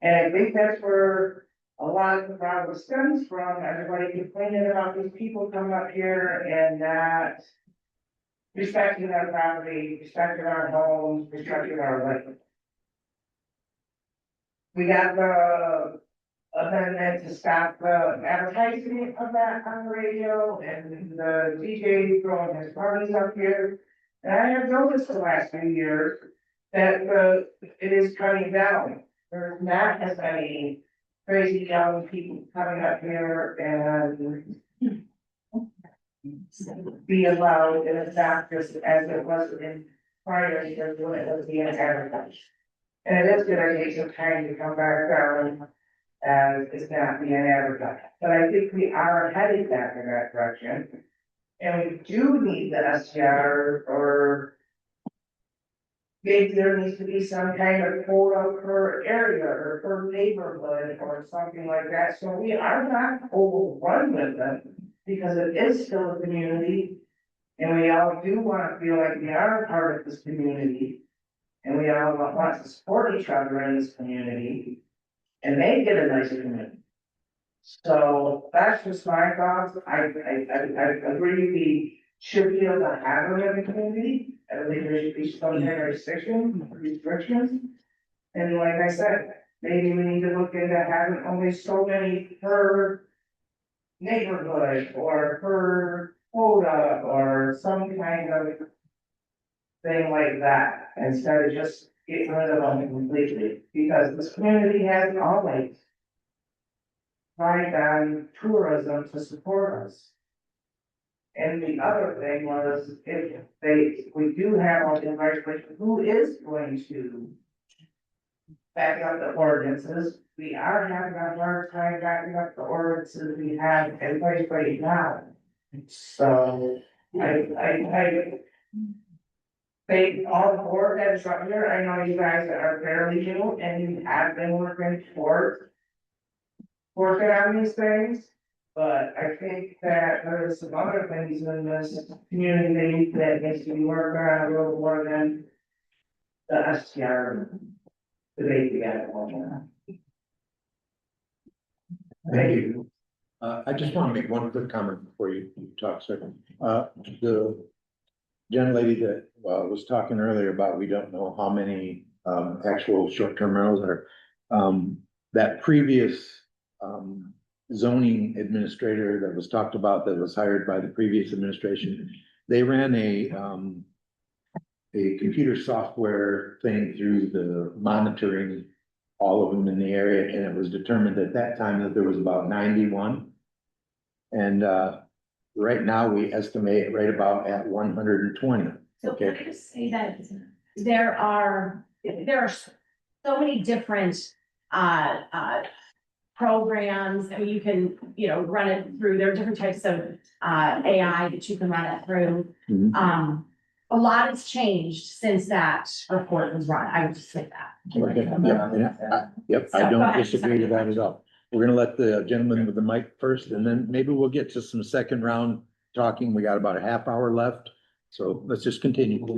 [SPEAKER 22] And I think that's where a lot of the problem stems from. Everybody complaining about these people coming up here and not respecting our property, respecting our homes, respecting our life. We got the amendment to stop the advertising of that on the radio and the DJ throwing his parties up here. And I have noticed the last few years that it is cutting down. There's not as many crazy young people coming up here and be allowed in a practice as it was in prior years when it was being advertised. And it is gonna take some time to come back down as it's not being advertised. But I think we are heading back in that direction. And we do need the STR or maybe there needs to be some kind of quota per area or per neighborhood or something like that. So we are not overrun with them because it is still a community. And we all do want to feel like we are a part of this community. And we all want to support each other in this community. And they get a nicer community. So that's just my thoughts. I agree we should be able to have them in the community. I think there should be some kind of restrictions. And like I said, maybe we need to look into having only so many per neighborhood or per quota or some kind of thing like that, instead of just getting rid of them completely, because this community has always tried on tourism to support us. And the other thing was, if we do have all the regulations, who is going to back up the ordinances? We are having a hard time backing up the ordinances we have in place right now. So, I thank all the board that's up here. I know you guys are fairly new and you have been working on these things. But I think that there's some other things in this community that needs to be worked on a little more than the STR debate we had at one time.
[SPEAKER 5] Thank you. I just want to make one quick comment before you talk, sir. The gentlady that was talking earlier about we don't know how many actual short-term rentals are. That previous zoning administrator that was talked about that was hired by the previous administration, they ran a computer software thing through the monitoring all of them in the area, and it was determined at that time that there was about 91. And right now we estimate right about at 120.
[SPEAKER 7] So can I just say that there are so many different programs. I mean, you can, run it through. There are different types of AI that you can run it through.
[SPEAKER 5] Mhm.
[SPEAKER 7] A lot has changed since that report was run. I would just say that.
[SPEAKER 5] Okay, yep,
[SPEAKER 7] So,
[SPEAKER 5] I
[SPEAKER 7] go
[SPEAKER 5] don't
[SPEAKER 7] ahead.
[SPEAKER 5] disagree with that at all. We're gonna let the gentleman with the mic first, and then maybe we'll get to some second round talking. We got about a half hour left, so let's just continue.
[SPEAKER 9] Love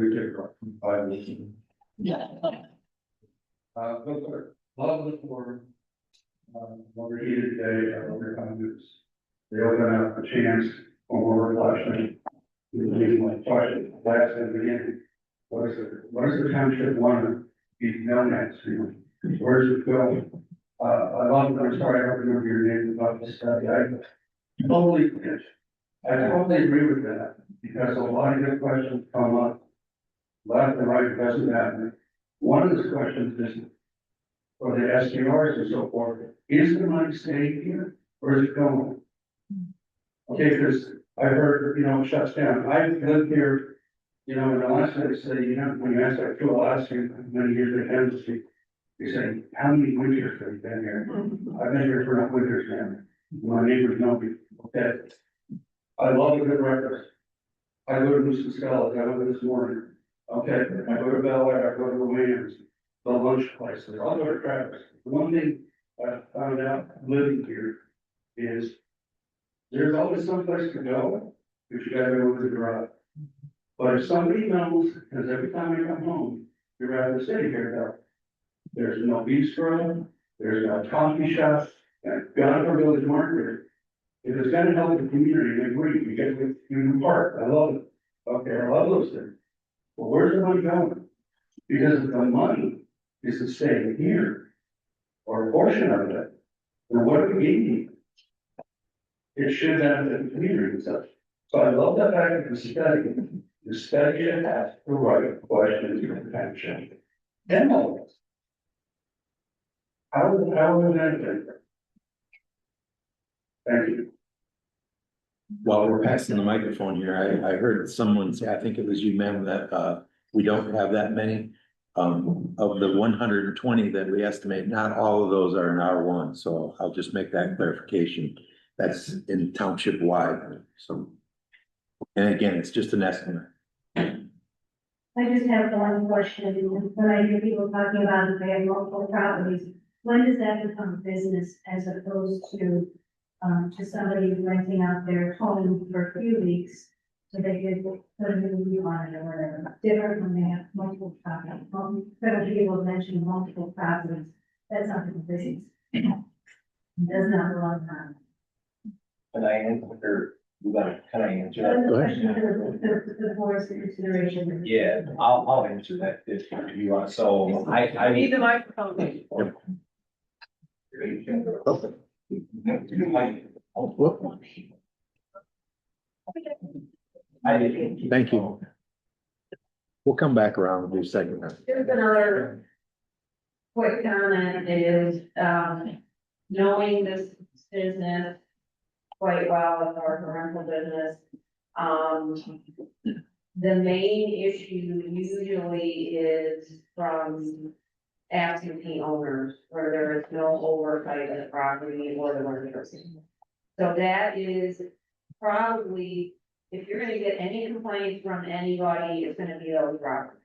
[SPEAKER 9] the board. What we're here today, what we're trying to do is they open up a chance for more reflection. My question, last and beginning, what is the township want to be known as, where's it going? I love, I'm sorry, I don't remember your name about this study, I totally agree with that, because a lot of good questions come up. Left and right doesn't happen. One of the questions is, for the SDRs and so forth, is the money staying here, or is it going? Okay, because I heard, it shuts down. I've lived here, and the last thing they say, when you ask that people ask you how many years they've been to speak, they say, how many winters have you been here? I've been here for enough winters, man. My neighbors know me. Okay. I love a good breakfast. I go to Moose Scala, I went this morning. Okay, I go to Bel Air, I go to Williams, the lunch places, all go to Travis. The one thing I found out living here is there's always someplace to go, but you gotta go with the drive. But if somebody knows, because every time I come home, you're out of the city here now. There's no bistro, there's no coffee shop, and gone for Village Market. If it's gonna help the community, I agree, we get with Union Park, I love it. Okay, I love those things. But where's the money going? Because if the money is to stay here, or a portion of it, then what are we getting? It should benefit the community and such. So I love the fact that the study should ask the right questions to the township. And all of us. How will that benefit? Thank you.
[SPEAKER 5] While we're passing the microphone here, I heard someone say, I think it was you, ma'am, that, we don't have that many. Of the 120 that we estimate, not all of those are in R1, so I'll just make that clarification. That's in township wide, so. And again, it's just an estimate.
[SPEAKER 11] I just have one question. When I hear people talking about if they have multiple properties, when does that become business as opposed to somebody renting out their home for a few weeks? So they could put a new view on it or whatever, different when they have multiple properties. Several people mentioned multiple properties, that's not the business. Does not belong on.
[SPEAKER 3] Can I answer, can I answer
[SPEAKER 11] That's
[SPEAKER 3] that
[SPEAKER 11] the
[SPEAKER 3] question?
[SPEAKER 11] question for the board's consideration.
[SPEAKER 3] Yeah, I'll answer that if you want, so I
[SPEAKER 2] Need the microphone.
[SPEAKER 5] Thank you. We'll come back around and do second.
[SPEAKER 19] Here's another quick comment is, knowing this business quite well as our rental business, the main issue usually is from absentee owners where there is no oversight of the property or the renters. So that is probably, if you're gonna get any complaints from anybody, it's gonna be those properties.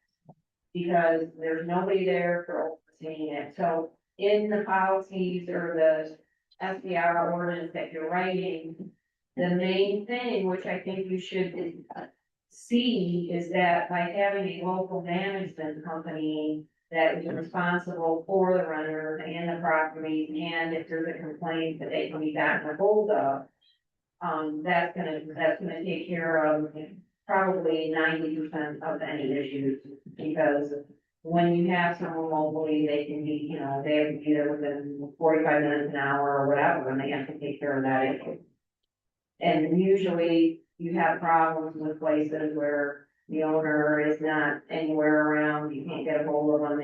[SPEAKER 19] Because there's nobody there for overseeing it, so in the policies or the SBR ordinance that you're writing, the main thing, which I think you should see, is that by having a local management company that is responsible for the renter and the property, and if there's a complaint that they can be gotten a hold of, that's gonna take care of probably 90% of any issues, because when you have someone locally, they can be, they have to be there within 45 minutes, an hour, or whatever, and they have to take care of that issue. And usually you have problems with places where the owner is not anywhere around, you can't get a hold of them,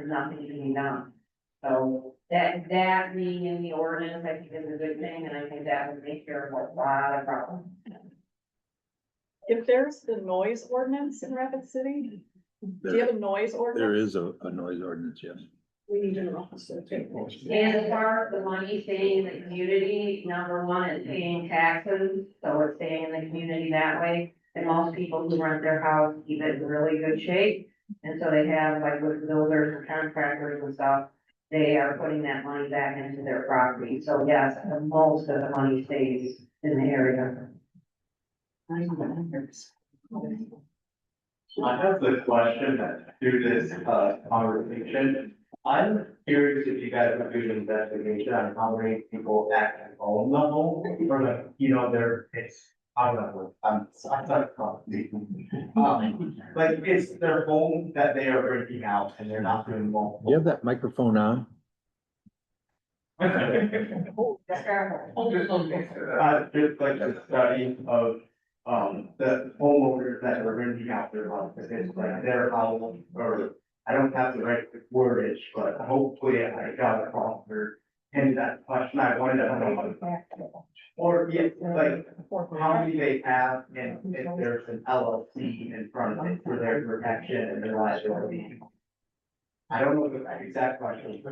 [SPEAKER 19] nothing can be done. So that being in the ordinance, I think is a good thing, and I think that would take care of a lot of problems.
[SPEAKER 2] If there's the noise ordinance in Rapid City, do you have a noise
[SPEAKER 5] There
[SPEAKER 2] ordinance?
[SPEAKER 5] is a noise ordinance, yes.
[SPEAKER 2] We need to know.
[SPEAKER 19] And as far as the money staying in the community, number one is paying taxes, so it's staying in the community that way. And most people who rent their house keep it in really good shape, and so they have, like with builders and contractors and stuff, they are putting that money back into their property, so yes, most of the money stays in the area.
[SPEAKER 17] I have the question through this conversation. I'm curious if you guys would do an investigation on how many people actually own the home, or I don't know, I'm like, it's their home that they are renting out and they're not doing multiple.
[SPEAKER 5] You have that microphone on?
[SPEAKER 17] Just like a study of, the homeowners that are renting out their house, if it's like their house, or I don't have the right wordage, but hopefully I got it wrong, or, and that question I wanted to know. Or, yeah, like, how many they have, and if there's an LLC in front of it for their protection and their liability. I don't know the exact question.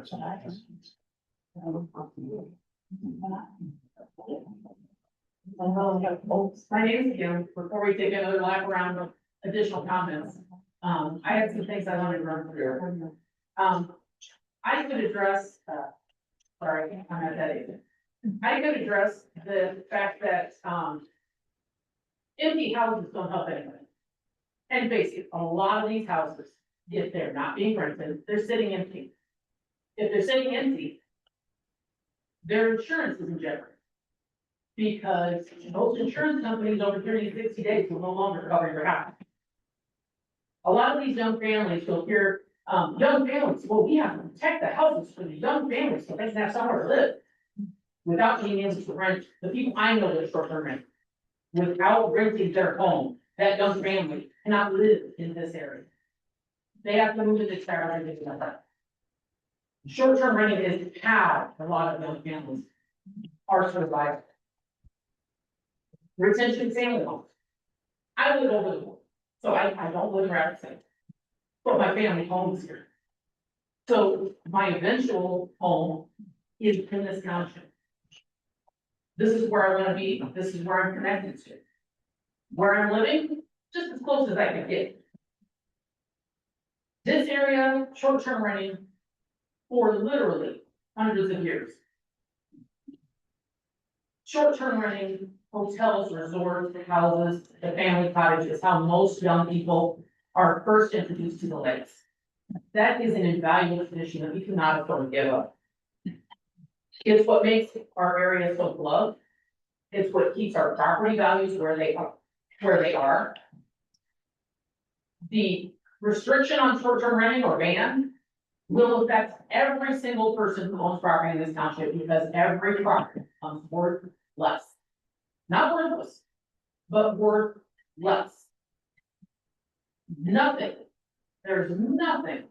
[SPEAKER 4] My name is Kim. Before we take another lap around of additional comments, I had some things I wanted to run through. I could address, sorry, I'm not that age. I could address the fact that, empty houses don't help anyone. And basically, a lot of these houses, if they're not being rented, they're sitting empty. If they're sitting empty, their insurance is in jeopardy. Because most insurance companies over 30 to 60 days will no longer cover your house. A lot of these young families will hear, young families, well, we have to protect the houses for the young families so they can have somewhere to live. Without being able to rent, the people I know that are short-term rent, without renting their home, that young family cannot live in this area. They have to move to the town and things like that. Short-term renting is how a lot of young families are surviving.
[SPEAKER 2] retention family homes. I live over the border, so I don't live in Rapid, but my family owns here. So my eventual home is in this township. This is where I wanna be, this is where I'm connected to. Where I'm living, just as close as I can get. This area, short-term renting, for literally hundreds of years. Short-term renting, hotels, resorts, houses, the family cottages, how most young people are first introduced to the lakes. That is an invaluable tradition that we cannot afford to give up. It's what makes our area so beloved. It's what keeps our property values where they are. The restriction on short-term renting or ban will affect every single person who owns property in this township, because every property comes worth less. Not worthless, but worth less. Nothing, there's nothing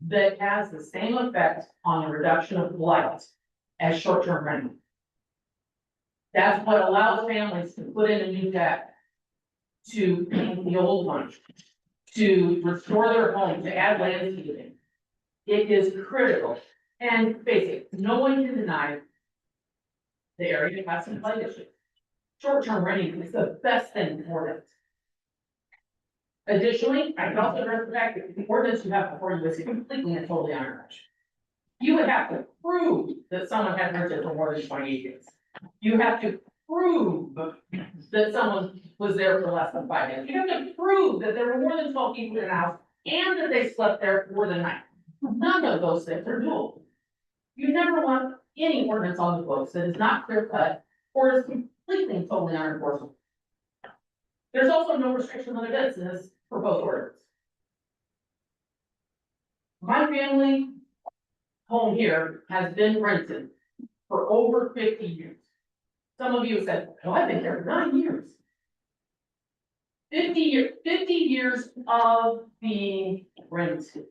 [SPEAKER 2] that has the same effect on the reduction of blight as short-term rental. That's what allows families to put in a new deck, to paint the old one, to restore their home, to add landscaping. It is critical and basic. No one can deny the area has some blight issues. Short-term renting is the best thing for it. Additionally, I can also address the fact that the ordinance you have before you is completely and totally unattached. You would have to prove that someone had rented for more than 28 years. You have to prove that someone was there for less than 5 days. You have to prove that there were more than 12 people in the house and that they slept there for the night. None of those things are doable. You never want any ordinance on the books that is not clear cut or is completely and totally unenforceable. There's also no restriction on events in this proposed ordinance. My family home here has been rented for over 50 years. Some of you said, oh, I've been here for 9 years. 50 years of being rented.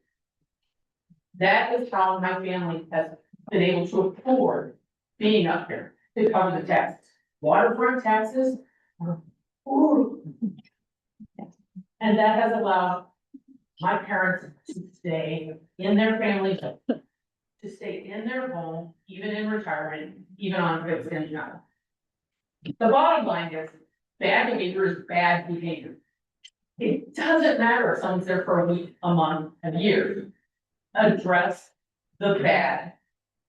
[SPEAKER 2] That is how my family has been able to afford being up here to cover the taxes. Waterfront taxes. Ooh. And that has allowed my parents to stay in their family, to stay in their home, even in retirement, even on fixed income. The bottom line is, bad behavior is bad behavior. It doesn't matter if someone's there for a week, a month, a year. Address the bad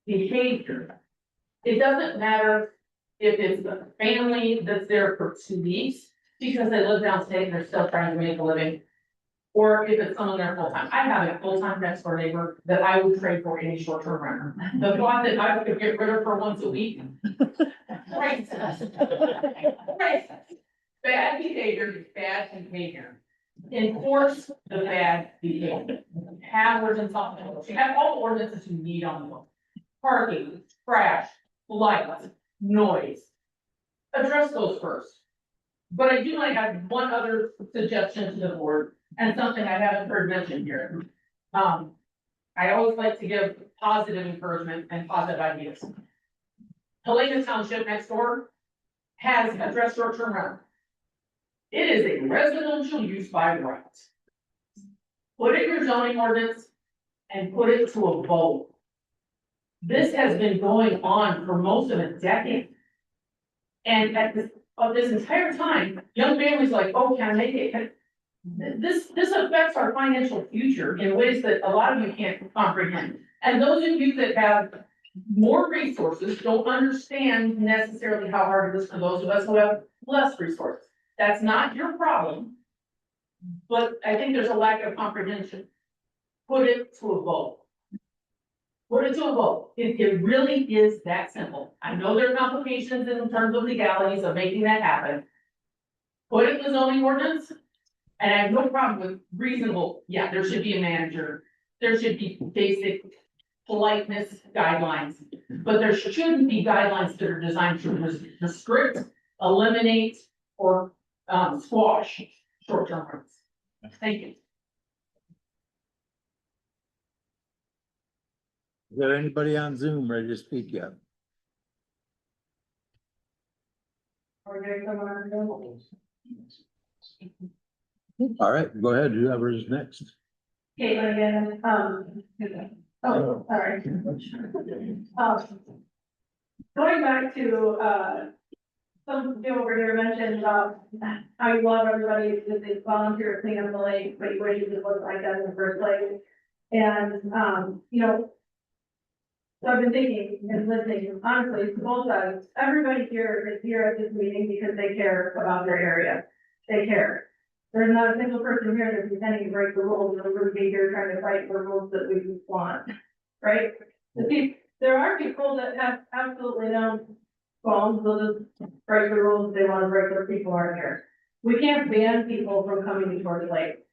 [SPEAKER 2] behavior. It doesn't matter if it's the family that's there for 2 weeks because they live downstate and they're still trying to make a living, or if it's someone there full time. I have a full time next door neighbor that I would trade for any short term renter. The one that I could get rid of for once a week. Racist. Bad behavior is bad behavior. Enforce the bad behavior. Have ordinance on the books. You have all the ordinances you need on the book. Parking, trash, light, noise. Address those first. But I do like to have one other suggestion to the board, and something I haven't heard mentioned here. I always like to give positive encouragement and positive ideas. Helena Township next door has addressed short-term rental. It is a residential use by right. Put it in your zoning ordinance and put it to a vote. This has been going on for most of a decade. And at this entire time, young families like, oh, can I make it? This affects our financial future in ways that a lot of you can't comprehend. And those of you that have more resources don't understand necessarily how hard it is for those of us who have less resources. That's not your problem, but I think there's a lack of comprehension. Put it to a vote. Put it to a vote. It really is that simple. I know there are complications in terms of legalities of making that happen. Put it in the zoning ordinance, and I have no problem with reasonable, yeah, there should be a manager. There should be basic politeness guidelines, but there shouldn't be guidelines that are designed to restrict, eliminate, or squash short-term rentals. Thank you.
[SPEAKER 5] Is there anybody on Zoom ready to speak yet?
[SPEAKER 11] Or do someone else?
[SPEAKER 5] All right, go ahead, whoever's next.
[SPEAKER 11] Caitlin again, oh, sorry. Going back to, some people over here mentioned about how you love everybody, that they volunteer to clean up the lake, but you wish it looked like that in the first place. And, you know, so I've been thinking and listening, honestly, to both sides, everybody here is here at this meeting because they care about their area. They care. There's not a single person here that's intending to break the rules, or would be here trying to fight for rules that we want, right? There are people that have absolutely no phones, they'll just break the rules if they want to break their people aren't here. We can't ban people from coming to Torch Lake.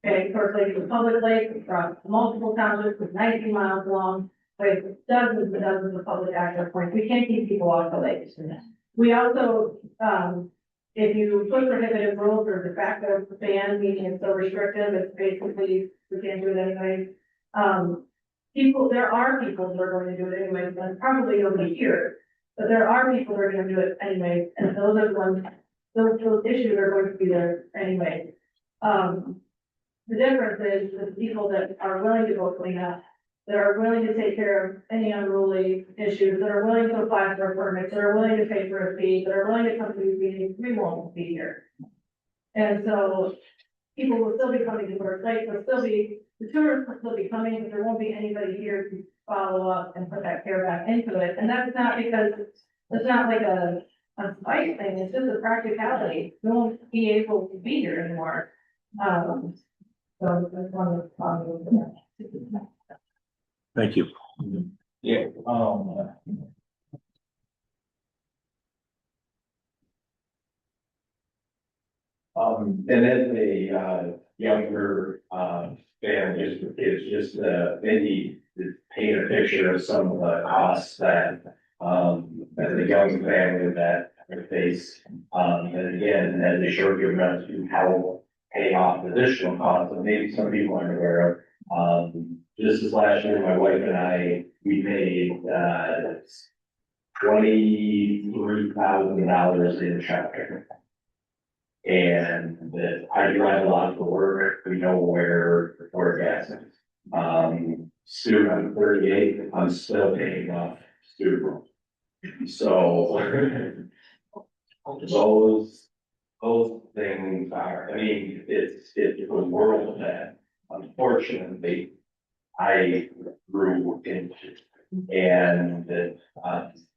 [SPEAKER 11] Okay, Torch Lake is a public lake, across multiple townships, it's 19 miles long, with dozens and dozens of public access points. We can't keep people off the lake. We also, if you put prohibitive rules or de facto ban, meaning it's so restrictive, it's basically, we can't do it anyway. There are people that are going to do it anyway, and probably nobody here, but there are people that are going to do it anyway, and those are the ones, those issues are going to be there anyway. The difference is the people that are willing to go clean up, that are willing to take care of any unruly issues, that are willing to apply for permits, that are willing to pay for a fee, that are willing to come to these meetings, we won't be here. And so people will still be coming to Torch Lake, the tourists will still be coming, but there won't be anybody here to follow up and put that care back into it. And that's not because, it's not like a spite thing, it's just a practicality. We won't be able to be here anymore. So I just wanted to comment on that.
[SPEAKER 5] Thank you.
[SPEAKER 3] Yeah, and as a, younger, family, it's just, maybe to paint a picture of some of the costs that, as a young family that they face. And again, as a short-term rental, to help pay off additional costs that maybe some people aren't aware of. Just this last year, my wife and I, we paid, $23,000 in traffic. And that I drive a lot for work, we know where gas is. Student, I'm 38, I'm still paying off student loans. So those things are, I mean, it's a world that unfortunately I grew into. And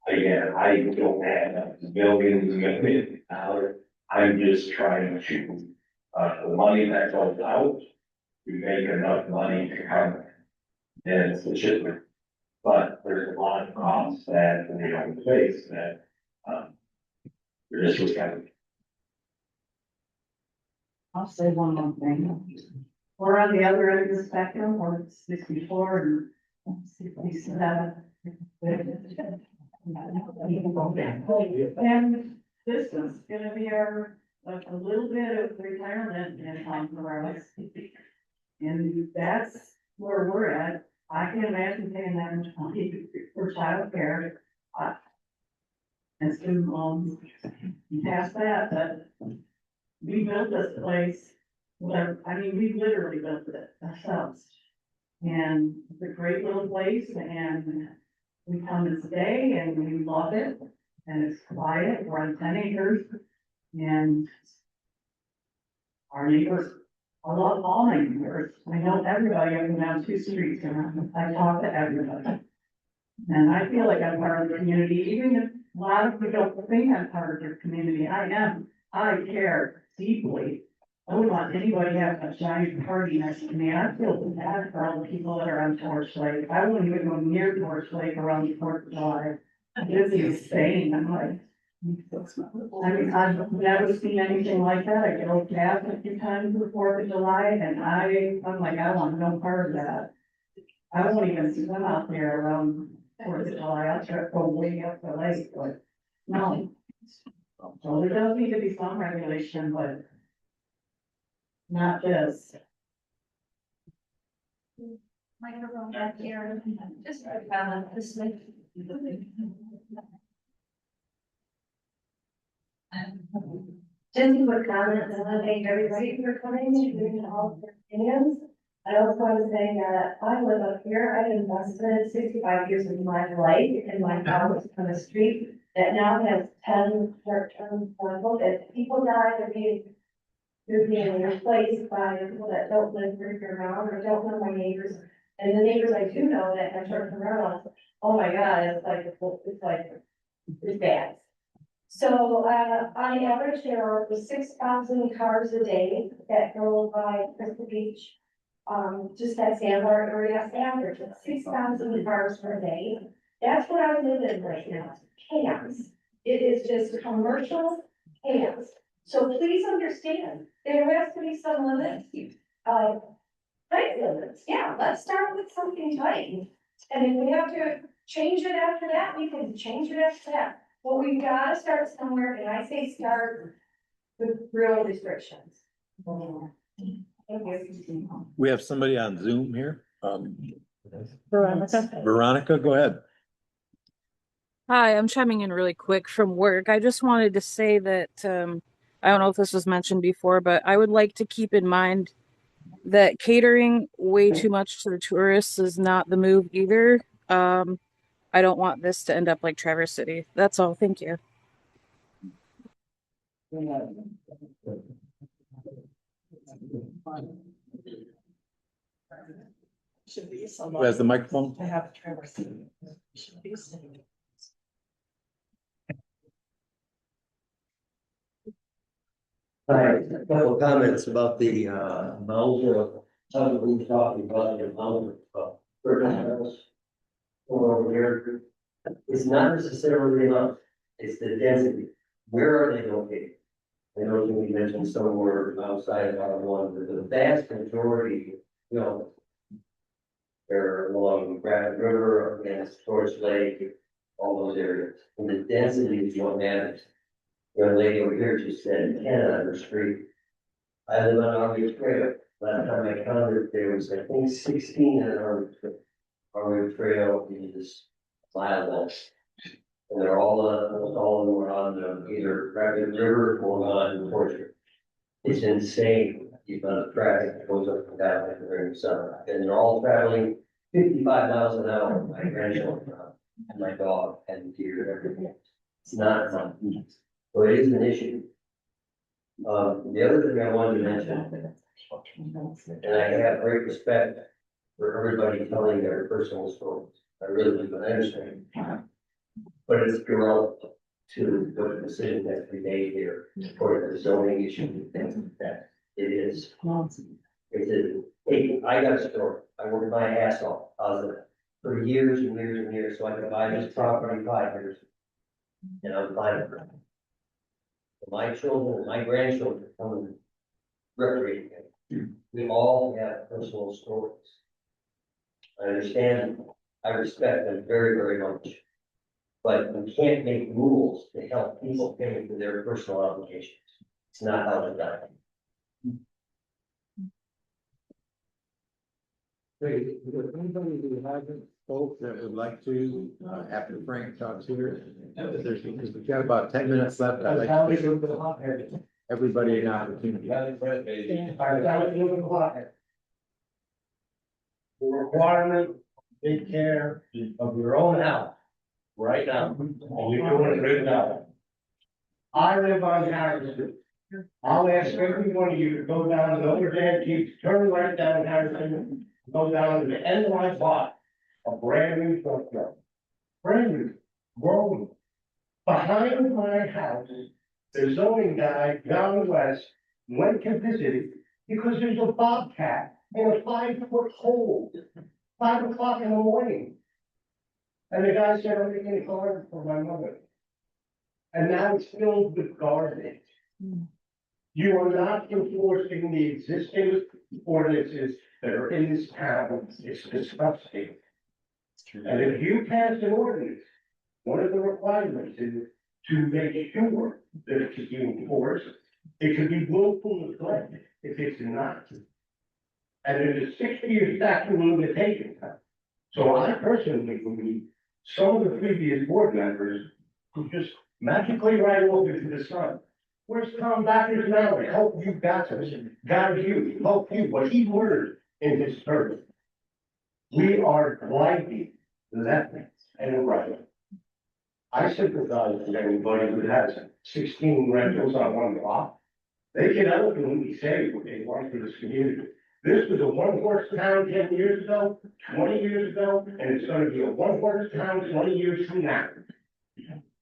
[SPEAKER 3] again, I don't have millions and millions of dollars. I'm just trying to, the money that goes out, to make enough money to cover. And it's legitimate. But there's a lot of costs that we don't face that, you're just respecting.
[SPEAKER 4] I'll say one more thing. We're on the other end of the spectrum, we're 64 and 67. And this is gonna be our, like, a little bit of retirement income for us. And that's where we're at. I can imagine paying that much money for childcare. And student loans, past that, but we built this place, we literally built it ourselves. And it's a great little place, and we come to stay, and we love it, and it's quiet, we're on 10 acres, and our neighbors, I love all my neighbors, I know everybody up and down 2 streets, and I talk to everybody. And I feel like I'm part of the community, even if a lot of people don't think I'm part of the community, I am. I care deeply. I wouldn't want anybody having a giant party next to me. I feel bad for all the people that are on Torch Lake. I wouldn't even go near Torch Lake around the 4th of July. It's insane. I'm like, I've never seen anything like that. I get old gas a few times the 4th of July, and I'm like, I want no part of that. I won't even swim out there around 4th of July. I'll try to go way up the lake, but no. So there does need to be some regulation, but not this.
[SPEAKER 12] Microphone back here, just this way. Just a quick comment, and I thank everybody for coming and giving all their opinions. I also want to say that I live up here, I invested 65 years of my life in my house on the street that now has 10 short-term rentals. If people die, they're being replaced by people that don't live here around or don't know my neighbors. And the neighbors I do know that have short-term rentals, oh my God, it's bad. So, on average, there are 6,000 cars a day that go by Crystal Beach. Just that Sandbar area average, it's 6,000 cars per day. That's what I live in right now, chaos. It is just commercial chaos. So please understand, there has to be some limits, height limits. Yeah, let's start with something tight. And if we have to change it after that, we can change it after that. But we've got to start somewhere, and I say start with real restrictions. Thank you.
[SPEAKER 5] We have somebody on Zoom here.
[SPEAKER 8] Veronica.
[SPEAKER 5] Veronica, go ahead.
[SPEAKER 8] Hi, I'm chiming in really quick from work. I just wanted to say that I don't know if this was mentioned before, but I would like to keep in mind that catering way too much to the tourists is not the move either. I don't want this to end up like Traverse City. That's all. Thank you.
[SPEAKER 5] Who has the microphone?
[SPEAKER 2] To have Traverse City. Should be city.
[SPEAKER 1] Hi, a couple of comments about the amount of, we talking about the amount of personnel over here. It's not necessarily the amount, it's the density. Where are they located? I know we mentioned somewhere outside of R1, but the vast majority, they're along Rapid River, against Torch Lake, all those areas. And the density is what matters. Young lady over here just said 10 on her street. I live on Army Trail. Last time I counted, there was, I think, 16 on Army Trail is viable. And they're all of them are on either Rapid River or on Portrait. It's insane, the amount of traffic that goes up and down during the summer. And they're all traveling 55 miles an hour, my grandchildren and my dog and deer and everything. It's not fun. So it is an issue. The other thing I wanted to mention, and I have great respect for everybody telling their personal stories. I really do, I understand. But it's irrelevant to what decision that we made here for the zoning issue, things like that. It is. Hey, I got a story. I worked my ass off, positive, for years and years and years, so I could buy this property 5 years. And I'm fine with it. My children, my grandchildren come and recreate them. We all have personal stories. I understand, I respect them very, very much. But we can't make rules to help people pay for their personal obligations. It's not how it's done.
[SPEAKER 5] Hey, anybody who hasn't spoke that would like to, after Frank talks here, we've got about 10 minutes left. I'd like to give everybody an opportunity.
[SPEAKER 1] The requirement, take care of your own house right now. And you're doing it right now.
[SPEAKER 9] I live on Harrison. I'll ask every one of you to go down to Overland Keep, turn right down Harrison, go down to the end of my block, a brand new truck road. Brand new, growing. Behind my house, the zoning guy down west went to visit it because there's a bobcat in a 5-foot hole, 5 o'clock in the morning. And the guy said, I'm making a garden for my mother. And now it's filled with garbage. You are not enforcing the existing ordinances that are in this town. It's disgusting. And if you pass an ordinance, one of the requirements is to make sure that it can be enforced. It can be willful neglect if it's not. And there's a 6-year statute of limitations. So I personally believe some of the previous board members who just magically write over to the sun Where's Tom Backers now? I hope you got this, got you, hope you, what he learned in his service. We are gliding left and right. I sympathize with anybody who has 16 rentals on one block. They can eloquently say what they want for this community. This was a one-horse town 10 years ago, 20 years ago, and it's gonna be a one-horse town 20 years from now.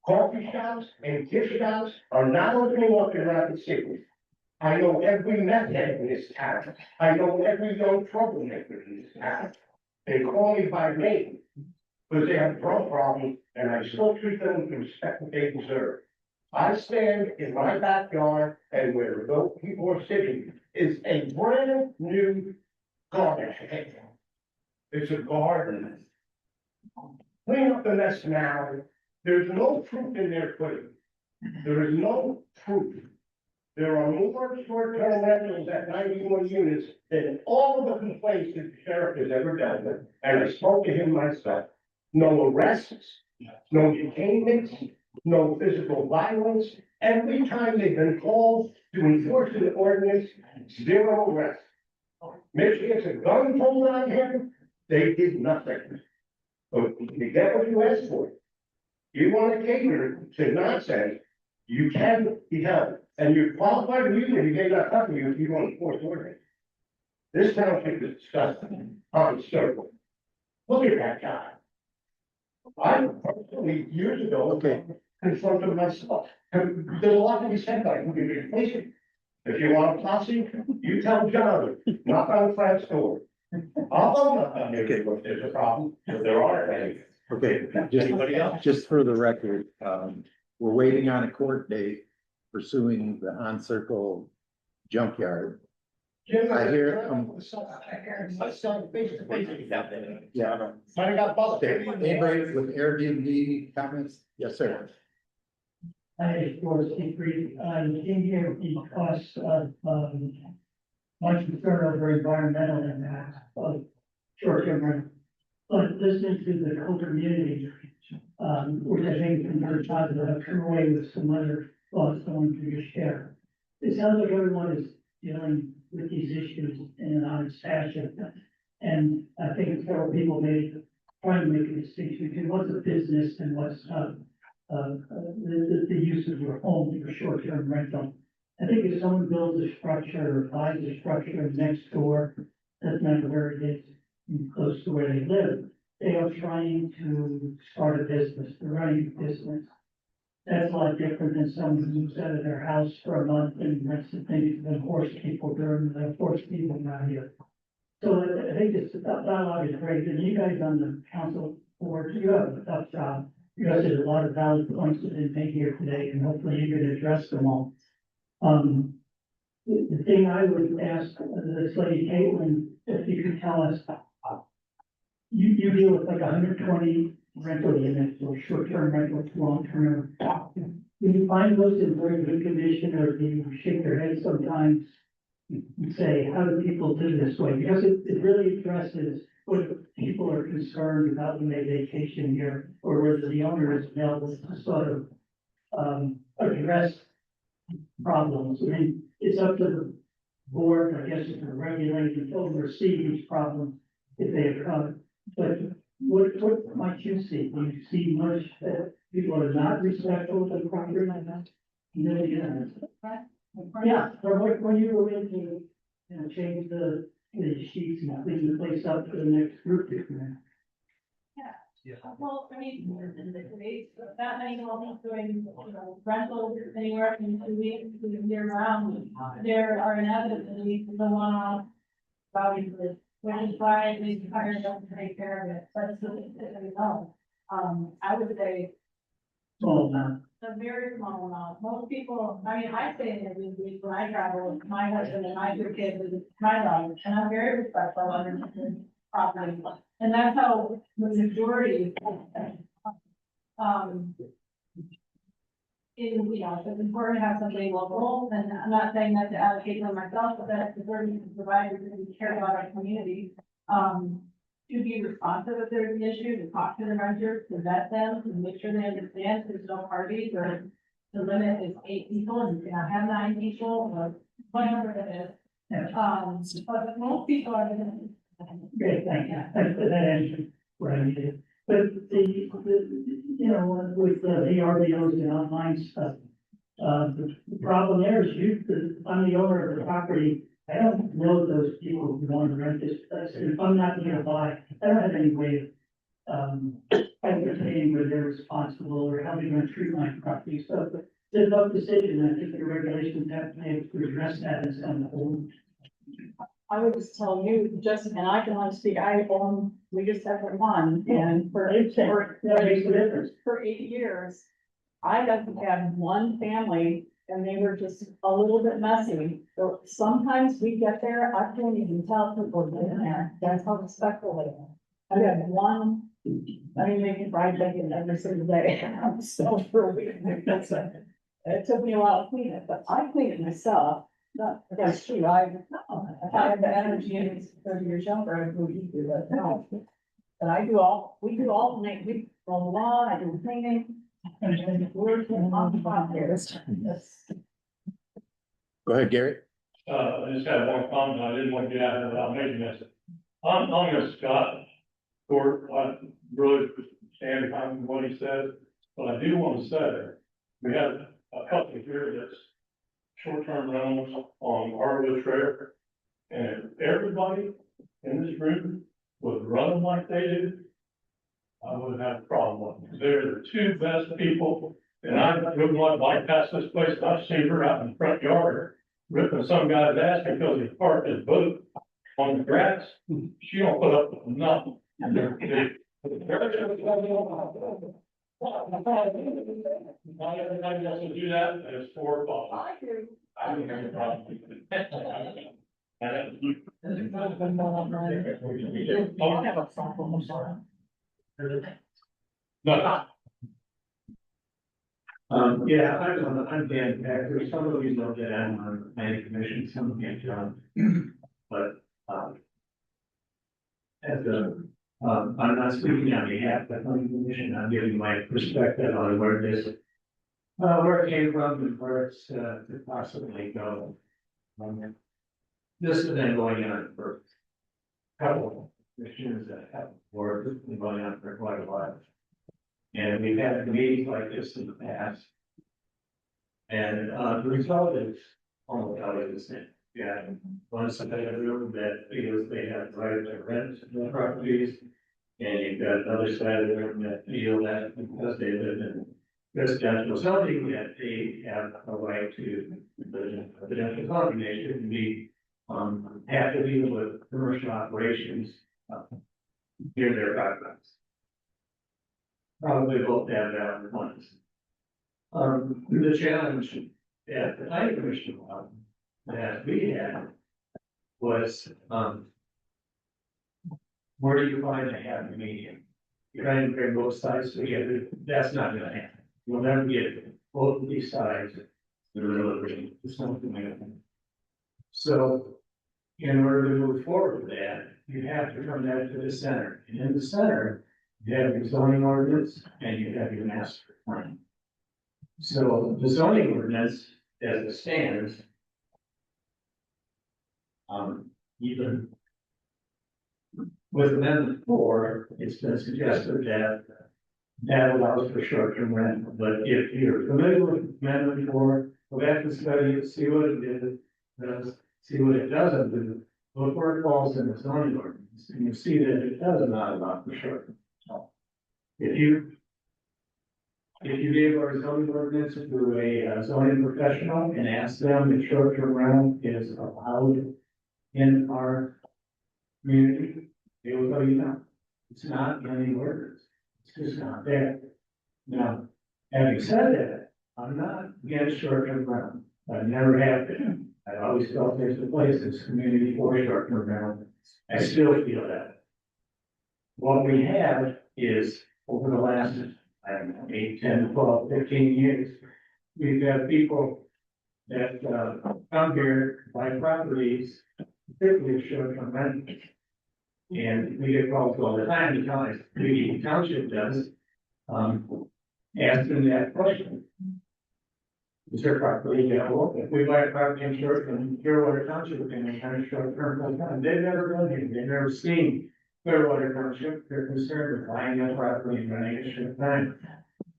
[SPEAKER 9] Coffee shops and gift shops are not opening up in Rapid City. I know every meth head in this town. I know every young troublemaker in this town. They call me by name because they have drug problems, and I still treat them with the respect that they deserve. I stand in my backyard, and where those people are sitting is a brand new garbage can. It's a garden. Clean up the mess now. There's no proof in their footing. There is no proof. There are more short-term rentals at 91 units than all of the complaints that the sheriff has ever dealt with. And I spoke to him myself. No arrests, no detainments, no physical violence. Every time they've been called to enforce an ordinance, 0 arrests. Mitch gets a gun pulled on him, they did nothing. So you get what you asked for. You want to cater to nonsense, you can be held. And you're qualified immunity, they got nothing you if you want to enforce ordinance. This township is disgusting, on circle. Look at that guy. I personally, years ago, confronted myself. There's a lot to be said about who can be replaced. If you want a posse, you tell John, knock on Frank's door. I'll go knock on your door if there's a problem, if there are any.
[SPEAKER 5] Okay,
[SPEAKER 9] Anybody else?
[SPEAKER 5] just for the record, we're waiting on a court date pursuing the On Circle junkyard. I hear it from.
[SPEAKER 9] I saw it face to face.
[SPEAKER 5] Yeah.
[SPEAKER 9] Might have got both.
[SPEAKER 5] Anybody with Airbnb comments? Yes, sir.
[SPEAKER 6] I, for secret, I came here because of, my concern over environmental impact of short-term rental. But listening to the whole community, which I think is very positive, I've come away with some other thoughts I want to just share. It sounds like everyone is dealing with these issues in an honest fashion. And I think several people try to make a distinction between what's a business and what's, the use of your home for short-term rental. I think if someone builds a structure or buys a structure next door, doesn't matter where it is, close to where they live, they are trying to start a business, they're running a business. That's a lot different than someone who moves out of their house for a month and rents the things and horse people during the horse people around here. So I think this dialogue is great, and you guys on the council board, you have a tough job. You guys did a lot of valid points that didn't make here today, and hopefully you can address them all. The thing I would ask this lady Caitlin, if you could tell us, you deal with like 120 rental units or short-term rentals, long-term. Do you find those in very good condition, or do you shake your head sometimes and say, how do people do this way? Because it really addresses what people are concerned about when they vacation here, or whether the owner is available to sort of address problems. I mean, it's up to the board, I guess, to regulate and oversee these problems if they occur. But what might you see? Do you see much that people are not respectful of the property like that? Yeah, or when you go in to, change the sheets and clean the place up for the next group to come in.
[SPEAKER 11] Yeah, well, I mean, that many homes doing, rentals anywhere from 2 weeks to year round, there are inevitably the one-off, obviously, which is why we hire them to take care of it, but it's the we know. I would say.
[SPEAKER 6] Small amount.
[SPEAKER 11] A very small amount. Most people, I mean, I stay in Airbnb when I travel with my husband and my 2 kids and my dog, and I'm very respectful of their property. And that's how the majority, it's important to have somebody local, and I'm not saying that to advocate for myself, but that's important to provide because we care about our community. To be responsive if there's an issue, to talk to the renters, to vet them, to make sure they understand there's no parties or
[SPEAKER 4] the limit is 8 people, and you can have 9 people, or whatever it is. But most people are gonna.
[SPEAKER 6] Great, thank you. That answers what I needed. But the, you know, with the ARBOs and online stuff, the problem there is I'm the owner of the property. I don't know those people who want to rent this place. If I'm not gonna buy, I don't have any way of, advocating whether they're responsible or how they're gonna treat my property. So there's no decision. I think the regulations have to be able to address that as on the whole.
[SPEAKER 2] I would just tell you, and I can only speak, we just have one, and for
[SPEAKER 6] That makes a difference.
[SPEAKER 2] for 8 years, I got to have one family, and they were just a little bit messy. So sometimes we get there, I can't even tell people in there, that's how respectful they are. I got one, I mean, they can fried bacon every single day, so for a week, it took me a while to clean it, but I clean it myself. No, that's true, if I had the energy and it's 30 years younger, I would do that, no. But we do all the, we mow the lawn, I do cleaning, and we're on the farm here,
[SPEAKER 5] Go ahead, Gary.
[SPEAKER 18] I just had one comment, I didn't want to get out of it without making this. I'm a Scott Court, I really stand behind what he said, but I do want to say, we have a couple here that's short-term rentals on Argo Trail. And if everybody in this room was running like they do, I wouldn't have a problem with it. They're the two best people, and I wouldn't want to bike past this place, I've seen her out in the front yard ripping some guy's ass because he parked his boat on the grass. She don't put up with nothing. Not everybody has to do that, and it's 4 o'clock.
[SPEAKER 2] I do.
[SPEAKER 18] I don't have a problem with it.
[SPEAKER 2] I have a problem, I'm sorry.
[SPEAKER 18] No.
[SPEAKER 10] Yeah, I'm Dan Packer. Some of you know that I'm on the planning commission, some of you don't. But, I'm not speaking on behalf of the planning commission. I'm giving my perspective on where where it came from and where it's, could possibly go. This has been going on for a couple of issues that have been going on for quite a while. And we've had meetings like this in the past. And the result is almost always the same. Yeah, one side of the room that feels they have the right to rent the properties. And you've got another side of the room that feel that because they live in residential zoning, that they have a right to live in residential zoning. They shouldn't be, have to deal with commercial operations near their properties. Probably both have valid points. The challenge at the planning commission that we had was, where do you find a happy medium? You're trying to bring both sides together, that's not gonna happen. You'll never get both of these sides to deliver something like that. So, in order to move forward with that, you have to come back to the center, and in the center, you have your zoning ordinance and you have your master plan. So the zoning ordinance, as it stands, even with Amendment 4, it's been suggested that that allows for short-term rental. But if you're familiar with Amendment 4, go back and study it, see what it does, see what it doesn't do, look where it falls in the zoning ordinance, and you see that it does not allow for short-term. If you gave our zoning ordinance to a zoning professional and asked them if short-term rental is allowed in our community, they will tell you no. It's not in any ordinance. It's just not there. Now, having said that, I'm not against short-term rental. I never have been. I always felt there's a place in this community for short-term rental. I still feel that. What we have is, over the last, I don't know, 8, 10, 12, 15 years, we've got people that come here, buy properties, particularly short-term rental. And we get calls all the time, the township does, asking that question. Is there property available? If we buy a property in Clearwater Township, and they kind of short term, they've never done it, they've never seen Clearwater Township, they're concerned with buying that property and running it short time.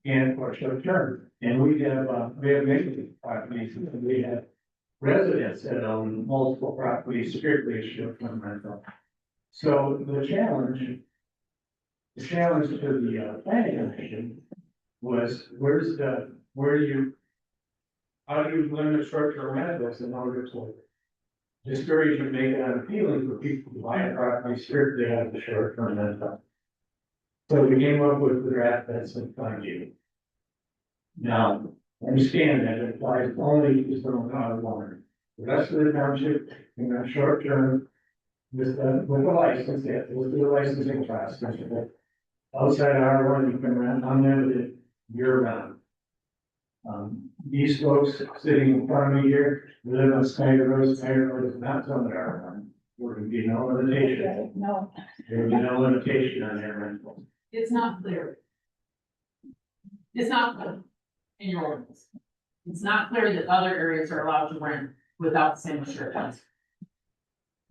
[SPEAKER 10] And for short term, and we have many properties, we have residents that own multiple properties strictly as short term rental. So the challenge to the planning commission was, how do you limit short-term rentals in order to discourage and make it unappealing for people to buy a property strictly as a short-term rental? So we came up with the draft that's in front of you. Now, understand that it applies only to some R1. The rest of the township, short-term, with a license, with the licensing process. Outside R1, you can rent unlimited year-round. These folks sitting in front of me here, live on Snyder Road. Snyder Road is not zoned R1. There would be no limitation.
[SPEAKER 2] No.
[SPEAKER 10] There would be no limitation on their rental.
[SPEAKER 2] It's not clear. It's not clear in your ordinance. It's not clear that other areas are allowed to rent without the same restrictions.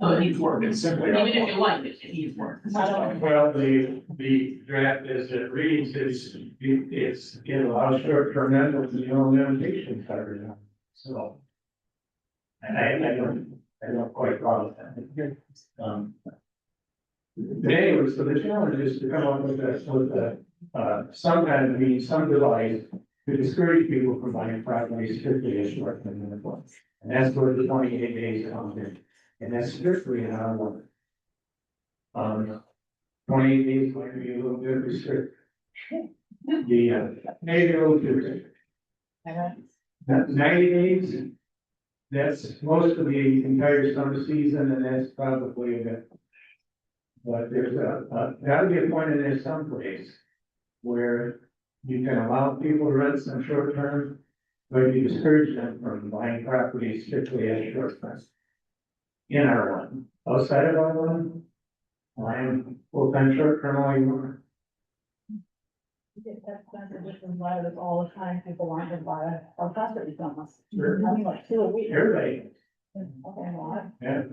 [SPEAKER 2] So it needs work.
[SPEAKER 10] It's simply.
[SPEAKER 2] Even if you like it, it needs work.
[SPEAKER 10] Well, the draft as it reads is, it allows short-term rentals with no limitations covered now. So. And I don't quite follow that. But anyway, so the challenge is to come up with some kind of means, some device to discourage people from buying properties strictly as short-term rentals. And that's where the 28 days comes in. And that's strictly in R1. 28 days might be a little bit restricted. Maybe a little too restricted. 90 days, that's most of the entire summer season, and that's probably a bit. But there's gotta be a point in there someplace where you can allow people to rent some short term, but you discourage them from buying properties strictly as short term. In R1, outside of R1, I am full-time short-term all you want.
[SPEAKER 2] That's the reason why there's all the time people want to buy a property from us.
[SPEAKER 10] Sure.
[SPEAKER 2] I mean, like 2 a week.
[SPEAKER 10] Everybody.
[SPEAKER 2] Okay, well,
[SPEAKER 10] Yeah.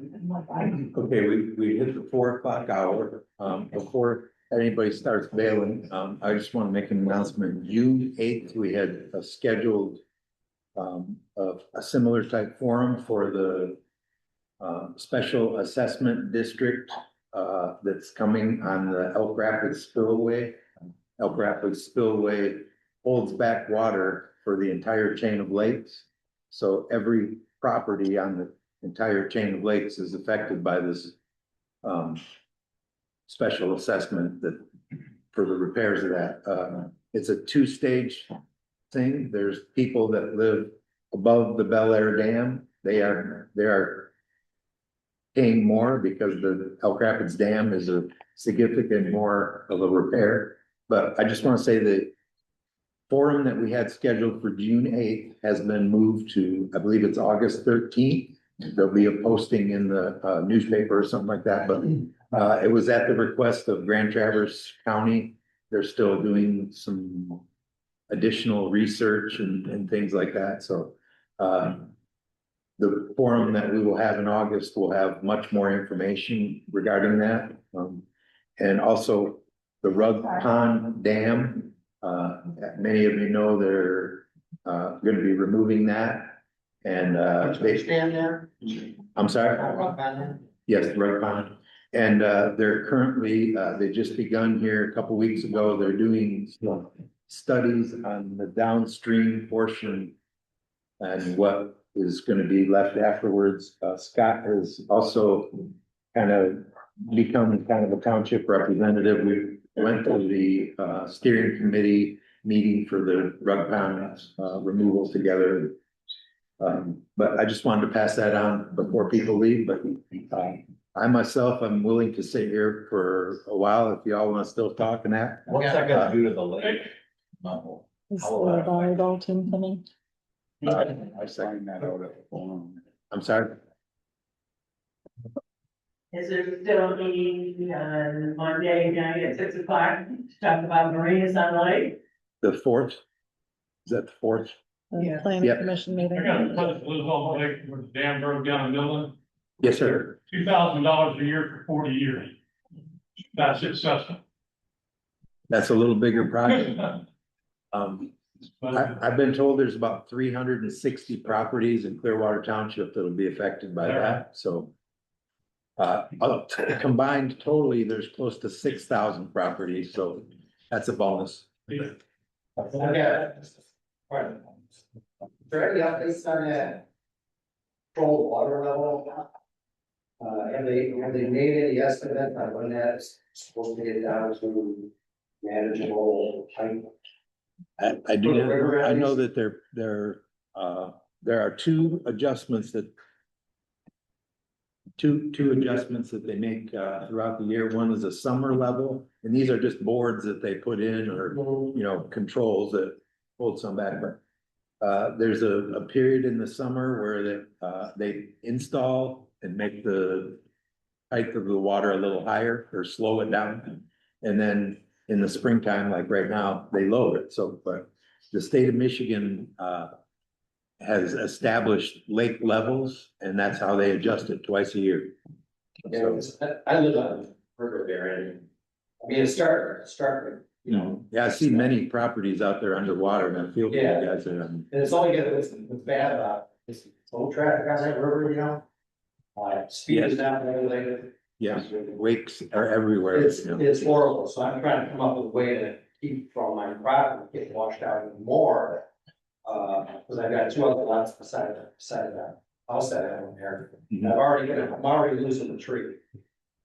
[SPEAKER 5] Okay, we hit the 4 o'clock hour. Before anybody starts bailing, I just want to make an announcement. June 8th, we had a scheduled a similar type forum for the special assessment district that's coming on the Elk Rapids Spillway. Elk Rapids Spillway holds back water for the entire chain of lakes. So every property on the entire chain of lakes is affected by this special assessment that for the repairs of that. It's a 2-stage thing. There's people that live above the Bel Air Dam. They are paying more because the Elk Rapids Dam is a significant more of a repair. But I just want to say the forum that we had scheduled for June 8th has been moved to, I believe it's August 13th. There'll be a posting in the newspaper or something like that, but it was at the request of Grand Traverse County. They're still doing some additional research and things like that. So the forum that we will have in August will have much more information regarding that. And also the Rug Pond Dam, many of you know they're going to be removing that. And they stand there. I'm sorry. Yes, Rug Pond. And they're currently they just begun here a couple weeks ago. They're doing studies on the downstream portion and what is going to be left afterwards. Scott has also kind of become kind of a township representative. We went to the steering committee meeting for the Rug Pond removal together. But I just wanted to pass that on before people leave, but I myself, I'm willing to sit here for a while if y'all want to still talk and that.
[SPEAKER 13] What's that gonna do to the lake?
[SPEAKER 2] Is the volleyball team coming?
[SPEAKER 5] I second that out. I'm sorry.
[SPEAKER 4] Is there still a meeting on Monday night at 6 o'clock to talk about marinas on the lake?
[SPEAKER 5] The 4th? Is that the 4th?
[SPEAKER 2] Yeah.
[SPEAKER 8] planning
[SPEAKER 5] Yep.
[SPEAKER 8] commission
[SPEAKER 18] I
[SPEAKER 8] meeting.
[SPEAKER 18] got a cousin who lives on the lake where the dam broke down in Midland,
[SPEAKER 5] Yes, sir.
[SPEAKER 18] $2,000 a year for 40 years. That's successful.
[SPEAKER 5] That's a little bigger project. I've been told there's about 360 properties in Clearwater Township that'll be affected by that, so. Combined totally, there's close to 6,000 properties, so that's a bonus.
[SPEAKER 17] Okay. Right. Is there any updates on that? Control water level? Have they made any estimate on when that's supposed to get down to manageable height?
[SPEAKER 5] I do, I know that there are two adjustments that they make throughout the year. One is a summer level, and these are just boards that they put in or, you know, controls that hold some back. But there's a period in the summer where they install and make the height of the water a little higher or slow it down. And then in the springtime, like right now, they lower it. So, but the state of Michigan has established lake levels, and that's how they adjust it twice a year.
[SPEAKER 17] So, I live on river there, and I mean, it's starting, you know.
[SPEAKER 5] Yeah, I see many properties out there underwater, and I feel for you guys.
[SPEAKER 17] And it's only gonna, what's bad about this boat traffic on that river, you know? Speed is not regulated.
[SPEAKER 5] Yeah, wakes are everywhere.
[SPEAKER 17] It's horrible, so I'm trying to come up with a way to keep from my property getting washed out even more. Cause I've got two other lots beside that house that I own there. And I'm already losing the tree.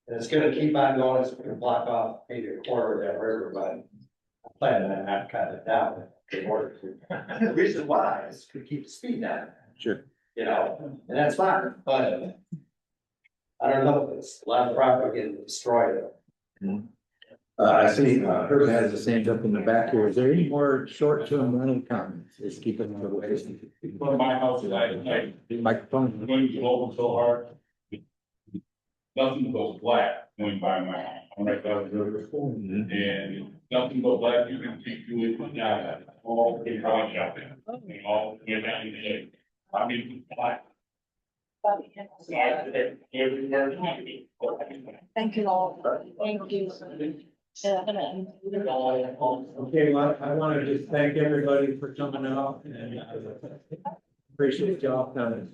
[SPEAKER 17] And it's gonna keep on going, it's gonna block off maybe a quarter of that river, but I'm planning on not cutting it down in order to. The reason why is to keep the speed down.
[SPEAKER 5] Sure.
[SPEAKER 17] You know, and that's fine, but I don't know, it's a lot of property getting destroyed.
[SPEAKER 5] I see, Herb has the same up in the back here. Is there any more short-term rental comments? It's keeping them away.
[SPEAKER 18] One of my houses,
[SPEAKER 5] Microphone.
[SPEAKER 18] going to open so hard. Nothing goes black going by my house. I'm right by the river. And nothing but black, you can see through it, now, all the cars out there. And all the way down the lake. I mean, black.
[SPEAKER 2] Thank you all. Thank you.
[SPEAKER 5] Okay, well, I want to just thank everybody for coming out and appreciate y'all coming.